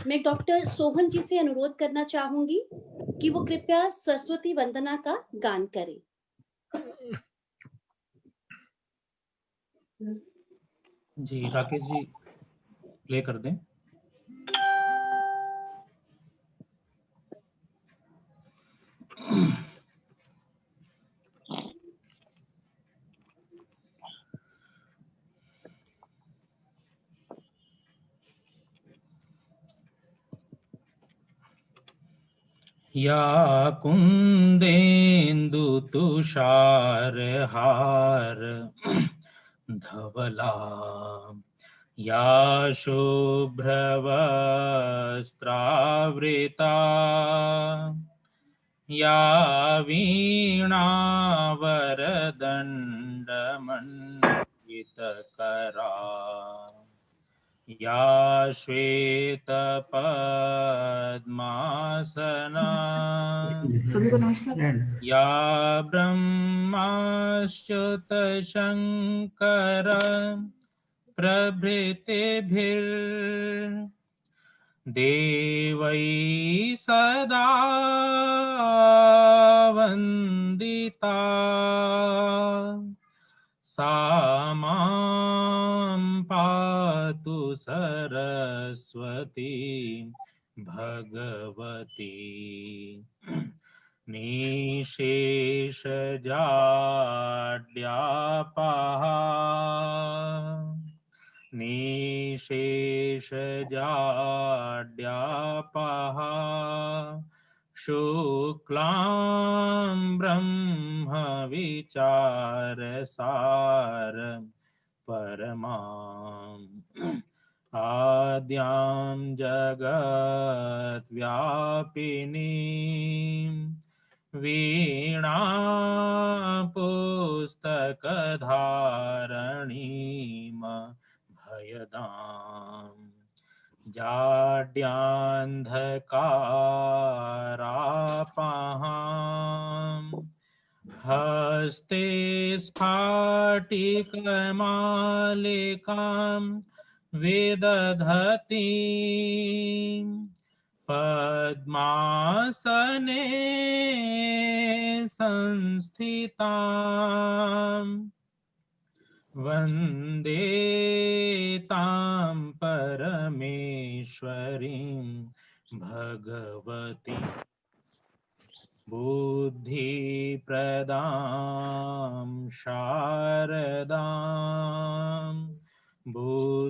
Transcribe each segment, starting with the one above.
मैं डॉक्टर सोहन जी से अनुरोध करना चाहूंगी कि वो कृपया सरस्वती वंदना का गान करें। जी राकेश जी प्ले कर दें। या कुंदेन्दु तुषारहार धवला या शुभ्रवस्त्रावृता या वीणावरदण्डमण्डितकरा या श्वेतपद्मासना या ब्रह्माच्युतशङ्कर प्रभृतिभिर्देवैः सदा वन्दिता सा मां पातु सरस्वती भगवती निशेषजाड्यापहा निशेषजाड्यापहा शुक्लां ब्रह्मविचारसार परमाम् आद्यां जगद्व्यापिनीं वीणापुस्तकधारणीं भयदाम् जाड्यान्धकारापहाम् हस्ते स्फाटिकमालिकां विदधतीं पद्मासने संस्थितां वन्दे तां परमेश्वरीं भगवती बुद्धिप्रदां शारदां बुद्धिप्रदां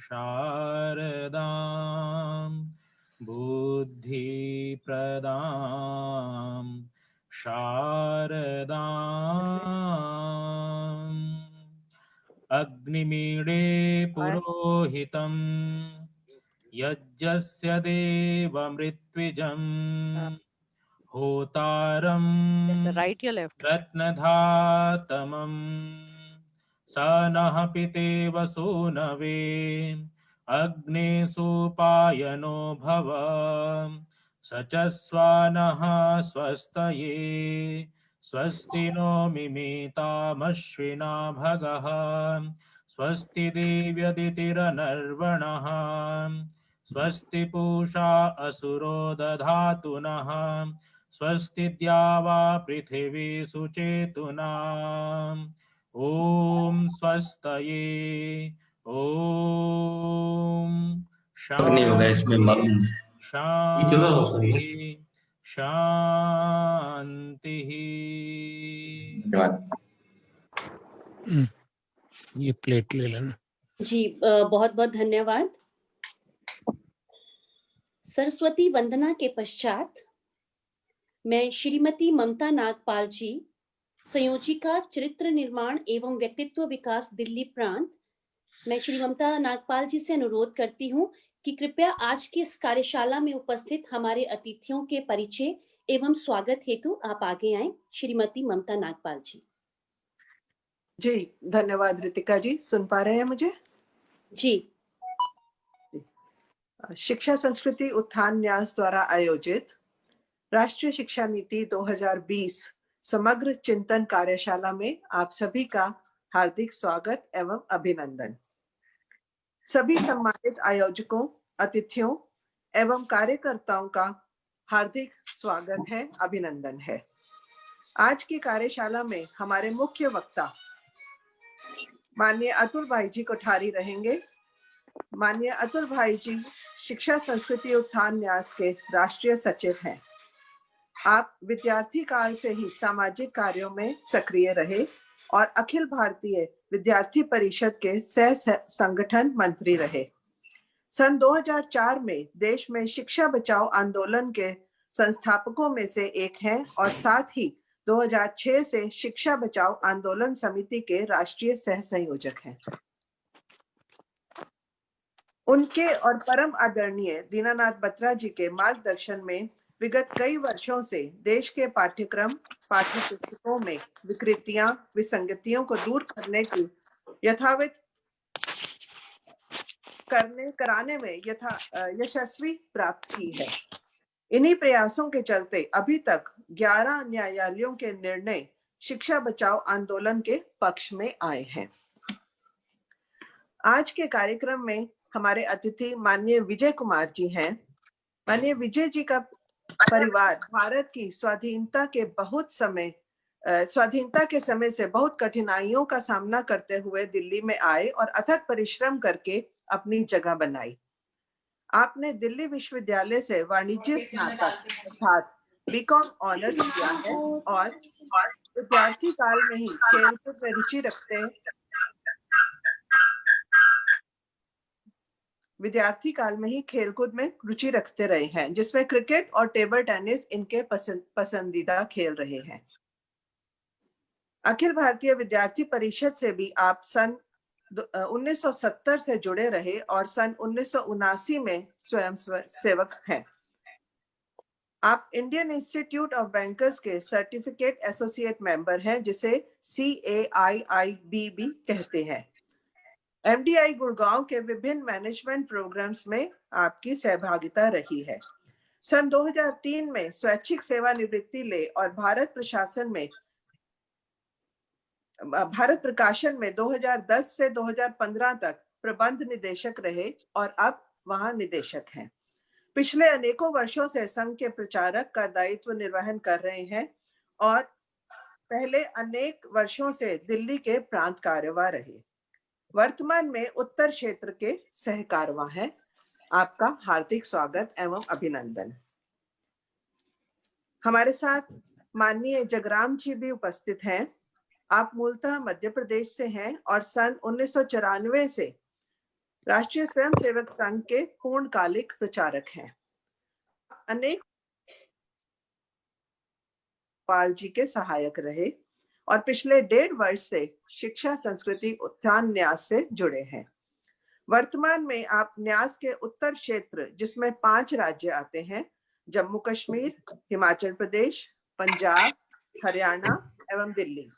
शारदां बुद्धिप्रदां शारदाम् अग्निमीळे पुरोहितं यज्ञस्य देवमृत्विजम् होतारं रत्नधातमं स नः पितेव सूनवे अग्ने सोपायनो भव स च स्वानः स्वस्तये स्वस्ति नो मिमीतामश्विना भगः स्वस्ति देव्यदितिरनर्वणः स्वस्ति पूषा असुरो दधातु नः स्वस्ति द्यावा पृथिवी सुचेतुनाम् ॐ स्वस्तये ॐ शान्ति शान्ति शान्तिः। ये प्लेट ले लेना जी। बहुत बहुत धन्यवाद। सरस्वती वंदना के पश्चात मैं श्रीमती ममता नागपाल जी, संयोजिका चरित्र निर्माण एवं व्यक्तित्व विकास दिल्ली प्रांत, मैं श्री ममता नागपाल जी से अनुरोध करती हूँ कि कृपया आज की इस कार्यशाला में उपस्थित हमारे अतिथियों के परिचय एवं स्वागत हेतु आप आगे आए। श्रीमती ममता नागपाल जी। जी धन्यवाद रितिका जी। सुन पा रहे हैं मुझे? जी। शिक्षा संस्कृति उत्थान न्यास द्वारा आयोजित राष्ट्रीय शिक्षा नीति 2020 समग्र चिंतन कार्यशाला में आप सभी का हार्दिक स्वागत एवं अभिनंदन। सभी सम्मानित आयोजकों, अतिथियों एवं कार्यकर्ताओं का हार्दिक स्वागत है, अभिनंदन है। आज की कार्यशाला में हमारे मुख्य वक्ता माननीय अतुल भाई जी कोठारी रहेंगे। माननीय अतुल भाई जी शिक्षा संस्कृति उत्थान न्यास के राष्ट्रीय सचिव हैं। आप विद्यार्थी काल से ही सामाजिक कार्यों में सक्रिय रहे और अखिल भारतीय विद्यार्थी परिषद के सह संगठन मंत्री रहे। सन 2004 में देश में शिक्षा बचाओ आंदोलन के संस्थापकों में से एक हैं और साथ ही 2006 से शिक्षा बचाओ आंदोलन समिति के राष्ट्रीय सह संयोजक हैं। उनके और परम आदरणीय दीनानाथ बत्रा जी के मार्गदर्शन में विगत कई वर्षों से देश के पाठ्यक्रम, पाठ्यपुस्तकों में विकृतियां, विसंगतियों को दूर करने की यथावित कराने में यशस्वी प्राप्त की है। इन्हीं प्रयासों के चलते अभी तक 11 न्यायालयों के निर्णय शिक्षा बचाओ आंदोलन के पक्ष में आए हैं। आज के कार्यक्रम में हमारे अतिथि माननीय विजय कुमार जी हैं। माननीय विजय जी का परिवार भारत की स्वाधीनता के समय से बहुत कठिनाइयों का सामना करते हुए दिल्ली में आए और अथक परिश्रम करके अपनी जगह बनाई। आपने दिल्ली विश्वविद्यालय से वाणिज्य स्नातक अर्थात बीकॉम ऑनर्स किया है और विद्यार्थी काल में ही खेलकूद में रुचि रखते रहे हैं, जिसमें क्रिकेट और टेबल टेनिस इनके पसंदीदा खेल रहे हैं। अखिल भारतीय विद्यार्थी परिषद से भी आप सन 1970 से जुड़े रहे और सन 1979 में स्वयं सेवक हैं। आप इंडियन इंस्टीट्यूट ऑफ बैंकर्स के सर्टिफिकेट एसोसिएट मेंबर हैं, जिसे CAIIB भी कहते हैं। MDI गुड़गांव के विभिन्न मैनेजमेंट प्रोग्राम्स में आपकी सहभागिता रही है। सन 2003 में स्वैच्छिक सेवानिवृत्ति ले और भारत प्रकाशन में 2010 से 2015 तक प्रबंध निदेशक रहे और अब वहां निदेशक हैं। पिछले अनेकों वर्षों से संघ के प्रचारक का दायित्व निर्वहन कर रहे हैं और पहले अनेक वर्षों से दिल्ली के प्रांत कार्यवाह रहे। वर्तमान में उत्तर क्षेत्र के सहकारवाह हैं। आपका हार्दिक स्वागत एवं अभिनंदन। हमारे साथ माननीय जगराम जी भी उपस्थित हैं। आप मूलतः मध्य प्रदेश से हैं और सन 1994 से राष्ट्रीय स्वयंसेवक संघ के पूर्णकालिक प्रचारक हैं। अनेक पाल जी के सहायक रहे और पिछले 1.5 वर्ष से शिक्षा संस्कृति उत्थान न्यास से जुड़े हैं। वर्तमान में आप न्यास के उत्तर क्षेत्र, जिसमें 5 राज्य आते हैं, जम्मू कश्मीर, हिमाचल प्रदेश, पंजाब, हरियाणा एवं दिल्ली,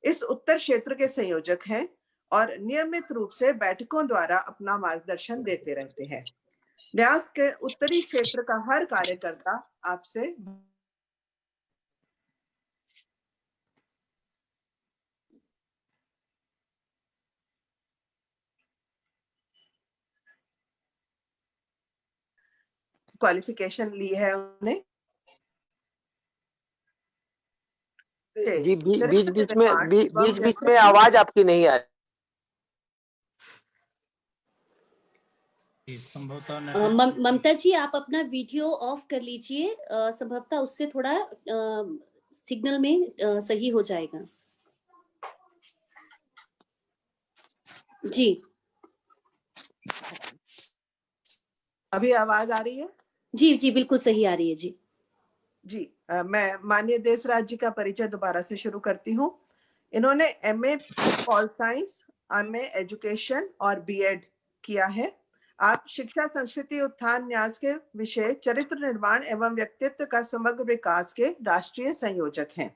इस उत्तर क्षेत्र के संयोजक हैं और नियमित रूप से बैठकों द्वारा अपना मार्गदर्शन देते रहते हैं। न्यास के उत्तरी क्षेत्र का हर कार्यकर्ता आपसे क्वालिफिकेशन ली है उन्हें। जी बीच में आवाज आपकी नहीं आ रही। ममता जी, आप अपना वीडियो ऑफ कर लीजिए, संभवतः उससे थोड़ा सिग्नल में सही हो जाएगा। जी, अभी आवाज आ रही है? जी बिल्कुल सही आ रही है। जी, मैं माननीय देशराज जी का परिचय दोबारा से शुरू करती हूँ। इन्होंने MA pol science, MA education और B.Ed किया है। आप शिक्षा संस्कृति उत्थान न्यास के विषय चरित्र निर्माण एवं व्यक्तित्व का समग्र विकास के राष्ट्रीय संयोजक हैं।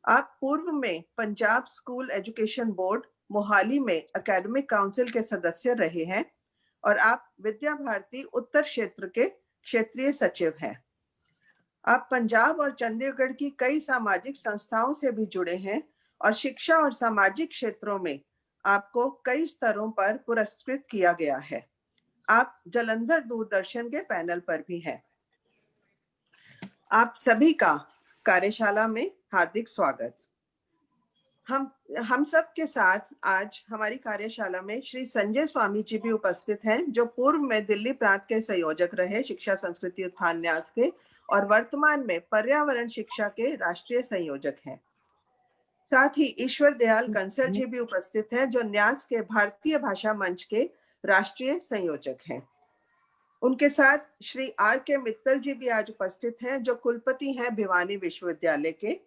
आप पूर्व में Punjab school education board Mohali में एकेडमिक काउंसिल के सदस्य रहे हैं और आप विद्या भारती उत्तर क्षेत्र के क्षेत्रीय सचिव हैं। आप पंजाब और चंडीगढ़ की कई सामाजिक संस्थाओं से भी जुड़े हैं और शिक्षा और सामाजिक क्षेत्रों में आपको कई स्तरों पर पुरस्कृत किया गया है। आप जालंधर दूरदर्शन के पैनल पर भी हैं। आप सभी का कार्यशाला में हार्दिक स्वागत। हम सब के साथ आज हमारी कार्यशाला में श्री संजय स्वामी जी भी उपस्थित हैं, जो पूर्व में दिल्ली प्रांत के संयोजक रहे शिक्षा संस्कृति उत्थान न्यास के और वर्तमान में पर्यावरण शिक्षा के राष्ट्रीय संयोजक हैं। साथ ही ईश्वर दयाल कंसल जी भी उपस्थित हैं, जो न्यास के भारतीय भाषा मंच के राष्ट्रीय संयोजक हैं। उनके साथ श्री आर के मित्तल जी भी आज उपस्थित हैं, जो कुलपति हैं भिवानी विश्वविद्यालय के,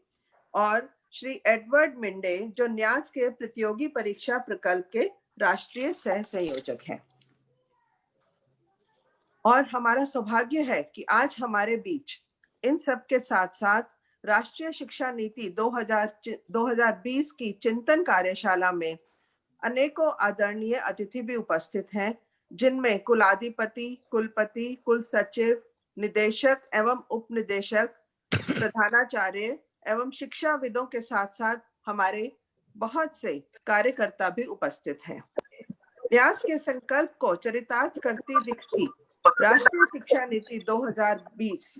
और श्री एडवर्ड मिंडे, जो न्यास के प्रतियोगी परीक्षा प्रकल्प के राष्ट्रीय सह संयोजक हैं। और हमारा सौभाग्य है कि आज हमारे बीच इन सब के साथ साथ राष्ट्रीय शिक्षा नीति 2020 की चिंतन कार्यशाला में अनेकों आदरणीय अतिथि भी उपस्थित हैं, जिनमें कुलाधिपति, कुलपति, कुल सचिव, निदेशक एवं उपनिदेशक, प्रधानाचार्य एवं शिक्षाविदों के साथ साथ हमारे बहुत से कार्यकर्ता भी उपस्थित हैं। न्यास के संकल्प को चरितार्थ करती दिखती राष्ट्रीय शिक्षा नीति 2020,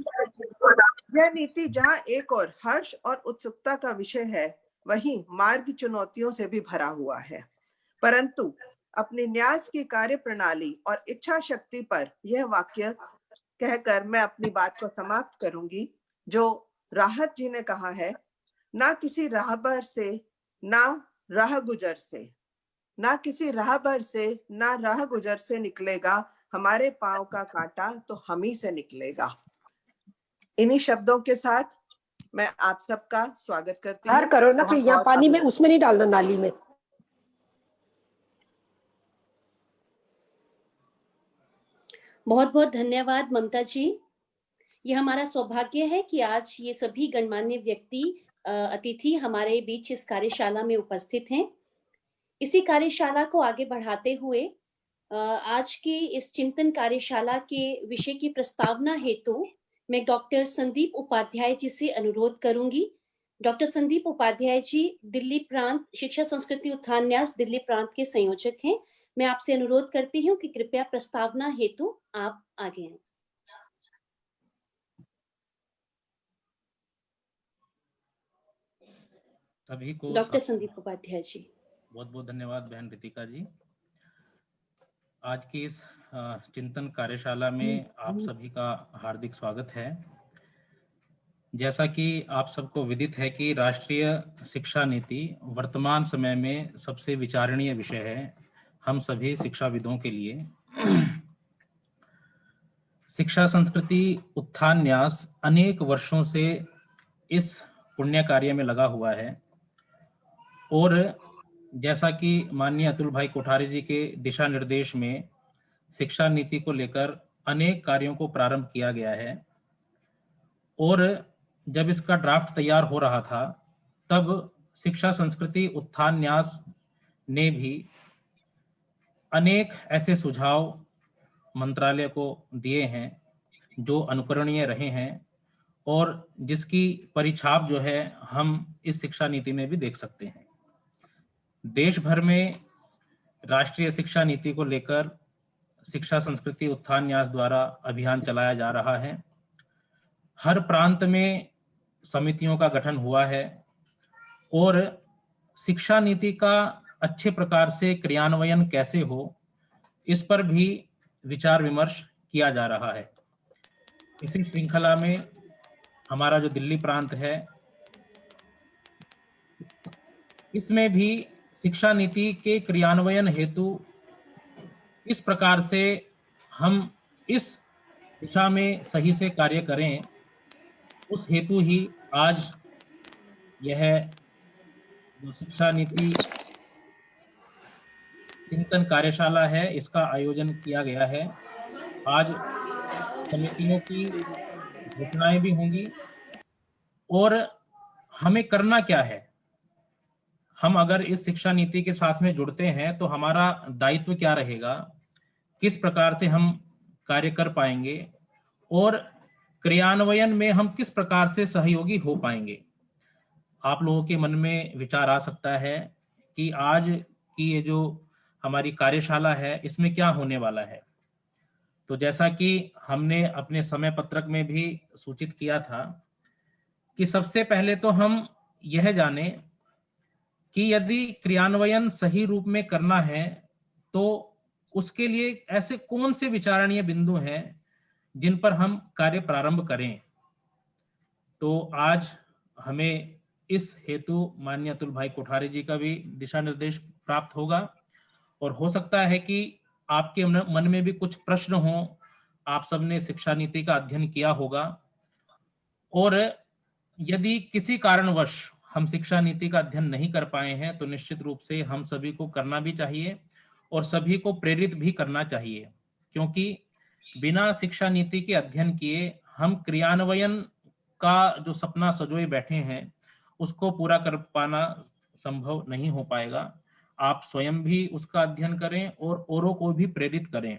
यह नीति जहां एक और हर्ष और उत्सुकता का विषय है, वहीं मार्ग चुनौतियों से भी भरा हुआ है। परंतु अपनी न्यास की कार्य प्रणाली और इच्छा शक्ति पर यह वाक्य कहकर मैं अपनी बात को समाप्त करूंगी, जो राहत जी ने कहा है, ना किसी राहबर से ना राह गुजर से, ना किसी राहबर से ना राह गुजर से निकलेगा हमारे पांव का कांटा, तो हम ही से निकलेगा। इन्हीं शब्दों के साथ मैं आप सबका स्वागत करती हूँ। करो ना, फिर यहाँ पानी में उसमें नहीं डालना, नाली में। बहुत बहुत धन्यवाद ममता जी। यह हमारा सौभाग्य है कि आज ये सभी गणमान्य व्यक्ति अतिथि हमारे बीच इस कार्यशाला में उपस्थित हैं। इसी कार्यशाला को आगे बढ़ाते हुए आज की इस चिंतन कार्यशाला के विषय की प्रस्तावना हेतु मैं डॉक्टर संदीप उपाध्याय जी से अनुरोध करूंगी। डॉक्टर संदीप उपाध्याय जी दिल्ली प्रांत शिक्षा संस्कृति उत्थान न्यास दिल्ली प्रांत के संयोजक हैं। मैं आपसे अनुरोध करती हूँ कि कृपया प्रस्तावना हेतु आप आगे आएं। सभी को डॉक्टर संदीप उपाध्याय जी। बहुत बहुत धन्यवाद बहन रितिका जी। आज की इस चिंतन कार्यशाला में आप सभी का हार्दिक स्वागत है। जैसा कि आप सबको विदित है कि राष्ट्रीय शिक्षा नीति वर्तमान समय में सबसे विचारणीय विषय है हम सभी शिक्षाविदों के लिए। शिक्षा संस्कृति उत्थान न्यास अनेक वर्षों से इस पुण्य कार्य में लगा हुआ है और जैसा कि माननीय अतुल भाई कोठारी जी के दिशा निर्देश में शिक्षा नीति को लेकर अनेक कार्यों को प्रारंभ किया गया है और जब इसका ड्राफ्ट तैयार हो रहा था तब शिक्षा संस्कृति उत्थान न्यास ने भी अनेक ऐसे सुझाव मंत्रालय को दिए हैं जो अनुकरणीय रहे हैं और जिसकी परिछाप जो है हम इस शिक्षा नीति में भी देख सकते हैं। देश भर में राष्ट्रीय शिक्षा नीति को लेकर शिक्षा संस्कृति उत्थान न्यास द्वारा अभियान चलाया जा रहा है। हर प्रांत में समितियों का गठन हुआ है और शिक्षा नीति का अच्छे प्रकार से क्रियान्वयन कैसे हो, इस पर भी विचार विमर्श किया जा रहा है। इसी श्रृंखला में हमारा जो दिल्ली प्रांत है, इसमें भी शिक्षा नीति के क्रियान्वयन हेतु इस प्रकार से हम इस दिशा में सही से कार्य करें, उस हेतु ही आज यह जो शिक्षा नीति चिंतन कार्यशाला है, इसका आयोजन किया गया है। आज समितियों की घोषणाएं भी होंगी और हमें करना क्या है, हम अगर इस शिक्षा नीति के साथ में जुड़ते हैं तो हमारा दायित्व क्या रहेगा, किस प्रकार से हम कार्य कर पाएंगे और क्रियान्वयन में हम किस प्रकार से सहयोगी हो पाएंगे। आप लोगों के मन में विचार आ सकता है कि आज की ये जो हमारी कार्यशाला है इसमें क्या होने वाला है। तो जैसा कि हमने अपने समय पत्रक में भी सूचित किया था कि सबसे पहले तो हम यह जाने कि यदि क्रियान्वयन सही रूप में करना है तो उसके लिए ऐसे कौन से विचारणीय बिंदु हैं जिन पर हम कार्य प्रारंभ करें। तो आज हमें इस हेतु माननीय अतुल भाई कोठारी जी का भी दिशा निर्देश प्राप्त होगा और हो सकता है कि आपके मन में भी कुछ प्रश्न हों। आप सबने शिक्षा नीति का अध्ययन किया होगा और यदि किसी कारणवश हम शिक्षा नीति का अध्ययन नहीं कर पाए हैं तो निश्चित रूप से हम सभी को करना भी चाहिए और सभी को प्रेरित भी करना चाहिए, क्योंकि बिना शिक्षा नीति के अध्ययन किए हम क्रियान्वयन का जो सपना सजोए बैठे हैं उसको पूरा कर पाना संभव नहीं हो पाएगा। आप स्वयं भी उसका अध्ययन करें और औरों को भी प्रेरित करें।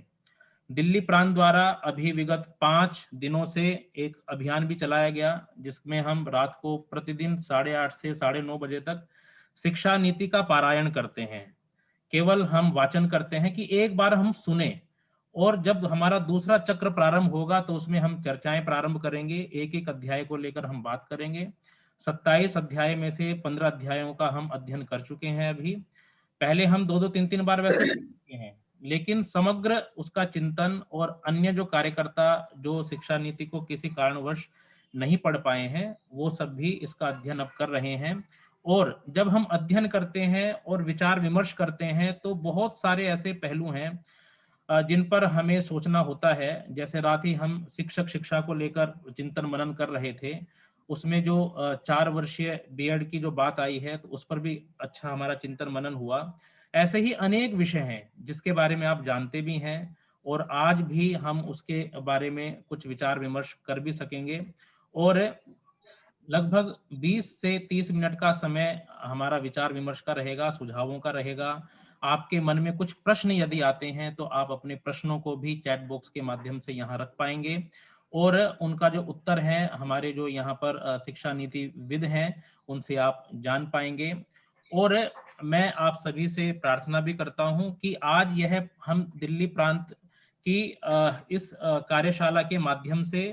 दिल्ली प्रांत द्वारा अभी विगत 5 दिनों से एक अभियान भी चलाया गया जिसमें हम रात को प्रतिदिन 8:30 से 9:30 बजे तक शिक्षा नीति का पारायण करते हैं। केवल हम वाचन करते हैं कि एक बार हम सुने और जब हमारा दूसरा चक्र प्रारंभ होगा तो उसमें हम चर्चाएं प्रारंभ करेंगे, एक एक अध्याय को लेकर हम बात करेंगे। 27 अध्याय में से 15 अध्यायों का हम अध्ययन कर चुके हैं। अभी पहले हम 2-2, 3-3 बार वैसे कर चुके हैं, लेकिन समग्र उसका चिंतन और अन्य जो कार्यकर्ता जो शिक्षा नीति को किसी कारणवश नहीं पढ़ पाए हैं वो सब भी इसका अध्ययन अब कर रहे हैं। और जब हम अध्ययन करते हैं और विचार विमर्श करते हैं तो बहुत सारे ऐसे पहलू हैं जिन पर हमें सोचना होता है। जैसे रात ही हम शिक्षक शिक्षा को लेकर चिंतन मनन कर रहे थे, उसमें जो 4 वर्षीय बीएड की जो बात आई है तो उस पर भी अच्छा हमारा चिंतन मनन हुआ। ऐसे ही अनेक विषय हैं जिसके बारे में आप जानते भी हैं और आज भी हम उसके बारे में कुछ विचार विमर्श कर भी सकेंगे। और लगभग 20 से 30 मिनट का समय हमारा विचार विमर्श का रहेगा, सुझावों का रहेगा। आपके मन में कुछ प्रश्न यदि आते हैं तो आप अपने प्रश्नों को भी चैट बॉक्स के माध्यम से यहाँ रख पाएंगे और उनका जो उत्तर है हमारे जो यहाँ पर शिक्षा नीतिविद हैं उनसे आप जान पाएंगे। और मैं आप सभी से प्रार्थना भी करता हूं कि आज यह हम दिल्ली प्रांत की इस कार्यशाला के माध्यम से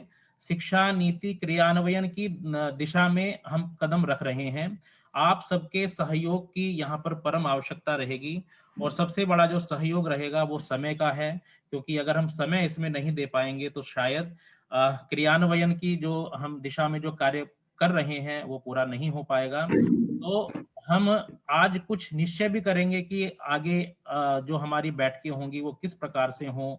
शिक्षा नीति क्रियान्वयन की दिशा में हम कदम रख रहे हैं। आप सबके सहयोग की यहाँ पर परम आवश्यकता रहेगी और सबसे बड़ा जो सहयोग रहेगा वो समय का है, क्योंकि अगर हम समय इसमें नहीं दे पाएंगे तो शायद क्रियान्वयन की जो हम दिशा में जो कार्य कर रहे हैं वो पूरा नहीं हो पाएगा। तो हम आज कुछ निश्चय भी करेंगे कि आगे जो हमारी बैठकें होंगी वो किस प्रकार से हों,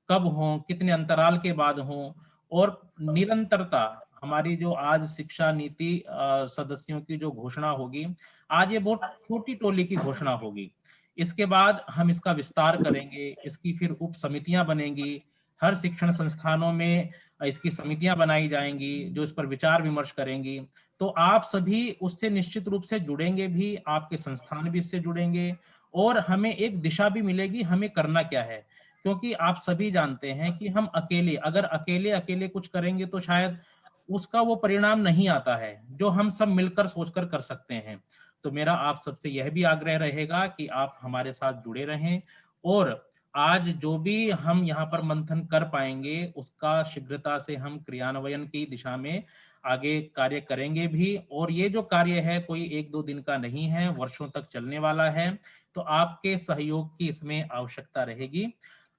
कब हों, कितने अंतराल के बाद हों और निरंतरता। हमारी जो आज शिक्षा नीति सदस्यों की जो घोषणा होगी, आज ये बहुत छोटी टोली की घोषणा होगी। इसके बाद हम इसका विस्तार करेंगे, इसकी फिर उप समितियां बनेंगी, हर शिक्षण संस्थानों में इसकी समितियां बनाई जाएंगी जो इस पर विचार विमर्श करेंगी। तो आप सभी उससे निश्चित रूप से जुड़ेंगे भी, आपके संस्थान भी इससे जुड़ेंगे और हमें एक दिशा भी मिलेगी हमें करना क्या है। क्योंकि आप सभी जानते हैं कि हम अकेले अगर अकेले कुछ करेंगे तो शायद उसका वो परिणाम नहीं आता है जो हम सब मिलकर सोचकर कर सकते हैं। तो मेरा आप सबसे यह भी आग्रह रहेगा कि आप हमारे साथ जुड़े रहें और आज जो भी हम यहाँ पर मंथन कर पाएंगे उसका शीघ्रता से हम क्रियान्वयन की दिशा में आगे कार्य करेंगे भी। और ये जो कार्य है कोई 1-2 दिन का नहीं है, वर्षों तक चलने वाला है। तो आपके सहयोग की इसमें आवश्यकता रहेगी।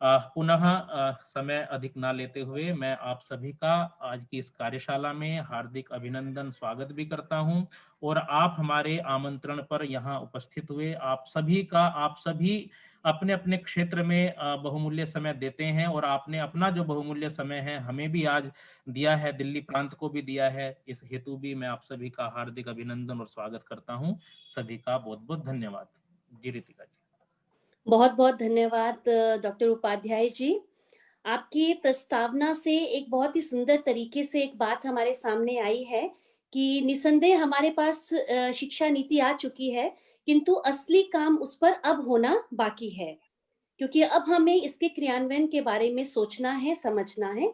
पुनः समय अधिक ना लेते हुए मैं आप सभी का आज की इस कार्यशाला में हार्दिक अभिनंदन स्वागत भी करता हूं और आप हमारे आमंत्रण पर यहाँ उपस्थित हुए आप सभी अपने अपने क्षेत्र में बहुमूल्य समय देते हैं और आपने अपना जो बहुमूल्य समय है हमें भी आज दिया है, दिल्ली प्रांत को भी दिया है। इस हेतु भी मैं आप सभी का हार्दिक अभिनंदन और स्वागत करता हूं। सभी का बहुत बहुत धन्यवाद। जी रितिका जी। बहुत बहुत धन्यवाद डॉक्टर उपाध्याय जी। आपकी प्रस्तावना से एक बहुत ही सुंदर तरीके से एक बात हमारे सामने आई है कि निसंदेह हमारे पास शिक्षा नीति आ चुकी है, किंतु असली काम उस पर अब होना बाकी है, क्योंकि अब हमें इसके क्रियान्वयन के बारे में सोचना है, समझना है।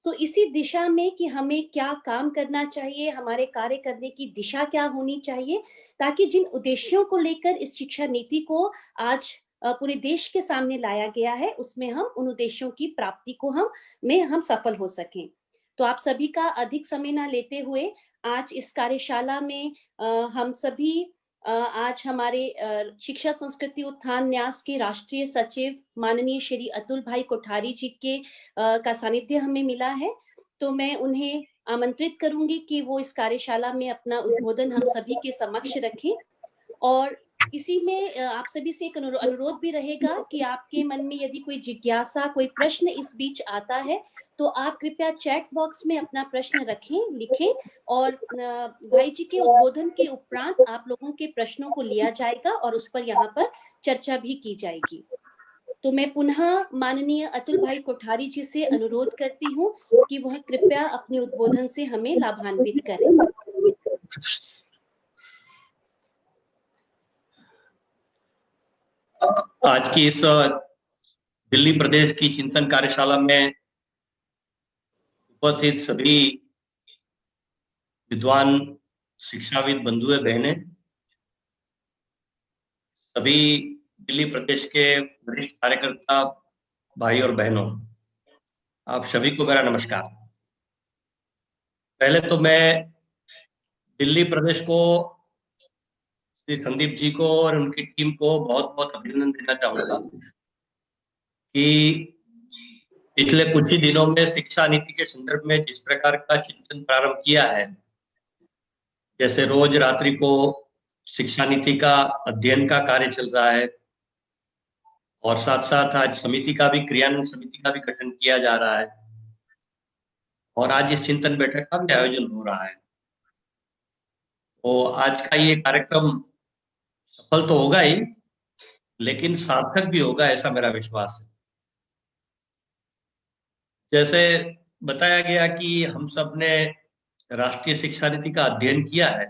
तो इसी दिशा में कि हमें क्या काम करना चाहिए, हमारे कार्य करने की दिशा क्या होनी चाहिए, ताकि जिन उद्देश्यों को लेकर इस शिक्षा नीति को आज पूरे देश के सामने लाया गया है, उसमें हम उन उद्देश्यों की प्राप्ति को हम सफल हो सकें। तो आप सभी का अधिक समय ना लेते हुए आज इस कार्यशाला में हम सभी आज हमारे शिक्षा संस्कृति उत्थान न्यास के राष्ट्रीय सचिव माननीय श्री अतुल भाई कोठारी जी के का सानिध्य हमें मिला है। तो मैं उन्हें आमंत्रित करूंगी कि वो इस कार्यशाला में अपना उद्बोधन हम सभी के समक्ष रखें। और इसी में आप सभी से एक अनुरोध भी रहेगा कि आपके मन में यदि कोई जिज्ञासा, कोई प्रश्न इस बीच आता है, तो आप कृपया चैट बॉक्स में अपना प्रश्न रखें, लिखें, और भाई जी के उद्बोधन के उपरांत आप लोगों के प्रश्नों को लिया जाएगा और उस पर यहाँ पर चर्चा भी की जाएगी। तो मैं पुनः माननीय अतुल भाई कोठारी जी से अनुरोध करती हूँ कि वह कृपया अपने उद्बोधन से हमें लाभान्वित करें। आज की इस दिल्ली प्रदेश की चिंतन कार्यशाला में उपस्थित सभी विद्वान शिक्षाविद बंधुए बहने, सभी दिल्ली प्रदेश के वरिष्ठ कार्यकर्ता भाई और बहनों, आप सभी को मेरा नमस्कार। पहले तो मैं दिल्ली प्रदेश को, श्री संदीप जी को और उनकी टीम को बहुत बहुत अभिनंदन देना चाहूंगा कि पिछले कुछ ही दिनों में शिक्षा नीति के संदर्भ में जिस प्रकार का चिंतन प्रारंभ किया है, जैसे रोज रात्रि को शिक्षा नीति का अध्ययन का कार्य चल रहा है और साथ साथ आज समिति का भी, क्रियान्वयन समिति का भी गठन किया जा रहा है और आज इस चिंतन बैठक का भी आयोजन हो रहा है। तो आज का ये कार्यक्रम सफल तो होगा ही, लेकिन सार्थक भी होगा, ऐसा मेरा विश्वास है। जैसे बताया गया कि हम सब ने राष्ट्रीय शिक्षा नीति का अध्ययन किया है,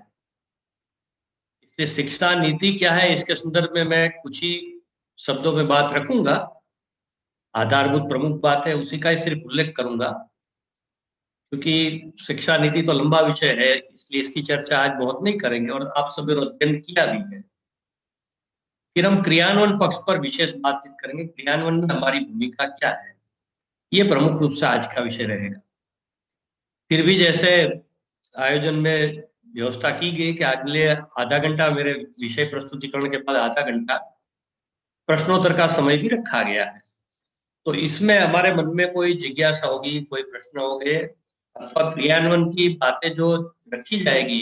इसलिए शिक्षा नीति क्या है इसके संदर्भ में मैं कुछ ही शब्दों में बात रखूंगा। आधारभूत प्रमुख बात है उसी का ही सिर्फ उल्लेख करूंगा, क्योंकि शिक्षा नीति तो लंबा विषय है, इसलिए इसकी चर्चा आज बहुत नहीं करेंगे और आप सभी ने अध्ययन किया भी है। फिर हम क्रियान्वयन पक्ष पर विशेष बातचीत करेंगे, क्रियान्वयन में हमारी भूमिका क्या है, ये प्रमुख रूप से आज का विषय रहेगा। फिर भी जैसे आयोजन में व्यवस्था की गई कि अगले आधा घंटा मेरे विषय प्रस्तुतिकरण के बाद आधा घंटा प्रश्नोत्तर का समय भी रखा गया है। तो इसमें हमारे मन में कोई जिज्ञासा होगी, कोई प्रश्न होंगे अथवा क्रियान्वयन की बातें जो रखी जाएगी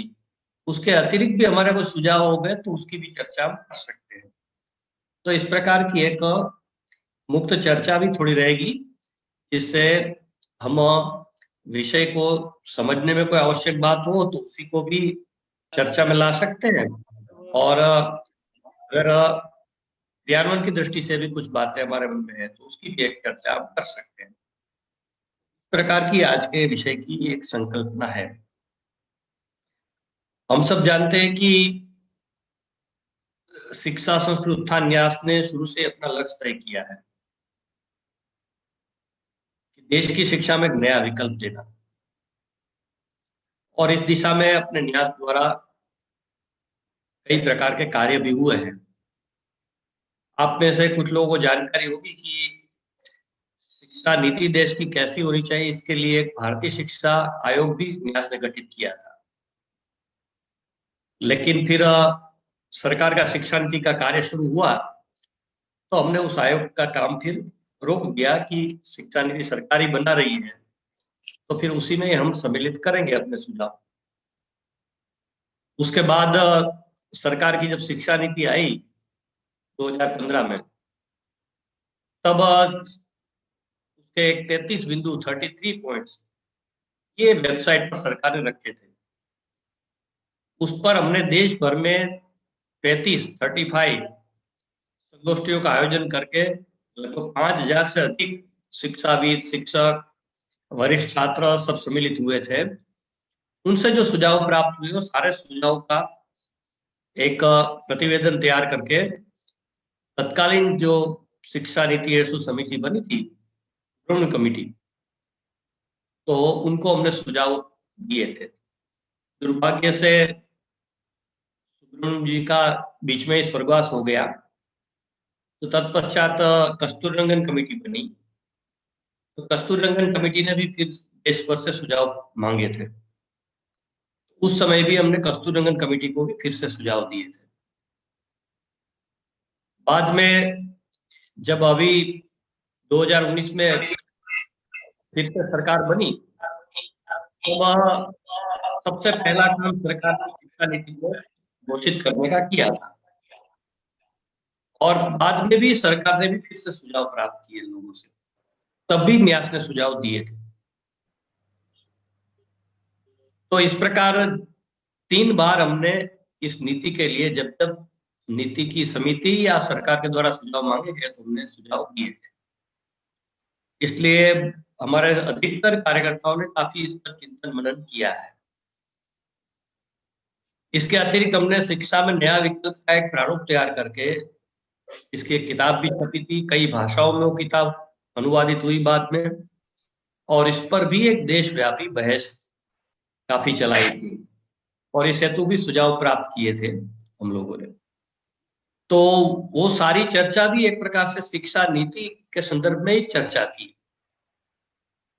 उसके अतिरिक्त भी हमारे कोई सुझाव हो गए तो उसकी भी चर्चा हम कर सकते हैं। तो इस प्रकार की एक मुक्त चर्चा भी थोड़ी रहेगी, जिससे हम विषय को समझने में कोई आवश्यक बात हो तो उसी को भी चर्चा में ला सकते हैं और अगर क्रियान्वयन की दृष्टि से भी कुछ बातें हमारे मन में है तो उसकी भी एक चर्चा हम कर सकते हैं। इस प्रकार की आज के विषय की एक संकल्पना है। हम सब जानते हैं कि शिक्षा संस्कृति उत्थान न्यास ने शुरू से अपना लक्ष्य तय किया है कि देश की शिक्षा में एक नया विकल्प देना, और इस दिशा में अपने न्यास द्वारा कई प्रकार के कार्य भी हुए हैं। आप में से कुछ लोगों को जानकारी होगी कि शिक्षा नीति देश की कैसी होनी चाहिए, इसके लिए एक भारतीय शिक्षा आयोग भी न्यास ने गठित किया था। लेकिन फिर सरकार का शिक्षा नीति का कार्य शुरू हुआ तो हमने उस आयोग का काम फिर रोक दिया कि शिक्षा नीति सरकारी बना रही है तो फिर उसी में हम सम्मिलित करेंगे अपने सुझाव। उसके बाद सरकार की जब शिक्षा नीति आई 2015 में, तब उसके 33 बिंदु 33 पॉइंट्स ये वेबसाइट पर सरकार ने रखे थे। उस पर हमने देश भर में 35 संगोष्ठियों का आयोजन करके लगभग 5000 से अधिक शिक्षाविद, शिक्षक, वरिष्ठ छात्र सब सम्मिलित हुए थे। उनसे जो सुझाव प्राप्त हुए वो सारे सुझाव का एक प्रतिवेदन तैयार करके तत्कालीन जो शिक्षा नीति हेतु समिति बनी थी, कमेटी, तो उनको हमने सुझाव दिए थे। दुर्भाग्य से सुब्रमण्यम जी का बीच में स्वर्गवास हो गया, तो तत्पश्चात कस्तूररंगन कमेटी बनी। तो कस्तूररंगन कमेटी ने भी फिर देश भर से सुझाव मांगे थे। उस समय भी हमने कस्तूररंगन कमेटी को भी फिर से सुझाव दिए थे। बाद में जब अभी 2019 में फिर से सरकार बनी, तो वह सबसे पहला काम सरकार ने शिक्षा नीति को घोषित करने का किया था, और बाद में भी सरकार ने भी फिर से सुझाव प्राप्त किए लोगों से, तब भी न्यास ने सुझाव दिए थे। तो इस प्रकार 3 बार हमने इस नीति के लिए, जब जब नीति की समिति या सरकार के द्वारा सुझाव मांगे गए तो हमने सुझाव दिए थे। इसलिए हमारे अधिकतर कार्यकर्ताओं ने काफी इस पर चिंतन मनन किया है। इसके अतिरिक्त हमने शिक्षा में नया विकल्प का एक प्रारूप तैयार करके इसकी एक किताब भी छपी थी। कई भाषाओं में वो किताब अनुवादित हुई बाद में, और इस पर भी एक देशव्यापी बहस काफी चलाई थी, और इस हेतु भी सुझाव प्राप्त किए थे हम लोगों ने। तो वो सारी चर्चा भी एक प्रकार से शिक्षा नीति के संदर्भ में ही चर्चा थी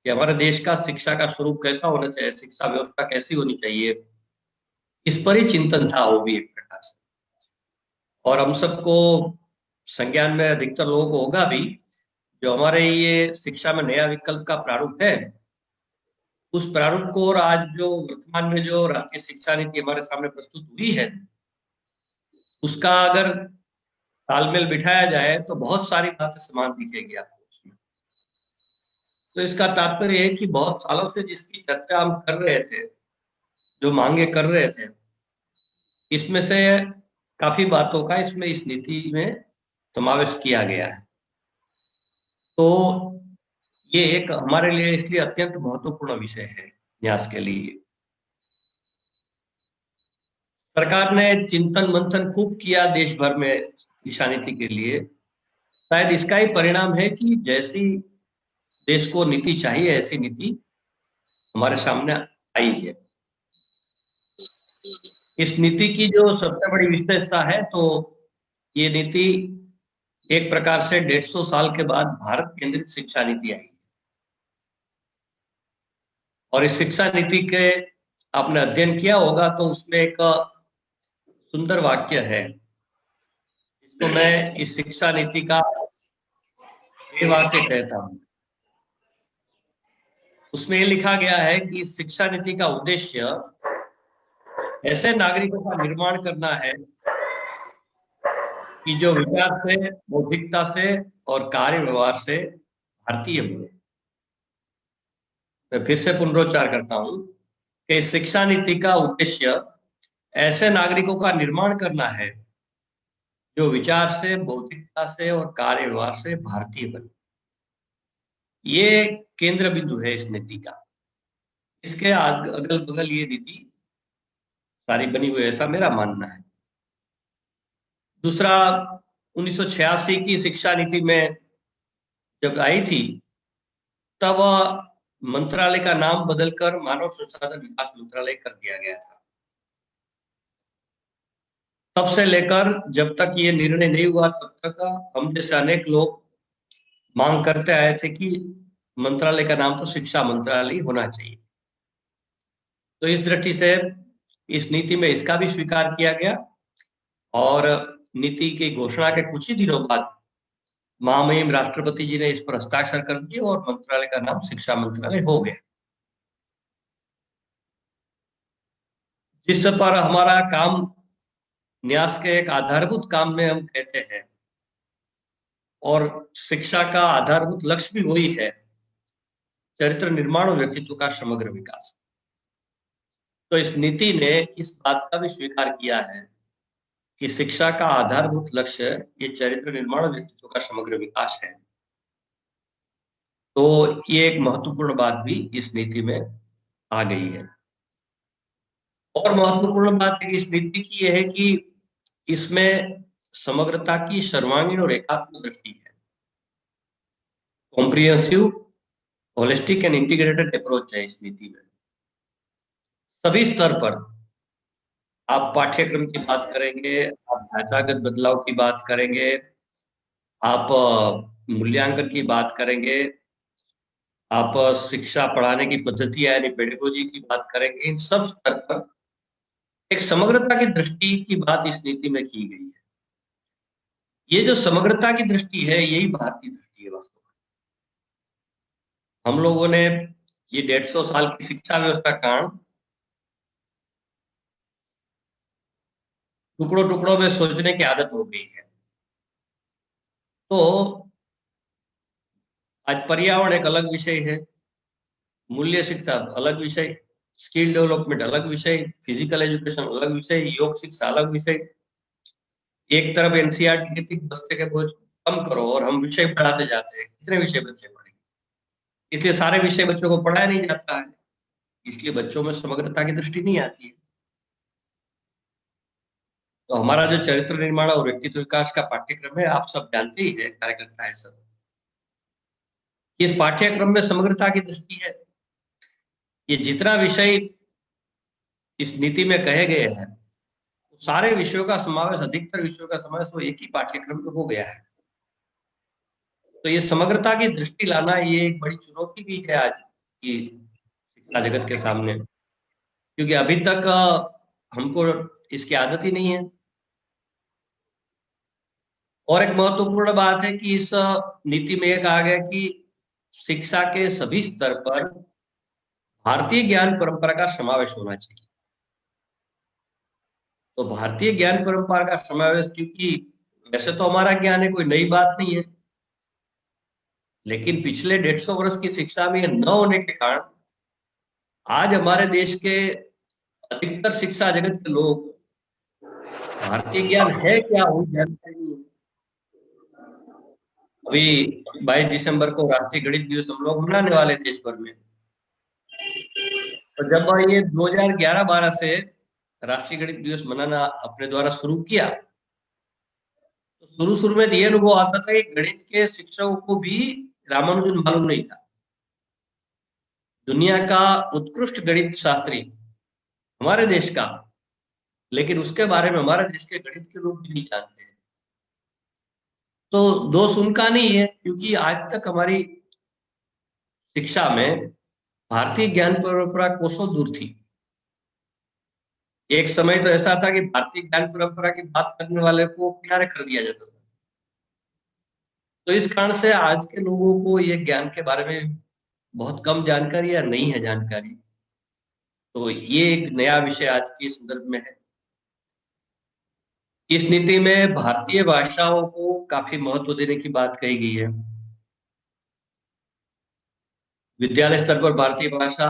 कि हमारे देश का शिक्षा का स्वरूप कैसा होना चाहिए, शिक्षा व्यवस्था कैसी होनी चाहिए, इस पर ही चिंतन था वो भी एक प्रकार से। और हम सबको संज्ञान में अधिकतर लोगों को होगा भी, जो हमारे ये शिक्षा में नया विकल्प का प्रारूप है, उस प्रारूप को और आज जो वर्तमान में जो राष्ट्रीय शिक्षा नीति हमारे सामने प्रस्तुत हुई है, उसका अगर तालमेल बिठाया जाए तो बहुत सारी बातें समान दिखेगी आपको उसमें। तो इसका तात्पर्य है कि बहुत सालों से जिसकी चर्चा हम कर रहे थे, जो मांगे कर रहे थे, इसमें से काफी बातों का इसमें इस नीति में समावेश किया गया है। तो ये एक हमारे लिए इसलिए अत्यंत महत्वपूर्ण विषय है न्यास के लिए। सरकार ने चिंतन मंथन खूब किया देश भर में शिक्षा नीति के लिए। शायद इसका ही परिणाम है कि जैसी देश को नीति चाहिए ऐसी नीति हमारे सामने आई है। इस नीति की जो सबसे बड़ी विशेषता है, तो ये नीति एक प्रकार से 150 साल के बाद भारत केंद्रित शिक्षा नीति आई। और इस शिक्षा नीति के आपने अध्ययन किया होगा तो उसमें एक सुंदर वाक्य है, इसको मैं इस शिक्षा नीति का ये वाक्य कहता हूं। उसमें ये लिखा गया है कि इस शिक्षा नीति का उद्देश्य ऐसे नागरिकों का निर्माण करना है कि जो विचार से, बौद्धिकता से और कार्य व्यवहार से भारतीय बने। मैं फिर से पुनरोच्चार करता हूं कि शिक्षा नीति का उद्देश्य ऐसे नागरिकों का निर्माण करना है जो विचार से, बौद्धिकता से और कार्य व्यवहार से भारतीय बने। ये केंद्र बिंदु है इस नीति का। इसके अगल बगल ये नीति सारी बनी हुई है, ऐसा मेरा मानना है। दूसरा, 1986 की शिक्षा नीति में जब आई थी, तब मंत्रालय का नाम बदलकर मानव संसाधन विकास मंत्रालय कर दिया गया था। तब से लेकर जब तक ये निर्णय नहीं हुआ, तब तक हम जैसे अनेक लोग मांग करते आए थे कि मंत्रालय का नाम तो शिक्षा मंत्रालय होना चाहिए। तो इस दृष्टि से इस नीति में इसका भी स्वीकार किया गया, और नीति की घोषणा के कुछ ही दिनों बाद महामहिम राष्ट्रपति जी ने इस पर हस्ताक्षर कर दिए और मंत्रालय का नाम शिक्षा मंत्रालय हो गया। जिस पर हमारा काम न्यास के एक आधारभूत काम में हम कहते हैं, और शिक्षा का आधारभूत लक्ष्य भी वही है, चरित्र निर्माण और व्यक्तित्व का समग्र विकास। तो इस नीति ने इस बात का भी स्वीकार किया है कि शिक्षा का आधारभूत लक्ष्य ये चरित्र निर्माण और व्यक्तित्व का समग्र विकास है। तो ये एक महत्वपूर्ण बात भी इस नीति में आ गई है। और महत्वपूर्ण बात इस नीति की यह है कि इसमें समग्रता की सर्वांगीण और एकात्म दृष्टि है। Comprehensive holistic and integrated approach है इस नीति में। सभी स्तर पर आप पाठ्यक्रम की बात करेंगे, आप ढांचागत बदलाव की बात करेंगे, आप मूल्यांकन की बात करेंगे, आप शिक्षा पढ़ाने की पद्धति यानी पेडागोजी की बात करेंगे, इन सब स्तर पर एक समग्रता की दृष्टि की बात इस नीति में की गई है। ये जो समग्रता की दृष्टि है, यही भारतीय दृष्टि है वास्तव में। हम लोगों ने ये 150 साल की शिक्षा व्यवस्था कारण टुकड़ों टुकड़ों में सोचने की आदत हो गई है। तो आज पर्यावरण एक अलग विषय है, मूल्य शिक्षा अलग विषय, स्किल डेवलपमेंट अलग विषय, फिजिकल एजुकेशन अलग विषय, योग शिक्षा अलग विषय। एक तरफ एनसीईआरटी कहती है बस्ते के बोझ कम करो और हम विषय पढ़ाते जाते हैं, कितने विषय बच्चे पढ़ेंगे, इसलिए सारे विषय बच्चों को पढ़ाया नहीं जाता है, इसलिए बच्चों में समग्रता की दृष्टि नहीं आती है। तो हमारा जो चरित्र निर्माण और व्यक्तित्व विकास का पाठ्यक्रम है, आप सब जानते ही है, कार्यकर्ता है सब, इस पाठ्यक्रम में समग्रता की दृष्टि है। ये जितना विषय इस नीति में कहे गए हैं, सारे विषयों का समावेश, अधिकतर विषयों का समावेश वो एक ही पाठ्यक्रम में हो गया है। तो ये समग्रता की दृष्टि लाना ये एक बड़ी चुनौती भी है आज की शिक्षा जगत के सामने, क्योंकि अभी तक हमको इसकी आदत ही नहीं है। और एक महत्वपूर्ण बात है कि इस नीति में यह कहा गया कि शिक्षा के सभी स्तर पर भारतीय ज्ञान परंपरा का समावेश होना चाहिए। तो भारतीय ज्ञान परंपरा का समावेश, क्योंकि वैसे तो हमारा ज्ञान है, कोई नई बात नहीं है, लेकिन पिछले 150 वर्ष की शिक्षा में न होने के कारण आज हमारे देश के अधिकतर शिक्षा जगत के लोग भारतीय ज्ञान है क्या वो जानते नहीं है। अभी 22 दिसंबर को राष्ट्रीय गणित दिवस हम लोग मनाने वाले देश भर में। तो जब ये 2011-12 से राष्ट्रीय गणित दिवस मनाना अपने द्वारा शुरू किया, तो शुरू में ये अनुभव आता था कि गणित के शिक्षकों को भी रामानुजन मालूम नहीं था। दुनिया का उत्कृष्ट गणित शास्त्री हमारे देश का, लेकिन उसके बारे में हमारे देश के गणित के लोग भी नहीं जानते हैं। तो दोष उनका नहीं है, क्योंकि आज तक हमारी शिक्षा में भारतीय ज्ञान परंपरा कोसों दूर थी। एक समय तो ऐसा था कि भारतीय ज्ञान परंपरा की बात करने वाले को किनारे कर दिया जाता था। तो इस कारण से आज के लोगों को ये ज्ञान के बारे में बहुत कम जानकारी या नहीं है जानकारी। तो ये एक नया विषय आज के संदर्भ में है। इस नीति में भारतीय भाषाओं को काफी महत्व देने की बात कही गई है। विद्यालय स्तर पर भारतीय भाषा,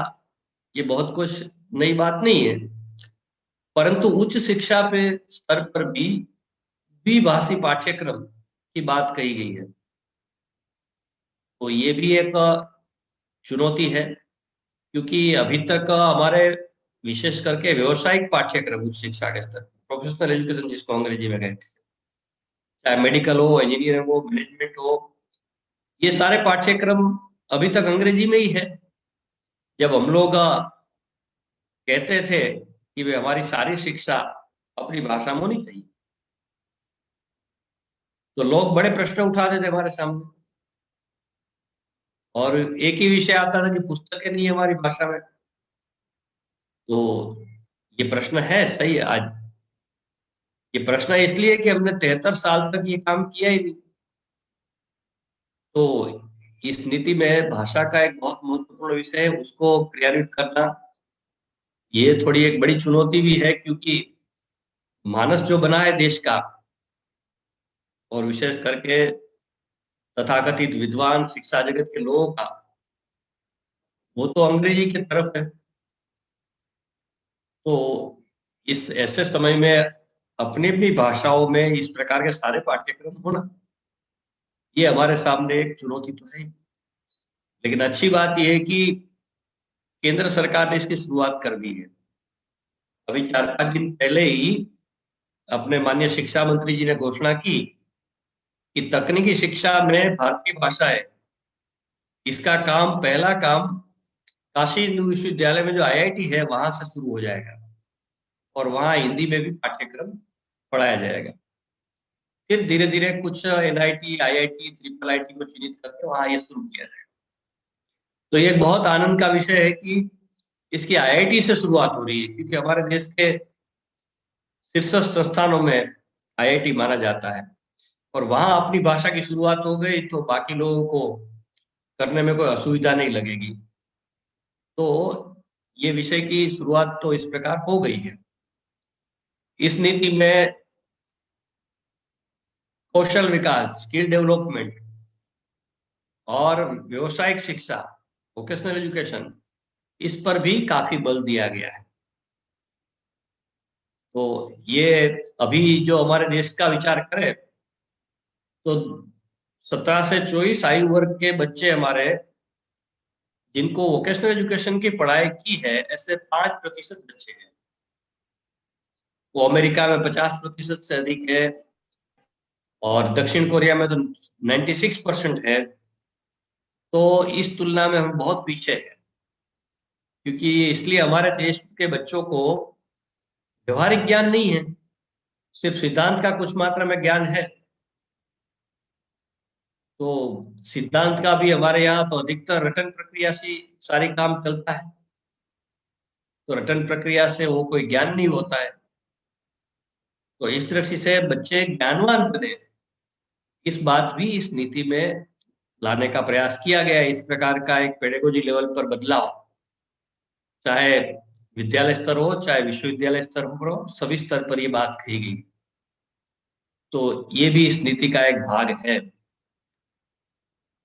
ये बहुत कुछ नई बात नहीं है, परंतु उच्च शिक्षा पे स्तर पर भी द्विभाषी पाठ्यक्रम की बात कही गई है। तो ये भी एक चुनौती है, क्योंकि अभी तक हमारे विशेष करके व्यवसायिक पाठ्यक्रम उच्च शिक्षा के स्तर, प्रोफेशनल एजुकेशन जिसको अंग्रेजी में कहते हैं, चाहे मेडिकल हो, इंजीनियरिंग हो, मैनेजमेंट हो, ये सारे पाठ्यक्रम अभी तक अंग्रेजी में ही है। जब हम लोग कहते थे कि वे हमारी सारी शिक्षा अपनी भाषा में होनी चाहिए, तो लोग बड़े प्रश्न उठाते थे हमारे सामने, और एक ही विषय आता था कि पुस्तकें नहीं है हमारी भाषा में। तो ये प्रश्न है सही है। आज ये प्रश्न है इसलिए कि हमने 73 साल तक ये काम किया ही नहीं। तो इस नीति में भाषा का एक बहुत महत्वपूर्ण विषय है, उसको क्रियान्वित करना ये थोड़ी एक बड़ी चुनौती भी है, क्योंकि मानस जो बना है देश का, और विशेष करके तथाकथित विद्वान शिक्षा जगत के लोगों का, वो तो अंग्रेजी की तरफ है। तो इस ऐसे समय में अपनी अपनी भाषाओं में इस प्रकार के सारे पाठ्यक्रम होना, ये हमारे सामने एक चुनौती तो है। लेकिन अच्छी बात यह है कि केंद्र सरकार ने इसकी शुरुआत कर दी है। अभी 4-5 दिन पहले ही अपने माननीय शिक्षा मंत्री जी ने घोषणा की कि तकनीकी शिक्षा में भारतीय भाषाएं इसका काम, पहला काम काशी हिंदू विश्वविद्यालय में जो IIT है वहां से शुरू हो जाएगा और वहां हिंदी में भी पाठ्यक्रम पढ़ाया जाएगा। फिर धीरे धीरे कुछ NIT, IIT, IIIT को चिन्हित करके वहां ये शुरू किया जाएगा। तो ये बहुत आनंद का विषय है कि इसकी IIT से शुरुआत हो रही है, क्योंकि हमारे देश के शीर्ष संस्थानों में IIT माना जाता है और वहां अपनी भाषा की शुरुआत हो गई तो बाकी लोगों को करने में कोई असुविधा नहीं लगेगी। तो ये विषय की शुरुआत तो इस प्रकार हो गई है। इस नीति में कौशल विकास, स्किल डेवलपमेंट और व्यावसायिक शिक्षा, वोकेशनल एजुकेशन, इस पर भी काफी बल दिया गया है। तो ये अभी जो हमारे देश का विचार करें तो 17 से 24 आयु वर्ग के बच्चे हमारे, जिनको वोकेशनल एजुकेशन की पढ़ाई की है, ऐसे 5% बच्चे हैं। वो अमेरिका में 50% से अधिक है और दक्षिण कोरिया में तो 96% है। तो इस तुलना में हम बहुत पीछे हैं, क्योंकि इसलिए हमारे देश के बच्चों को व्यवहारिक ज्ञान नहीं है, सिर्फ सिद्धांत का कुछ मात्रा में ज्ञान है। तो सिद्धांत का भी हमारे यहाँ तो अधिकतर रटन प्रक्रिया से सारी काम चलता है, तो रटन प्रक्रिया से वो कोई ज्ञान नहीं होता है। तो इस दृष्टि से बच्चे ज्ञानवान बने, इस बात भी इस नीति में लाने का प्रयास किया गया है। इस प्रकार का एक पेडागोजी लेवल पर बदलाव, चाहे विद्यालय स्तर हो चाहे विश्वविद्यालय स्तर पर हो, सभी स्तर पर ये बात कही गई। तो ये भी इस नीति का एक भाग है।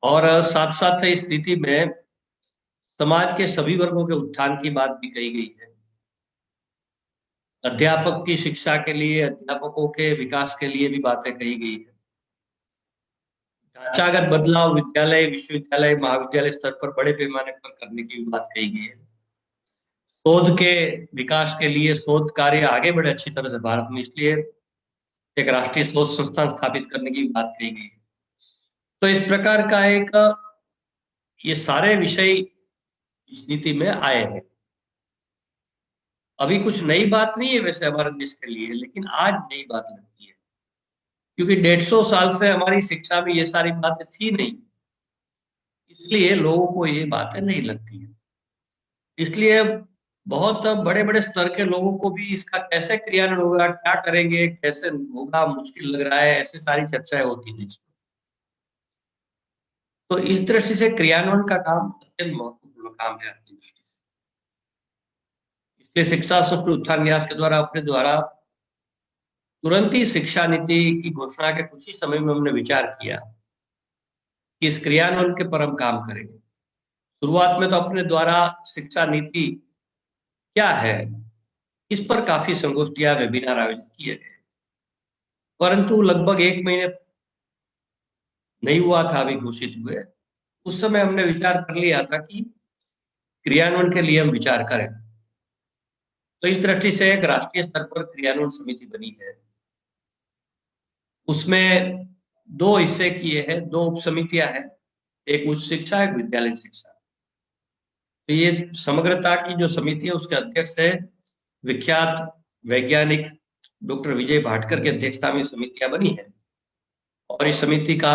और साथ साथ इस नीति में समाज के सभी वर्गों के उत्थान की बात भी कही गई है। अध्यापक की शिक्षा के लिए, अध्यापकों के विकास के लिए भी बातें कही गई है। ढांचागत बदलाव विद्यालय, विश्वविद्यालय, महाविद्यालय स्तर पर बड़े पैमाने पर करने की भी बात कही गई है। शोध के विकास के लिए शोध कार्य आगे बढ़े अच्छी तरह से भारत में, इसलिए एक राष्ट्रीय शोध संस्थान स्थापित करने की बात कही गई है। तो इस प्रकार का एक ये सारे विषय इस नीति में आए हैं। अभी कुछ नई बात नहीं है वैसे हमारे देश के लिए, लेकिन आज नई बात लगती है, क्योंकि 150 साल से हमारी शिक्षा में ये सारी बातें थी नहीं, इसलिए लोगों को ये बातें नहीं लगती है। इसलिए बहुत बड़े बड़े स्तर के लोगों को भी इसका कैसे क्रियान्वयन होगा, क्या करेंगे, कैसे होगा, मुश्किल लग रहा है, ऐसे सारी चर्चाएं होती थी। तो इस दृष्टि से क्रियान्वयन का काम अत्यंत महत्वपूर्ण काम है अपनी दृष्टि से। इसलिए शिक्षा सत्र उत्थान न्यास के द्वारा अपने द्वारा तुरंत ही शिक्षा नीति की घोषणा के कुछ ही समय में हमने विचार किया कि इस क्रियान्वयन के पर हम काम करेंगे। शुरुआत में तो अपने द्वारा शिक्षा नीति क्या है इस पर काफी संगोष्ठियां, वेबिनार आयोजित किए गए, परंतु लगभग 1 महीने नहीं हुआ था अभी घोषित हुए, उस समय हमने विचार कर लिया था कि क्रियान्वयन के लिए हम विचार करें। तो इस दृष्टि से एक राष्ट्रीय स्तर पर क्रियान्वयन समिति बनी है। उसमें 2 हिस्से किए हैं, 2 उप समितियां हैं, एक उच्च शिक्षा, एक विद्यालय शिक्षा। तो ये समग्रता की जो समिति है उसके अध्यक्ष है विख्यात वैज्ञानिक डॉक्टर विजय भाटकर की अध्यक्षता में समितियां बनी है और इस समिति का,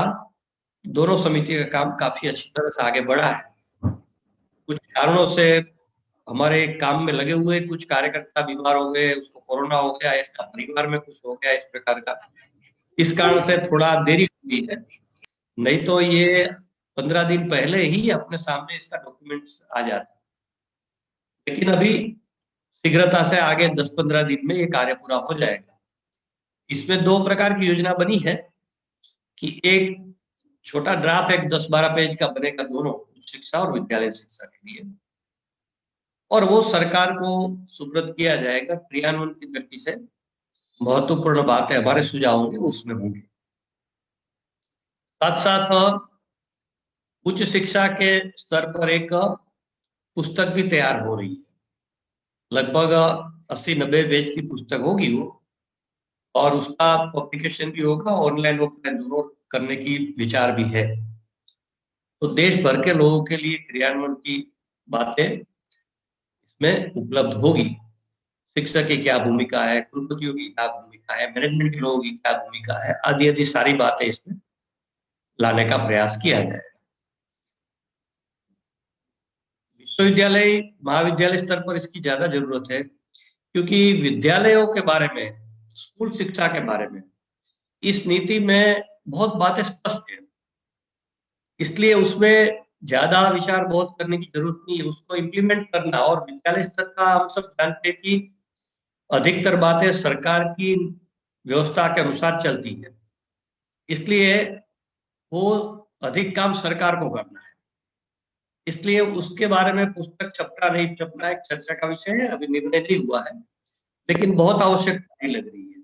दोनों समिति का काम काफी अच्छी तरह से आगे बढ़ा है। कुछ कारणों से हमारे काम में लगे हुए कुछ कार्यकर्ता बीमार हो गए, उसको कोरोना हो गया, इसका परिवार में कुछ हो गया, इस प्रकार का, इस कारण से थोड़ा देरी हुई है। नहीं तो ये 15 दिन पहले ही अपने सामने इसका डॉक्यूमेंट्स आ जाता, लेकिन अभी शीघ्रता से आगे 10-15 दिन में ये कार्य पूरा हो जाएगा। इसमें 2 प्रकार की योजना बनी है कि एक छोटा ड्राफ्ट, एक 10-12 पेज का बनेगा दोनों उच्च शिक्षा और विद्यालय शिक्षा के लिए, और वो सरकार को सुपुर्द किया जाएगा। क्रियान्वयन की दृष्टि से महत्वपूर्ण बातें, हमारे सुझाव होंगे उसमें होंगे। साथ साथ उच्च शिक्षा के स्तर पर एक पुस्तक भी तैयार हो रही है, लगभग 80-90 पेज की पुस्तक होगी वो, और उसका पब्लिकेशन भी होगा, ऑनलाइन ऑफलाइन दोनों करने की विचार भी है। तो देश भर के लोगों के लिए क्रियान्वयन की बातें इसमें उपलब्ध होगी। शिक्षक की क्या भूमिका है, कुलपतियों की क्या भूमिका है, मैनेजमेंट के लोगों की क्या भूमिका है, आदि आदि सारी बातें इसमें लाने का प्रयास किया जाए। विश्वविद्यालय महाविद्यालय स्तर पर इसकी ज्यादा जरूरत है, क्योंकि विद्यालयों के बारे में, स्कूल शिक्षा के बारे में इस नीति में बहुत बातें स्पष्ट है, इसलिए उसमें ज्यादा विचार बहुत करने की जरूरत नहीं है। उसको इम्प्लीमेंट करना, और विद्यालय स्तर का हम सब जानते हैं कि अधिकतर बातें सरकार की व्यवस्था के अनुसार चलती है, इसलिए वो अधिक काम सरकार को करना है। इसलिए उसके बारे में पुस्तक छपना नहीं छपना एक चर्चा का विषय है, अभी निर्णय नहीं हुआ है, लेकिन बहुत आवश्यकता लग रही है,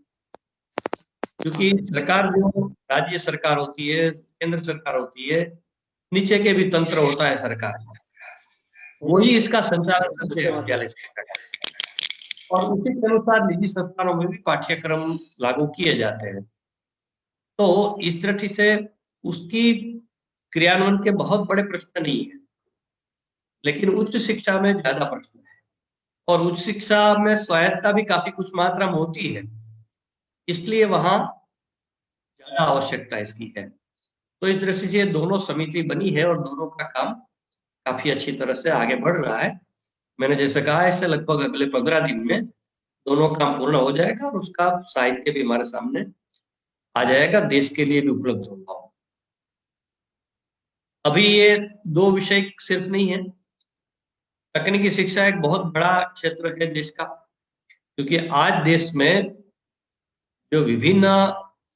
क्योंकि सरकार जो राज्य सरकार होती है, केंद्र सरकार होती है, नीचे के भी तंत्र होता है सरकार, वही इसका संचालन करते हैं विद्यालय शिक्षा का, और उसी के अनुसार निजी संस्थानों में भी पाठ्यक्रम लागू किए जाते हैं। तो इस दृष्टि से उसकी क्रियान्वयन के बहुत बड़े प्रश्न नहीं है, लेकिन उच्च शिक्षा में ज्यादा प्रश्न है, और उच्च शिक्षा में स्वायत्तता भी काफी कुछ मात्रा में होती है, इसलिए वहां ज्यादा आवश्यकता इसकी है। तो इस दृष्टि से दोनों समिति बनी है और दोनों का काम काफी अच्छी तरह से आगे बढ़ रहा है। मैंने जैसे कहा, इससे लगभग अगले 15 दिन में दोनों काम पूर्ण हो जाएगा और उसका साहित्य भी हमारे सामने आ जाएगा, देश के लिए भी उपलब्ध होगा। अभी ये दो विषय सिर्फ नहीं है, तकनीकी शिक्षा एक बहुत बड़ा क्षेत्र है देश का, क्योंकि आज देश में जो विभिन्न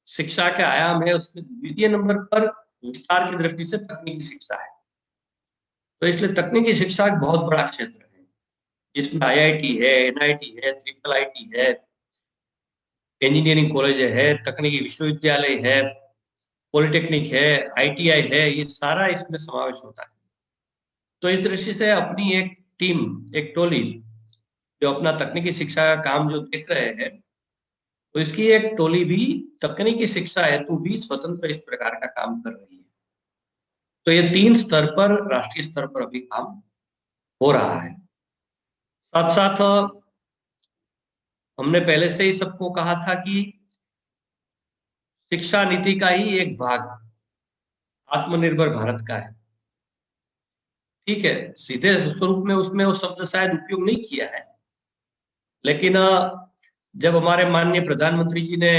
शिक्षा के आयाम है उसमें द्वितीय नंबर पर विस्तार की दृष्टि से तकनीकी शिक्षा है। तो इसलिए तकनीकी शिक्षा एक बहुत बड़ा क्षेत्र है, जिसमें IIT है, NIT है, IIIT है, इंजीनियरिंग कॉलेज है, तकनीकी विश्वविद्यालय है, पॉलिटेक्निक है, ITI है, ये सारा इसमें समावेश होता है। तो इस दृष्टि से अपनी एक टीम, एक टोली जो अपना तकनीकी शिक्षा का काम जो देख रहे हैं, तो इसकी एक टोली भी तकनीकी शिक्षा हेतु भी स्वतंत्र इस प्रकार का काम कर रही है। तो ये 3 स्तर पर, राष्ट्रीय स्तर पर अभी काम हो रहा है। साथ साथ हमने पहले से ही सबको कहा था कि शिक्षा नीति का ही एक भाग आत्मनिर्भर भारत का है। ठीक है, सीधे स्वरूप में उसमें वो शब्द शायद उपयोग नहीं किया है, लेकिन जब हमारे माननीय प्रधानमंत्री जी ने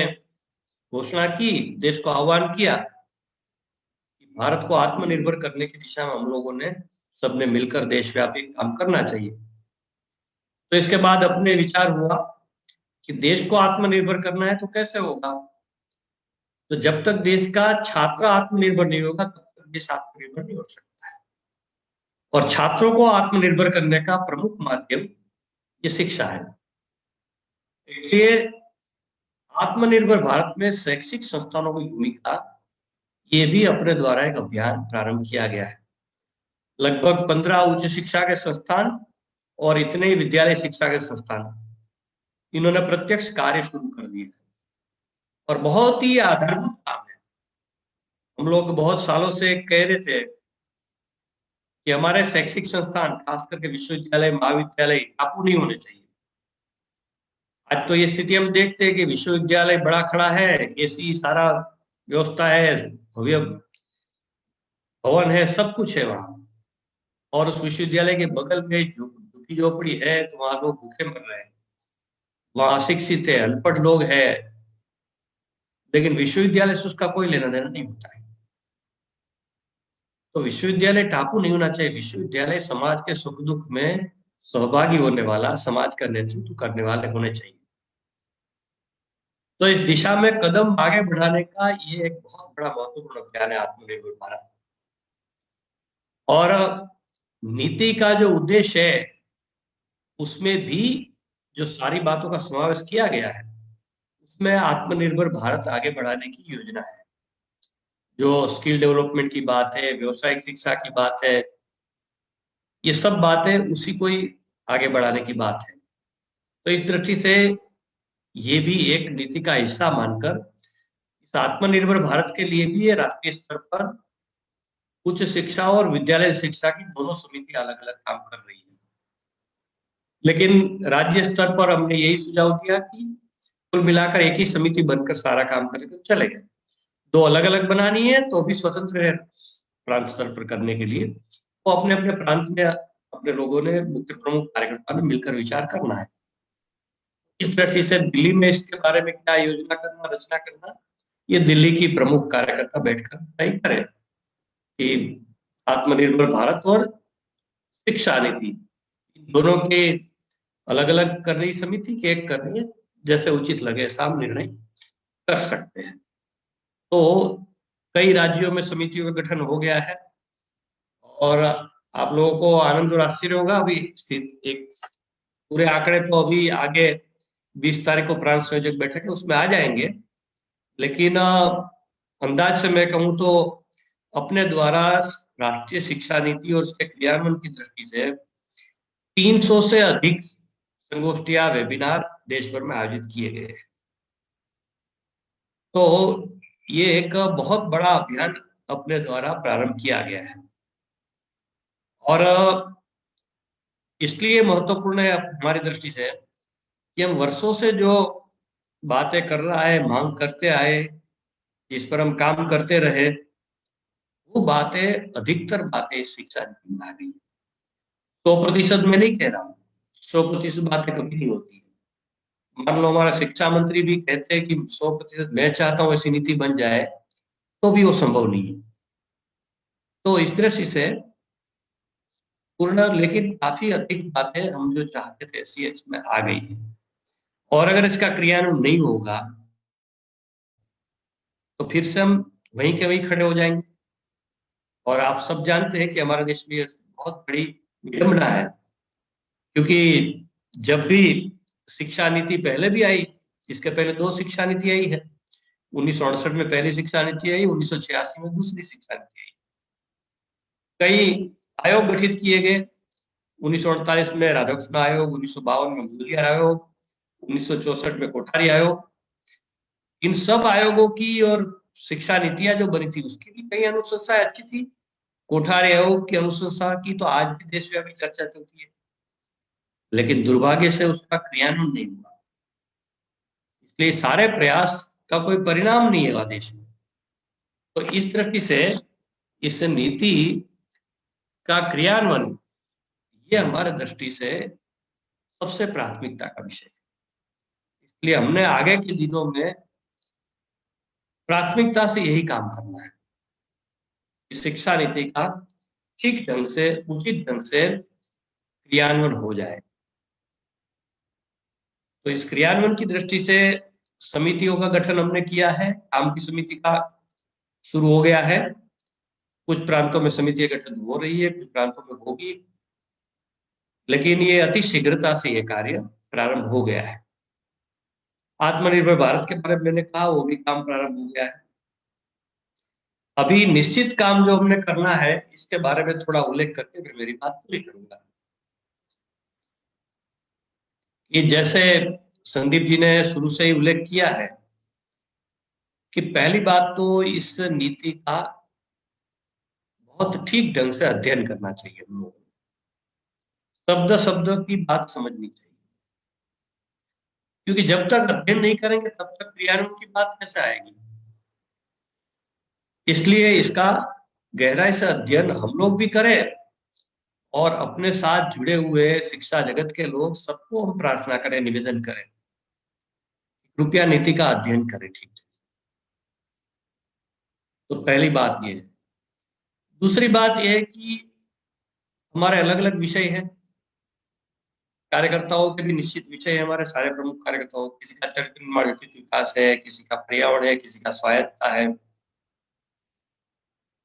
घोषणा की, देश को आह्वान किया कि भारत को आत्मनिर्भर करने की दिशा में हम लोगों ने सबने मिलकर देशव्यापी काम करना चाहिए, तो इसके बाद अपने विचार हुआ कि देश को आत्मनिर्भर करना है तो कैसे होगा। तो जब तक देश का छात्र आत्मनिर्भर नहीं होगा तब तक देश आत्मनिर्भर नहीं हो सकता है, और छात्रों को आत्मनिर्भर करने का प्रमुख माध्यम ये शिक्षा है। इसलिए आत्मनिर्भर भारत में शैक्षिक संस्थानों की भूमिका, ये भी अपने द्वारा एक अभियान प्रारंभ किया गया है। लगभग 15 उच्च शिक्षा के संस्थान और इतने ही विद्यालय शिक्षा के संस्थान, इन्होंने प्रत्यक्ष कार्य शुरू कर दिए और बहुत ही आधारभूत काम है। हम लोग बहुत सालों से कह रहे थे कि हमारे शैक्षिक संस्थान, खास करके विश्वविद्यालय, महाविद्यालय टापू नहीं होने चाहिए। आज तो ये स्थिति हम देखते हैं कि विश्वविद्यालय बड़ा खड़ा है, AC सारा व्यवस्था है, भव्य भवन है, सब कुछ है वहां, और उस विश्वविद्यालय के बगल में झुग्गी झोपड़ी है, तो वहां लोग भूखे मर रहे हैं, वहां अशिक्षित है, अनपढ़ लोग है, लेकिन विश्वविद्यालय से उसका कोई लेना देना नहीं होता है। तो विश्वविद्यालय टापू नहीं होना चाहिए। विश्वविद्यालय समाज के सुख दुख में सहभागी होने वाला, समाज का नेतृत्व करने वाले होने चाहिए। तो इस दिशा में कदम आगे बढ़ाने का ये एक बहुत बड़ा महत्वपूर्ण अभियान है आत्मनिर्भर भारत। और नीति का जो उद्देश्य है उसमें भी जो सारी बातों का समावेश किया गया है, उसमें आत्मनिर्भर भारत आगे बढ़ाने की योजना है। जो स्किल डेवलपमेंट की बात है, व्यावसायिक शिक्षा की बात है, ये सब बातें उसी को ही आगे बढ़ाने की बात है। तो इस दृष्टि से ये भी एक नीति का हिस्सा मानकर इस आत्मनिर्भर भारत के लिए भी ये राष्ट्रीय स्तर पर उच्च शिक्षा और विद्यालय शिक्षा की दोनों समिति अलग अलग काम कर रही है, लेकिन राज्य स्तर पर हमने यही सुझाव दिया कि कुल मिलाकर एक ही समिति बनकर सारा काम करे तो चलेगा। दो अलग अलग बनानी है तो भी स्वतंत्र है प्रांत स्तर पर करने के लिए, तो अपने अपने प्रांत में अपने लोगों ने, मुख्य प्रमुख कार्यकर्ता ने मिलकर विचार करना है। इस दृष्टि से दिल्ली में इसके बारे में क्या योजना करना, रचना करना, ये दिल्ली की प्रमुख कार्यकर्ता बैठकर तय करें कि आत्मनिर्भर भारत और शिक्षा नीति दोनों के अलग अलग कर रही समिति के एक करनी है, जैसे उचित लगे ऐसा हम निर्णय कर सकते हैं। तो कई राज्यों में समितियों का गठन हो गया है और आप लोगों को आनंद और आश्चर्य होगा, अभी एक पूरे आंकड़े तो अभी आगे 20 तारीख को प्रांत संयोजक बैठक है उसमें आ जाएंगे, लेकिन अंदाज से मैं कहूँ तो अपने द्वारा राष्ट्रीय शिक्षा नीति और उसके क्रियान्वयन की दृष्टि से 300 से अधिक संगोष्ठियां, वेबिनार देश भर में आयोजित किए गए हैं। तो ये एक बहुत बड़ा अभियान अपने द्वारा प्रारंभ किया गया है और इसलिए महत्वपूर्ण है हमारी दृष्टि से कि हम वर्षों से जो बातें कर रहा है, मांग करते आए, जिस पर हम काम करते रहे, वो बातें, अधिकतर बातें शिक्षा नीति में आ गई। 100% में नहीं कह रहा हूँ, 100% बातें कभी नहीं होती है। मान लो हमारा शिक्षा मंत्री भी कहते हैं कि 100% मैं चाहता हूँ ऐसी नीति बन जाए, तो भी वो संभव नहीं है। तो इस दृष्टि से पूर्ण, लेकिन काफी अधिक बातें हम जो चाहते थे ऐसी इसमें आ गई है और अगर इसका क्रियान्वयन नहीं होगा तो फिर से हम वहीं के वहीं खड़े हो जाएंगे। और आप सब जानते हैं कि हमारे देश में बहुत बड़ी विडंबना है, क्योंकि जब भी शिक्षा नीति पहले भी आई, इसके पहले 2 शिक्षा नीति आई है। 1968 में पहली शिक्षा नीति आई, 1986 में दूसरी शिक्षा नीति आई। कई आयोग गठित किए गए, 1948 में राधाकृष्ण आयोग, 1952 में मुदलियार आयोग, 1964 में कोठारी आयोग। इन सब आयोगों की और शिक्षा नीतियां जो बनी थी उसकी भी कई अनुशंसाएं अच्छी थी। कोठारी आयोग की अनुशंसा की तो आज भी देशव्यापी चर्चा चलती है, लेकिन दुर्भाग्य से उसका क्रियान्वयन नहीं हुआ। इसलिए सारे प्रयास का कोई परिणाम नहीं है देश में। तो इस दृष्टि से इस नीति का क्रियान्वयन ये हमारे दृष्टि से सबसे प्राथमिकता का विषय है। इसलिए हमने आगे के दिनों में प्राथमिकता से यही काम करना है, शिक्षा नीति का ठीक ढंग से, उचित ढंग से क्रियान्वयन हो जाए। तो इस क्रियान्वयन की दृष्टि से समितियों का गठन हमने किया है, काम की समिति का शुरू हो गया है। कुछ प्रांतों में समिति गठन हो रही है, कुछ प्रांतों में होगी, लेकिन ये अति शीघ्रता से ये कार्य प्रारंभ हो गया है। आत्मनिर्भर भारत के बारे में मैंने कहा, वो भी काम प्रारंभ हो गया है। अभी निश्चित काम जो हमने करना है इसके बारे में थोड़ा उल्लेख करके मैं मेरी बात पूरी करूंगा। कि जैसे संदीप जी ने शुरू से ही उल्लेख किया है कि पहली बात तो इस नीति का बहुत ठीक ढंग से अध्ययन करना चाहिए हम लोगों को, शब्द शब्द की बात समझनी चाहिए, क्योंकि जब तक अध्ययन नहीं करेंगे तब तक क्रियान्वयन की बात कैसे आएगी। इसलिए इसका गहराई से अध्ययन हम लोग भी करें और अपने साथ जुड़े हुए शिक्षा जगत के लोग सबको हम प्रार्थना करें, निवेदन करें, कृपया नीति का अध्ययन करें ठीक। तो पहली बात ये है। दूसरी बात यह है कि हमारे अलग अलग विषय हैं, कार्यकर्ताओं के भी निश्चित विषय है, हमारे सारे प्रमुख कार्यकर्ताओं, किसी का चरित्र निर्माण व्यक्तित्व विकास है, किसी का पर्यावरण है, किसी का स्वायत्तता है।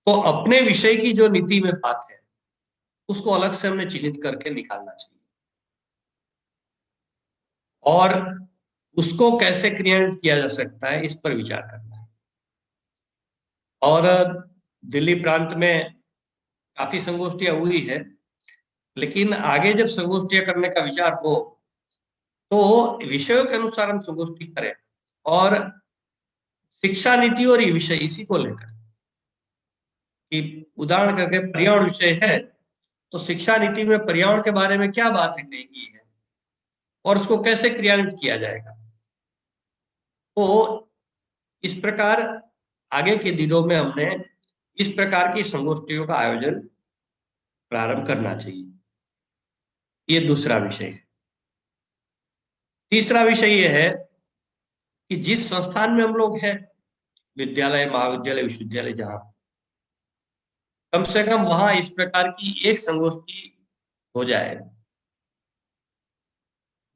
तो अपने विषय की जो नीति में बात है उसको अलग से हमने चिन्हित करके निकालना चाहिए और उसको कैसे क्रियान्वित किया जा सकता है इस पर विचार करना है। और दिल्ली प्रांत में काफी संगोष्ठियां हुई है, लेकिन आगे जब संगोष्ठियां करने का विचार हो तो विषयों के अनुसार हम संगोष्ठी करें और शिक्षा नीति और ये विषय इसी को लेकर कि उदाहरण करके पर्यावरण विषय है तो शिक्षा नीति में पर्यावरण के बारे में क्या बातें कही गई है और उसको कैसे क्रियान्वित किया जाएगा। तो इस प्रकार आगे के दिनों में हमने इस प्रकार की संगोष्ठियों का आयोजन प्रारंभ करना चाहिए। ये दूसरा विषय है। तीसरा विषय यह है कि जिस संस्थान में हम लोग हैं, विद्यालय, महाविद्यालय, विश्वविद्यालय, जहां कम से कम वहां इस प्रकार की एक संगोष्ठी हो जाए।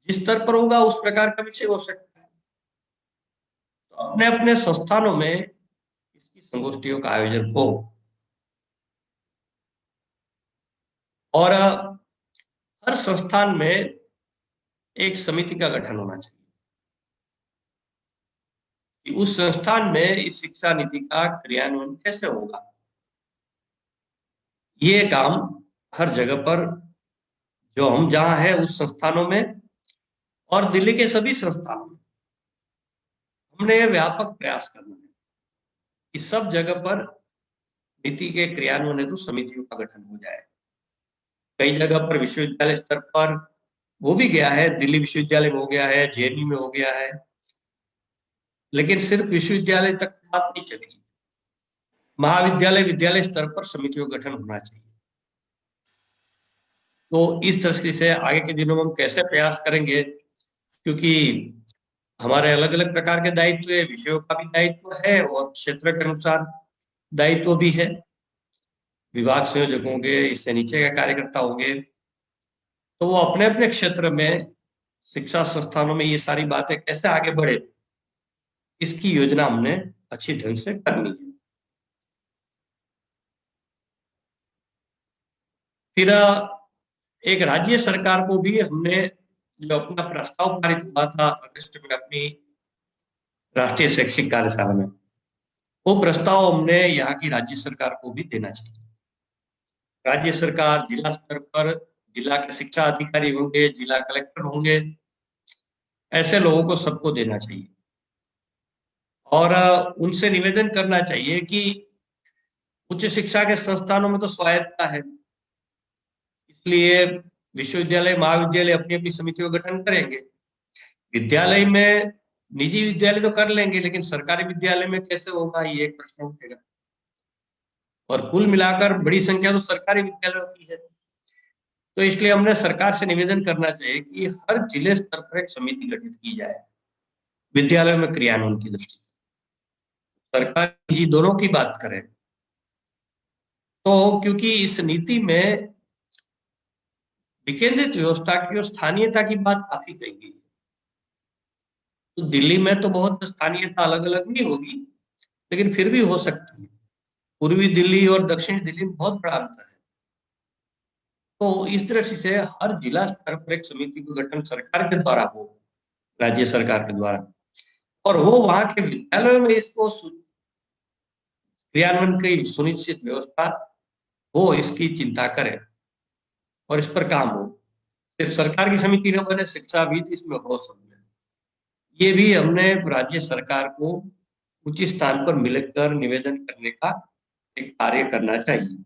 जिस स्तर पर होगा उस प्रकार का विषय हो सकता है। तो अपने अपने संस्थानों में इसकी संगोष्ठियों का आयोजन हो और हर संस्थान में एक समिति का गठन होना चाहिए कि उस संस्थान में इस शिक्षा नीति का क्रियान्वयन कैसे होगा। ये काम हर जगह पर जो हम जहां है उस संस्थानों में और दिल्ली के सभी संस्थानों में हमने ये व्यापक प्रयास करना है कि सब जगह पर नीति के क्रियान्वयन हेतु समितियों का गठन हो जाए। कई जगह पर विश्वविद्यालय स्तर पर वो भी गया है, दिल्ली विश्वविद्यालय में हो गया है, जेएनयू में हो गया है, लेकिन सिर्फ विश्वविद्यालय तक बात नहीं चलेगी। महाविद्यालय, विद्यालय स्तर पर समितियों का गठन होना चाहिए। तो इस दृष्टि से आगे के दिनों में हम कैसे प्रयास करेंगे, क्योंकि हमारे अलग अलग प्रकार के दायित्व है, विषयों का भी दायित्व है और क्षेत्र के अनुसार दायित्व भी है। विभाग संयोजक होंगे, इससे नीचे के कार्यकर्ता होंगे, तो वो अपने अपने क्षेत्र में शिक्षा संस्थानों में ये सारी बातें कैसे आगे बढ़े, इसकी योजना हमने अच्छी ढंग से करनी है। फिर एक राज्य सरकार को भी हमने जो अपना प्रस्ताव पारित हुआ था अगस्त में अपनी राष्ट्रीय शैक्षिक कार्यशाला में, वो प्रस्ताव हमने यहाँ की राज्य सरकार को भी देना चाहिए। राज्य सरकार जिला स्तर पर जिला के शिक्षा अधिकारी होंगे, जिला कलेक्टर होंगे, ऐसे लोगों को सबको देना चाहिए और उनसे निवेदन करना चाहिए कि उच्च शिक्षा के संस्थानों में तो स्वायत्तता है, इसलिए विश्वविद्यालय, महाविद्यालय अपनी अपनी समितियों का गठन करेंगे। विद्यालय में निजी विद्यालय तो कर लेंगे, लेकिन सरकारी विद्यालय में कैसे होगा, ये एक प्रश्न उठेगा। और कुल मिलाकर बड़ी संख्या तो सरकारी विद्यालयों की है, तो इसलिए हमने सरकार से निवेदन करना चाहिए कि हर जिले स्तर पर एक समिति गठित की जाए विद्यालयों में क्रियान्वयन की दृष्टि से। सरकार निजी दोनों की बात करें तो, क्योंकि इस नीति में विकेंद्रित व्यवस्था की और स्थानीयता की बात काफी कही गई है। तो दिल्ली में तो बहुत स्थानीयता अलग अलग नहीं होगी, लेकिन फिर भी हो सकती है। पूर्वी दिल्ली और दक्षिणी दिल्ली में बहुत बड़ा अंतर है। तो इस दृष्टि से हर जिला स्तर पर एक समिति का गठन सरकार के द्वारा हो, राज्य सरकार के द्वारा, और वो वहां के विद्यालयों में इसको क्रियान्वयन की सुनिश्चित व्यवस्था हो, इसकी चिंता करें और इस पर काम हो। सिर्फ सरकार की समिति न बने, शिक्षाविद इसमें हो सकते। ये भी हमने राज्य सरकार को उचित स्थान पर मिलकर निवेदन करने का एक कार्य करना चाहिए।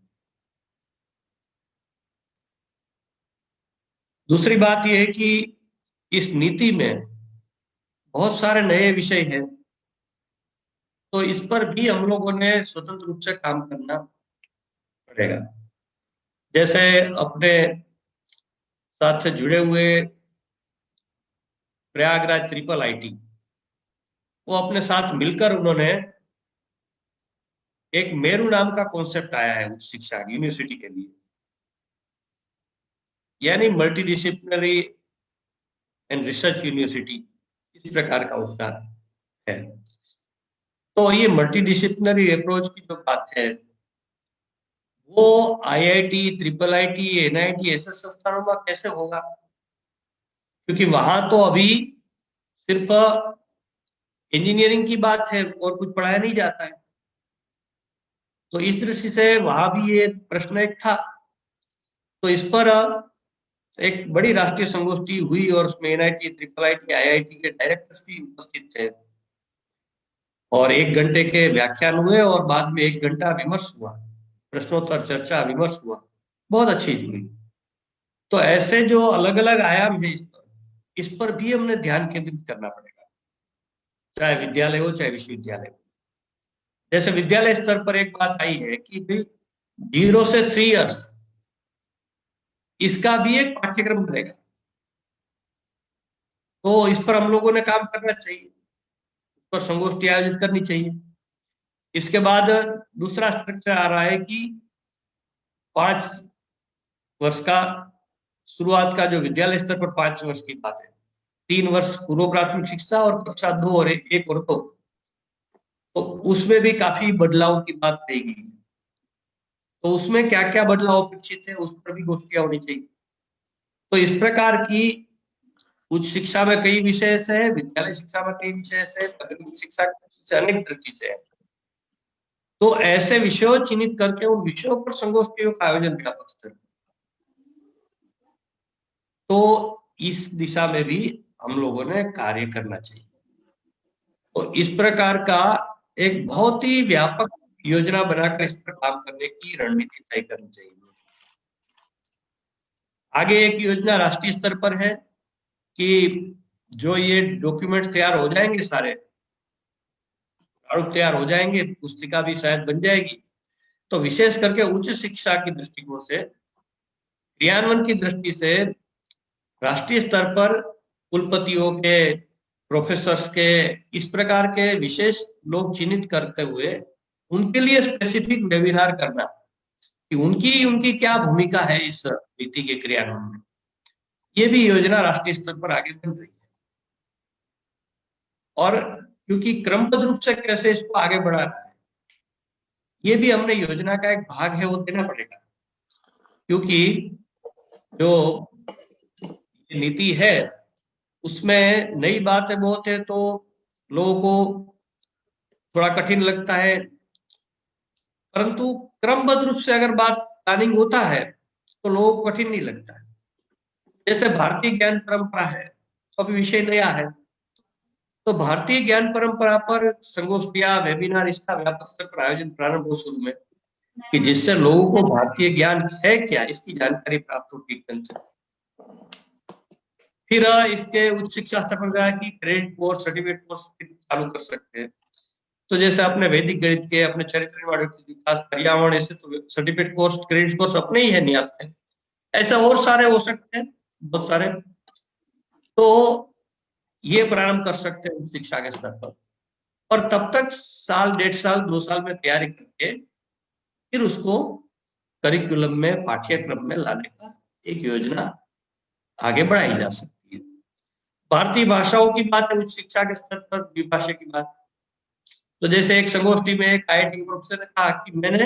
दूसरी बात यह है कि इस नीति में बहुत सारे नए विषय हैं, तो इस पर भी हम लोगों ने स्वतंत्र रूप से काम करना पड़ेगा। जैसे अपने साथ जुड़े हुए प्रयागराज ट्रिपल आईटी, वो अपने साथ मिलकर उन्होंने एक मेरू नाम का कॉन्सेप्ट आया है उच्च शिक्षा यूनिवर्सिटी के लिए, यानी multi disciplinary and research university, इस प्रकार का उसका है। तो ये मल्टी डिसिप्लिनरी अप्रोच की जो बात है, वो आईआईटी, ट्रिपल आईटी, एनआईटी ऐसे संस्थानों में कैसे होगा, क्योंकि वहां तो अभी सिर्फ इंजीनियरिंग की बात है और कुछ पढ़ाया नहीं जाता है। तो इस दृष्टि से वहां भी ये प्रश्न एक था। तो इस पर एक बड़ी राष्ट्रीय संगोष्ठी हुई और उसमें एनआईटी, ट्रिपल आईटी, आईआईटी के डायरेक्टर्स भी उपस्थित थे और 1 घंटे के व्याख्यान हुए और बाद में 1 घंटा विमर्श हुआ प्रश्नोत्तर, चर्चा, विमर्श हुआ, बहुत अच्छी हुई। तो ऐसे जो अलग अलग आयाम है इस पर भी हमने ध्यान केंद्रित करना पड़ेगा, चाहे विद्यालय हो चाहे विश्वविद्यालय हो। जैसे विद्यालय स्तर पर एक बात आई है कि भाई 0 से 3 इयर्स इसका भी एक पाठ्यक्रम बनेगा, तो इस पर हम लोगों ने काम करना चाहिए, इस पर संगोष्ठी आयोजित करनी चाहिए। इसके बाद दूसरा स्ट्रक्चर आ रहा है कि 5 वर्ष का शुरुआत का जो विद्यालय स्तर पर 5 वर्ष की बात है, 3 वर्ष पूर्व प्राथमिक शिक्षा और कक्षा 2 और 1 और 2, तो उसमें भी काफी बदलाव की बात कही गई है। तो उसमें क्या क्या बदलाव अपेक्षित है उस पर भी गोष्ठियां होनी चाहिए। तो इस प्रकार की उच्च शिक्षा में कई विषय है, विद्यालय शिक्षा में कई विषय है, तकनीकी शिक्षा से अनेक दृष्टि से है। तो ऐसे विषयों चिन्हित करके उन विषयों पर संगोष्ठियों का आयोजन व्यापक स्तर पर, तो इस दिशा में भी हम लोगों ने कार्य करना चाहिए। तो इस प्रकार का एक बहुत ही व्यापक योजना बनाकर इस पर काम करने की रणनीति तय करनी चाहिए। आगे एक योजना राष्ट्रीय स्तर पर है कि जो ये डॉक्यूमेंट तैयार हो जाएंगे, सारे प्रारूप तैयार हो जाएंगे, पुस्तिका भी शायद बन जाएगी, तो विशेष करके उच्च शिक्षा की दृष्टिकोण से, क्रियान्वयन की दृष्टि से राष्ट्रीय स्तर पर कुलपतियों के, प्रोफेसर्स के, इस प्रकार के विशेष लोग चिन्हित करते हुए उनके लिए स्पेसिफिक वेबिनार करना कि उनकी क्या भूमिका है इस नीति के क्रियान्वयन में। ये भी योजना राष्ट्रीय स्तर पर आगे बन रही है, और क्योंकि क्रमबद्ध रूप से कैसे इसको आगे बढ़ाना है, ये भी हमने योजना का एक भाग है वो देना पड़ेगा। क्योंकि जो नीति है उसमें नई बातें बहुत है, तो लोगों को थोड़ा कठिन लगता है, परंतु क्रमबद्ध रूप से अगर बात प्लानिंग होता है तो लोगों को कठिन नहीं लगता है। जैसे भारतीय ज्ञान परंपरा है, तो अभी विषय नया है, तो भारतीय ज्ञान परंपरा पर संगोष्ठियां, वेबिनार, इसका व्यापक स्तर पर आयोजन प्रारंभ हो शुरू में, कि जिससे लोगों को भारतीय ज्ञान है क्या इसकी जानकारी प्राप्त होगी ढंग से। फिर इसके उच्च शिक्षा स्तर पर गया कि क्रेडिट कोर्स, सर्टिफिकेट कोर्स चालू कर सकते हैं। तो जैसे अपने वैदिक गणित के, अपने चरित्र निर्माण विकास, पर्यावरण, ऐसे तो सर्टिफिकेट कोर्स, क्रेडिट कोर्स अपने ही है न्यास में, ऐसा और सारे हो सकते हैं, बहुत सारे। तो ये प्रारंभ कर सकते हैं उच्च शिक्षा के स्तर पर, और तब तक साल, 1.5 साल, 2 साल में तैयारी करके फिर उसको करिकुलम में, पाठ्यक्रम में लाने का एक योजना आगे बढ़ाई जा सकती है। भारतीय भाषाओं की बात है उच्च शिक्षा के स्तर पर, द्विभाषा की बात, तो जैसे एक संगोष्ठी में एक IIT प्रोफेसर ने कहा कि मैंने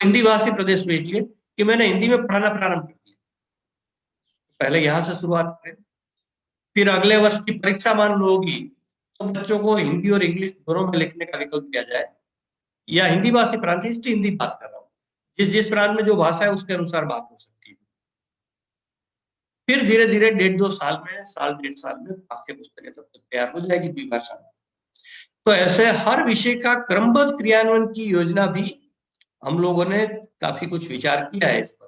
हिंदी भाषी प्रदेश में, इसलिए कि मैंने हिंदी में पढ़ाना प्रारंभ कर दिया, पहले यहाँ से शुरुआत करें, फिर अगले वर्ष की परीक्षा मान लो होगी तो बच्चों को हिंदी और इंग्लिश दोनों में लिखने का विकल्प दिया जाए, या हिंदी भाषी प्रांत, हिंदी बात कर रहा हूँ, जिस प्रांत में जो भाषा है उसके अनुसार बात हो सकती है। फिर धीरे धीरे 1.5-2 साल में, साल 1.5 साल में पाठ्य पुस्तकें तब तक तैयार हो जाएगी द्विभाषा में। तो ऐसे हर विषय का क्रमबद्ध क्रियान्वयन की योजना भी हम लोगों ने काफी कुछ विचार किया है इस पर।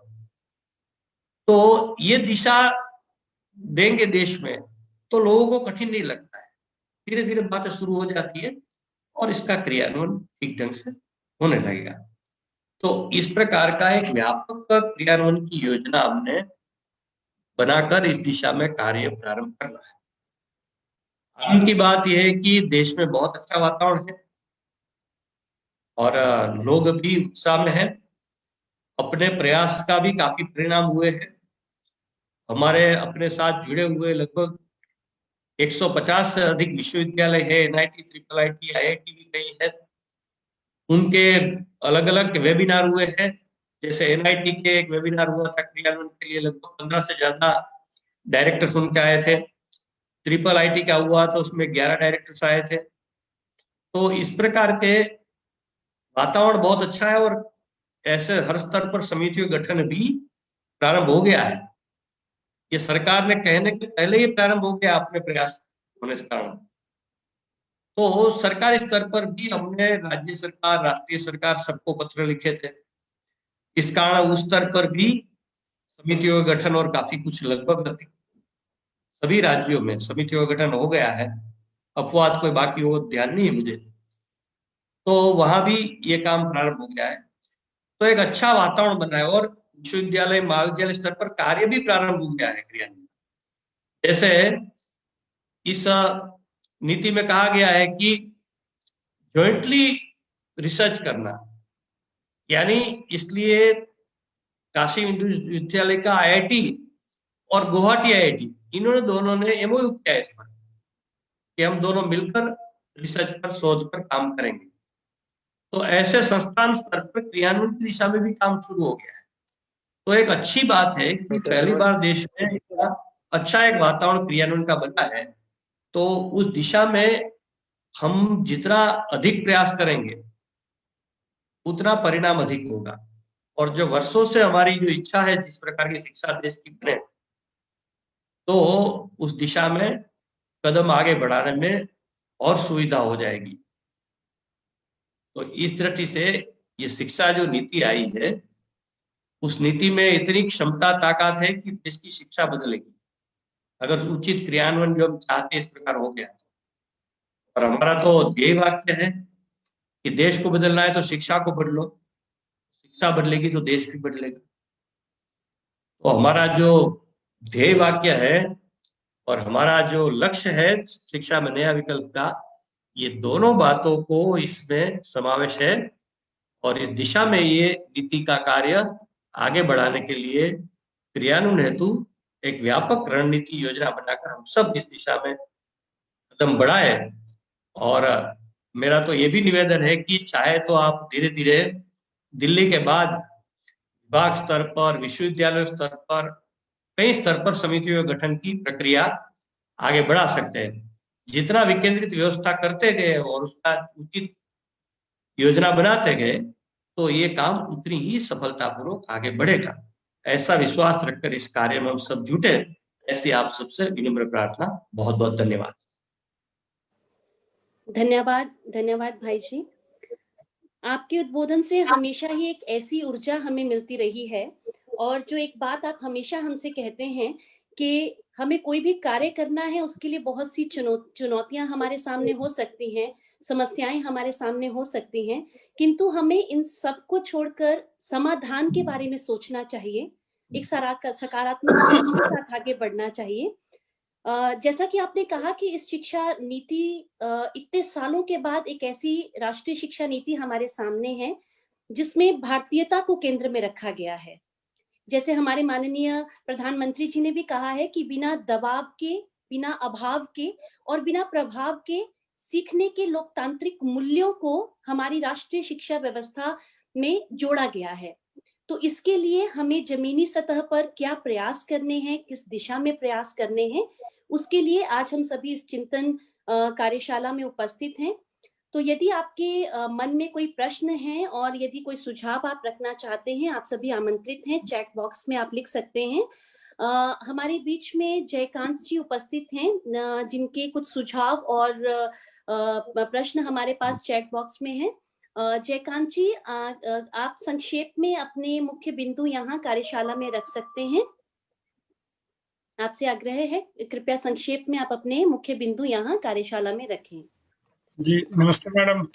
तो ये दिशा देंगे देश में तो लोगों को कठिन नहीं लगता है, धीरे धीरे बातें शुरू हो जाती है और इसका क्रियान्वयन ठीक ढंग से होने लगेगा। तो इस प्रकार का एक व्यापक क्रियान्वयन की योजना हमने बनाकर इस दिशा में कार्य प्रारंभ करना है। आनंद की बात यह है कि देश में बहुत अच्छा वातावरण है और लोग भी उत्साह में हैं, अपने प्रयास का भी काफी परिणाम हुए हैं। हमारे अपने साथ जुड़े हुए लगभग 150 से अधिक विश्वविद्यालय है, NIT, IIIT, IIT भी कई है, उनके अलग अलग वेबिनार हुए हैं। जैसे NIT के एक वेबिनार हुआ था क्रियान्वयन के लिए, लगभग 15 से ज्यादा डायरेक्टर्स उनके आए थे। IIIT का हुआ था, उसमें 11 डायरेक्टर्स आए थे। तो इस प्रकार के वातावरण बहुत अच्छा है और ऐसे हर स्तर पर समितियों गठन भी प्रारंभ हो गया है। ये सरकार ने कहने के पहले ही प्रारंभ हो गया अपने प्रयास होने के कारण। तो सरकारी स्तर पर भी हमने राज्य सरकार, राष्ट्रीय सरकार सबको पत्र लिखे थे इस कारण उस स्तर पर भी समितियों का गठन और काफी कुछ लगभग सभी राज्यों में समितियों का गठन हो गया है। अपवाद कोई बाकी हो ध्यान नहीं है मुझे, तो वहां भी ये काम प्रारंभ हो गया है। तो एक अच्छा वातावरण बना है और विश्वविद्यालय महाविद्यालय स्तर पर कार्य भी प्रारंभ हो गया है क्रियान्वयन। जैसे इस नीति में कहा गया है कि जॉइंटली रिसर्च करना, यानी इसलिए काशी विश्वविद्यालय का आईआईटी और गुवाहाटी आईआईटी इन्होंने दोनों ने एमओयू किया है इस पर कि हम दोनों मिलकर रिसर्च पर शोध पर काम करेंगे। तो ऐसे संस्थान स्तर पर क्रियान्वयन की दिशा में भी काम शुरू हो गया है। तो एक अच्छी बात है कि पहली बार देश में अच्छा एक वातावरण क्रियान्वयन का बना है। तो उस दिशा में हम जितना अधिक प्रयास करेंगे उतना परिणाम अधिक होगा। और जो वर्षों से हमारी जो इच्छा है जिस प्रकार की शिक्षा देश की बने, तो उस दिशा में कदम आगे बढ़ाने में और सुविधा हो जाएगी। तो इस दृष्टि से ये शिक्षा जो नीति आई है, उस नीति में इतनी क्षमता ताकत है कि देश की शिक्षा बदलेगी अगर उचित क्रियान्वयन जो हम चाहते हैं इस प्रकार हो गया। और हमारा तो ध्येय वाक्य है कि देश को बदलना है तो शिक्षा को बदलो, शिक्षा बदलेगी तो देश भी बदलेगा। तो हमारा जो ध्येय वाक्य है और हमारा जो लक्ष्य है शिक्षा में नया विकल्प का, ये दोनों बातों को इसमें समावेश है। और इस दिशा में ये नीति का कार्य आगे बढ़ाने के लिए क्रियान्वयन हेतु एक व्यापक रणनीति योजना बनाकर हम सब इस दिशा में कदम बढ़ाए। और मेरा तो ये भी निवेदन है कि चाहे तो आप धीरे धीरे दिल्ली के बाद विभाग स्तर पर, विश्वविद्यालय स्तर पर, कई स्तर पर समितियों के गठन की प्रक्रिया आगे बढ़ा सकते हैं। जितना विकेंद्रित व्यवस्था करते गए और उसका उचित योजना बनाते गए तो ये काम उतनी ही सफलतापूर्वक आगे बढ़ेगा। ऐसा विश्वास रखकर इस कार्य में हम सब जुटे, ऐसी आप सबसे विनम्र प्रार्थना। बहुत बहुत धन्यवाद। धन्यवाद भाई जी। आपके उद्बोधन से हमेशा ही एक ऐसी ऊर्जा हमें मिलती रही है। और जो एक बात आप हमेशा हमसे कहते हैं कि हमें कोई भी कार्य करना है, उसके लिए बहुत सी चुनौतियां हमारे सामने हो सकती हैं, समस्याएं हमारे सामने हो सकती हैं, किंतु हमें इन सब को छोड़कर समाधान के बारे में सोचना चाहिए, एक सकारात्मक सोच के साथ आगे बढ़ना चाहिए। जैसा कि आपने कहा कि इस शिक्षा नीति इतने सालों के बाद एक ऐसी राष्ट्रीय शिक्षा नीति हमारे सामने है जिसमें भारतीयता को केंद्र में रखा गया है। जैसे हमारे माननीय प्रधानमंत्री जी ने भी कहा है कि बिना दबाव के, बिना अभाव के और बिना प्रभाव के सीखने के लोकतांत्रिक मूल्यों को हमारी राष्ट्रीय शिक्षा व्यवस्था में जोड़ा गया है। तो इसके लिए हमें जमीनी सतह पर क्या प्रयास करने हैं, किस दिशा में प्रयास करने हैं, उसके लिए आज हम सभी इस चिंतन कार्यशाला में उपस्थित हैं। तो यदि आपके मन में कोई प्रश्न है और यदि कोई सुझाव आप रखना चाहते हैं, आप सभी आमंत्रित हैं, चैट बॉक्स में आप लिख सकते हैं। हमारे बीच में जयकांत जी उपस्थित हैं जिनके कुछ सुझाव और प्रश्न हमारे पास चैट बॉक्स में है। जयकांत जी, आप संक्षेप में अपने मुख्य बिंदु यहाँ कार्यशाला में रख सकते हैं। आपसे आग्रह है, कृपया संक्षेप में आप अपने मुख्य बिंदु यहाँ कार्यशाला में रखें। जी नमस्ते मैडम।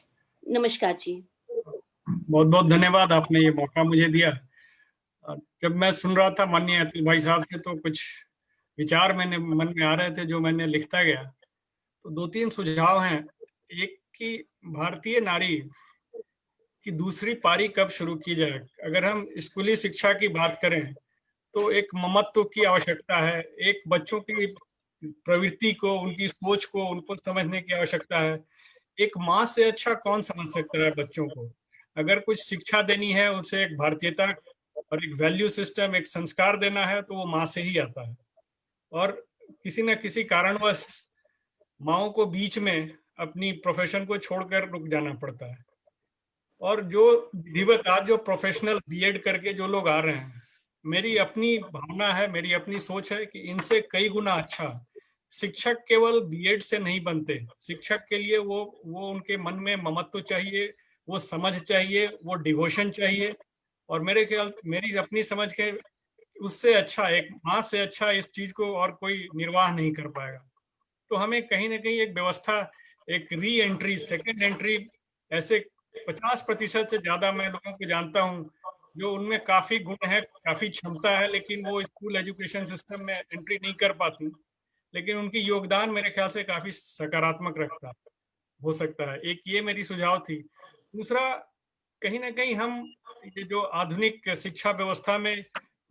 नमस्कार जी। बहुत बहुत धन्यवाद, आपने ये मौका मुझे दिया। जब मैं सुन रहा था माननीय अतुल भाई साहब से तो कुछ विचार मैंने मन में आ रहे थे जो मैंने लिखता गया। तो 2-3 सुझाव हैं। एक कि भारतीय नारी की दूसरी पारी कब शुरू की जाए। अगर हम स्कूली शिक्षा की बात करें तो एक ममत्व की आवश्यकता है, एक बच्चों की प्रवृत्ति को, उनकी सोच को, उनको समझने की आवश्यकता है। एक माँ से अच्छा कौन समझ सकता है बच्चों को। अगर कुछ शिक्षा देनी है, उसे एक भारतीयता और एक वैल्यू सिस्टम, एक संस्कार देना है तो वो माँ से ही आता है। और किसी न किसी कारणवश माँओं को बीच में अपनी प्रोफेशन को छोड़कर रुक जाना पड़ता है। और जो विधिवत आज जो प्रोफेशनल बीएड करके जो लोग आ रहे हैं, मेरी अपनी भावना है, मेरी अपनी सोच है कि इनसे कई गुना अच्छा शिक्षक केवल बीएड से नहीं बनते। शिक्षक के लिए वो उनके मन में ममत्व चाहिए, वो समझ चाहिए, वो डिवोशन चाहिए, और मेरी अपनी समझ के उससे अच्छा, एक माँ से अच्छा इस चीज को और कोई निर्वाह नहीं कर पाएगा। तो हमें कहीं ना कहीं एक व्यवस्था, एक री एंट्री, सेकेंड एंट्री, ऐसे 50% से ज्यादा मैं लोगों को जानता हूँ जो उनमें काफी गुण है, काफी क्षमता है, लेकिन वो स्कूल एजुकेशन सिस्टम में एंट्री नहीं कर पाती, लेकिन उनकी योगदान मेरे ख्याल से काफी सकारात्मक रखता हो सकता है। एक ये मेरी सुझाव थी। दूसरा, कहीं ना कहीं हम ये जो आधुनिक शिक्षा व्यवस्था में